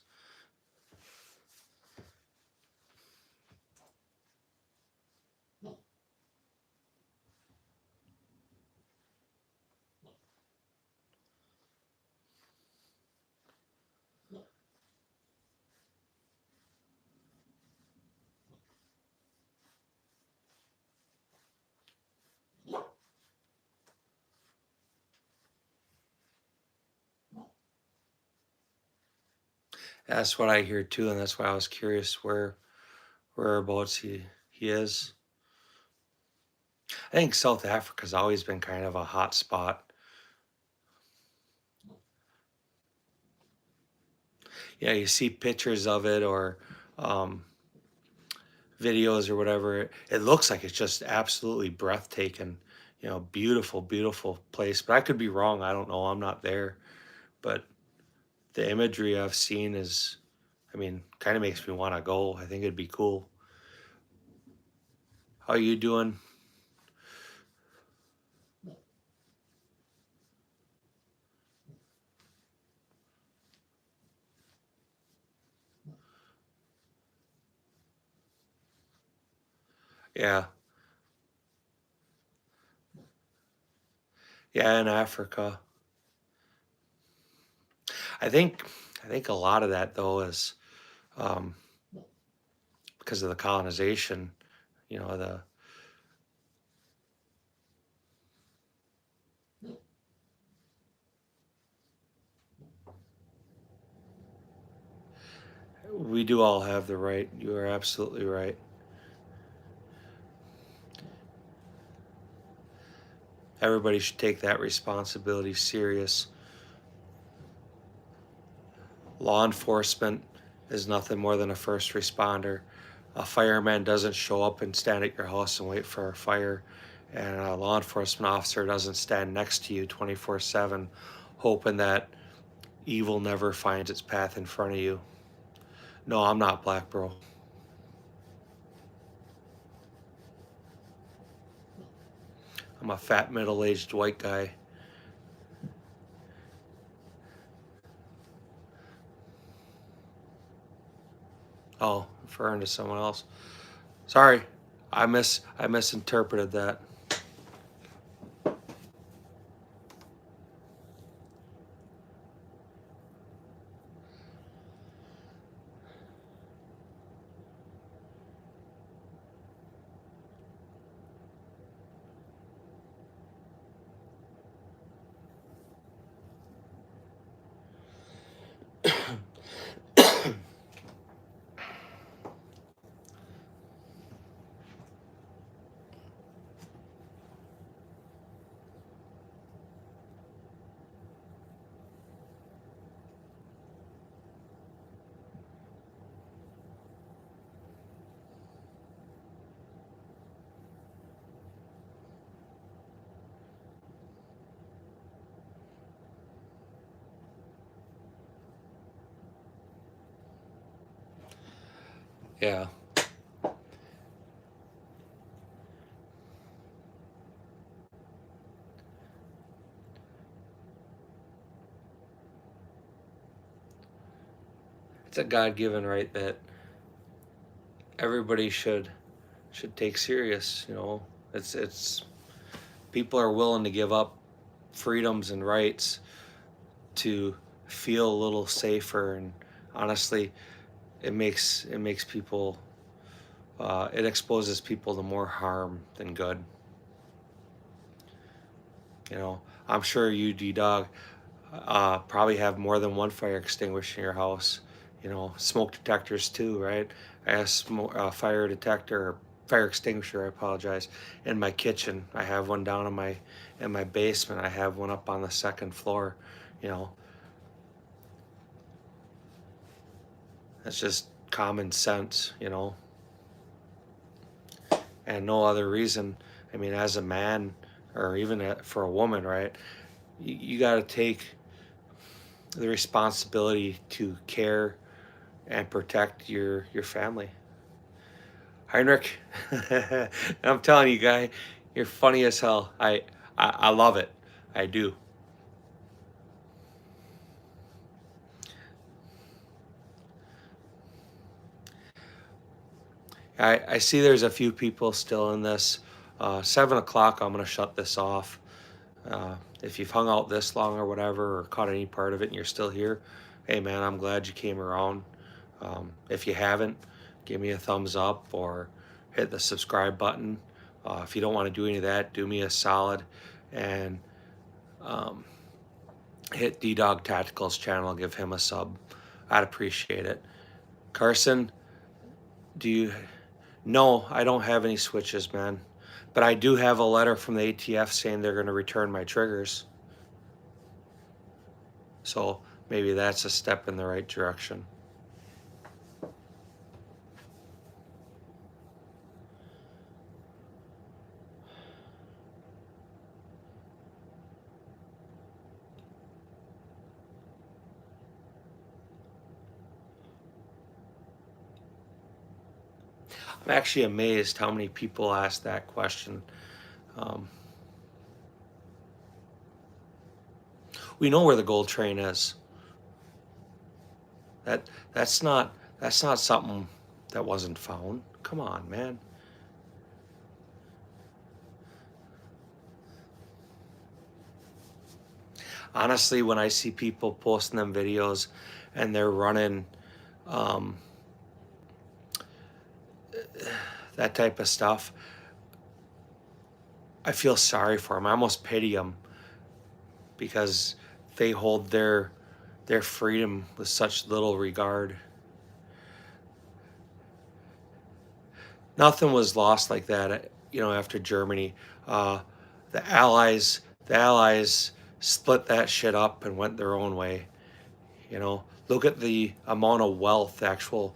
That's what I hear too, and that's why I was curious whereabouts he is. I think South Africa's always been kind of a hot spot. Yeah, you see pictures of it or um, videos or whatever. It looks like it's just absolutely breathtaking. You know, beautiful, beautiful place. But I could be wrong. I don't know. I'm not there. But the imagery I've seen is, I mean, kind of makes me want to go. I think it'd be cool. How you doing? Yeah. Yeah, in Africa. I think a lot of that though is um, because of the colonization. You know, the we do all have the right. You are absolutely right. Everybody should take that responsibility serious. Law enforcement is nothing more than a first responder. A fireman doesn't show up and stand at your house and wait for a fire, and a law enforcement officer doesn't stand next to you 24/7 hoping that evil never finds its path in front of you. No, I'm not black, bro. I'm a fat middle-aged white guy. Oh, referring to someone else. Sorry, I misinterpreted that. Yeah. It's a God-given right that everybody should take serious, you know. It's people are willing to give up freedoms and rights to feel a little safer, and honestly it makes people it exposes people to more harm than good. You know, I'm sure you, D-Dog, probably have more than one fire extinguisher in your house. You know, smoke detectors too, right? I have fire detector, fire extinguisher. I apologize. In my kitchen, I have one down in my basement. I have one up on the second floor. You know, that's just common sense. You know, and no other reason. I mean, as a man, or even for a woman, right? You got to take the responsibility to care and protect your family. Heinrich, I'm telling you, guy, you're funny as hell. I love it. I do. I see there's a few people still in this. 7 o'clock, I'm gonna shut this off. If you've hung out this long or whatever, or caught any part of it and you're still here, hey man, I'm glad you came around. If you haven't, give me a thumbs up or hit the subscribe button. If you don't want to do any of that, do me a solid and um, hit D-Dog Tactical's channel, give him a sub. I'd appreciate it. Carson, do you... No, I don't have any switches, man. But I do have a letter from the ATF saying they're going to return my triggers. So maybe that's a step in the right direction. I'm actually amazed how many people ask that question. Um, we know where the gold train is. That's not something that wasn't found. Come on, man. Honestly, when I see people posting them videos and they're running um, that type of stuff, I feel sorry for them. I almost pity them because they hold their freedom with such little regard. Nothing was lost like that, you know, after Germany. Uh, the Allies split that shit up and went their own way. You know, look at the amount of wealth, actual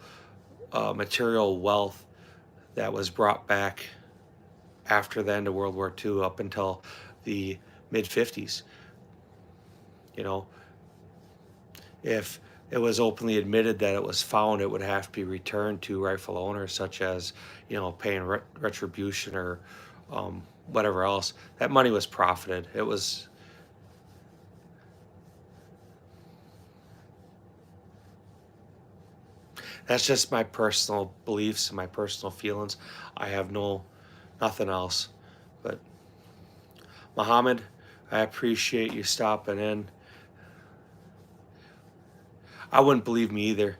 material wealth that was brought back after the end of World War II up until the mid 50s. You know, if it was openly admitted that it was found, it would have to be returned to rightful owners, such as, you know, paying retribution or whatever else. That money was profited. It was. That's just my personal beliefs and my personal feelings. I have nothing else. But Muhammad, I appreciate you stopping in. I wouldn't believe me either.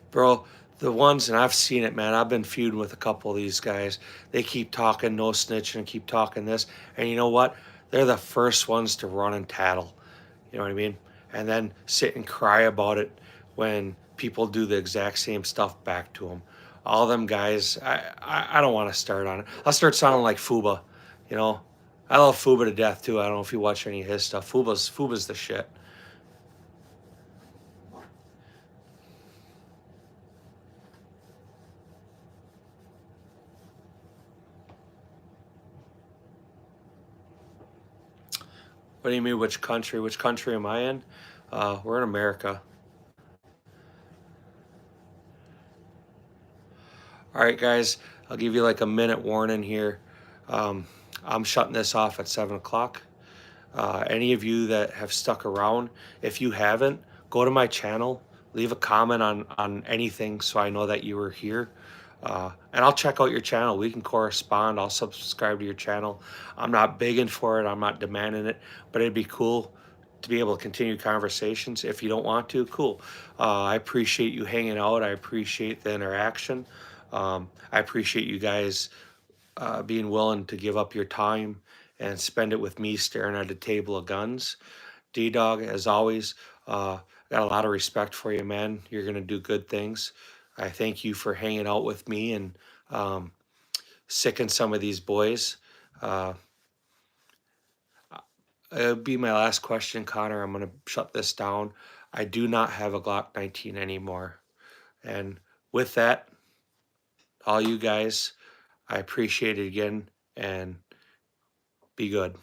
Bro, the ones, and I've seen it, man. I've been feuding with a couple of these guys. They keep talking no snitching and keep talking this. And you know what? They're the first ones to run and tattle. You know what I mean? And then sit and cry about it when people do the exact same stuff back to them. All them guys, I don't want to start on it. I'll start sounding like Fuba, you know? I love Fuba to death too. I don't know if you watch any of his stuff. Fuba's the shit. What do you mean, which country? Which country am I in? We're in America. All right, guys, I'll give you like a minute warning here. Um, I'm shutting this off at 7 o'clock. Any of you that have stuck around, if you haven't, go to my channel, leave a comment on anything so I know that you were here. And I'll check out your channel. We can correspond. I'll subscribe to your channel. I'm not begging for it. I'm not demanding it, but it'd be cool to be able to continue conversations. If you don't want to, cool. I appreciate you hanging out. I appreciate the interaction. I appreciate you guys being willing to give up your time and spend it with me staring at a table of guns. D-Dog, as always, got a lot of respect for you, man. You're going to do good things. I thank you for hanging out with me and sicking some of these boys. Uh, it'll be my last question, Connor. I'm going to shut this down. I do not have a Glock 19 anymore. And with that, all you guys, I appreciate it again and be good.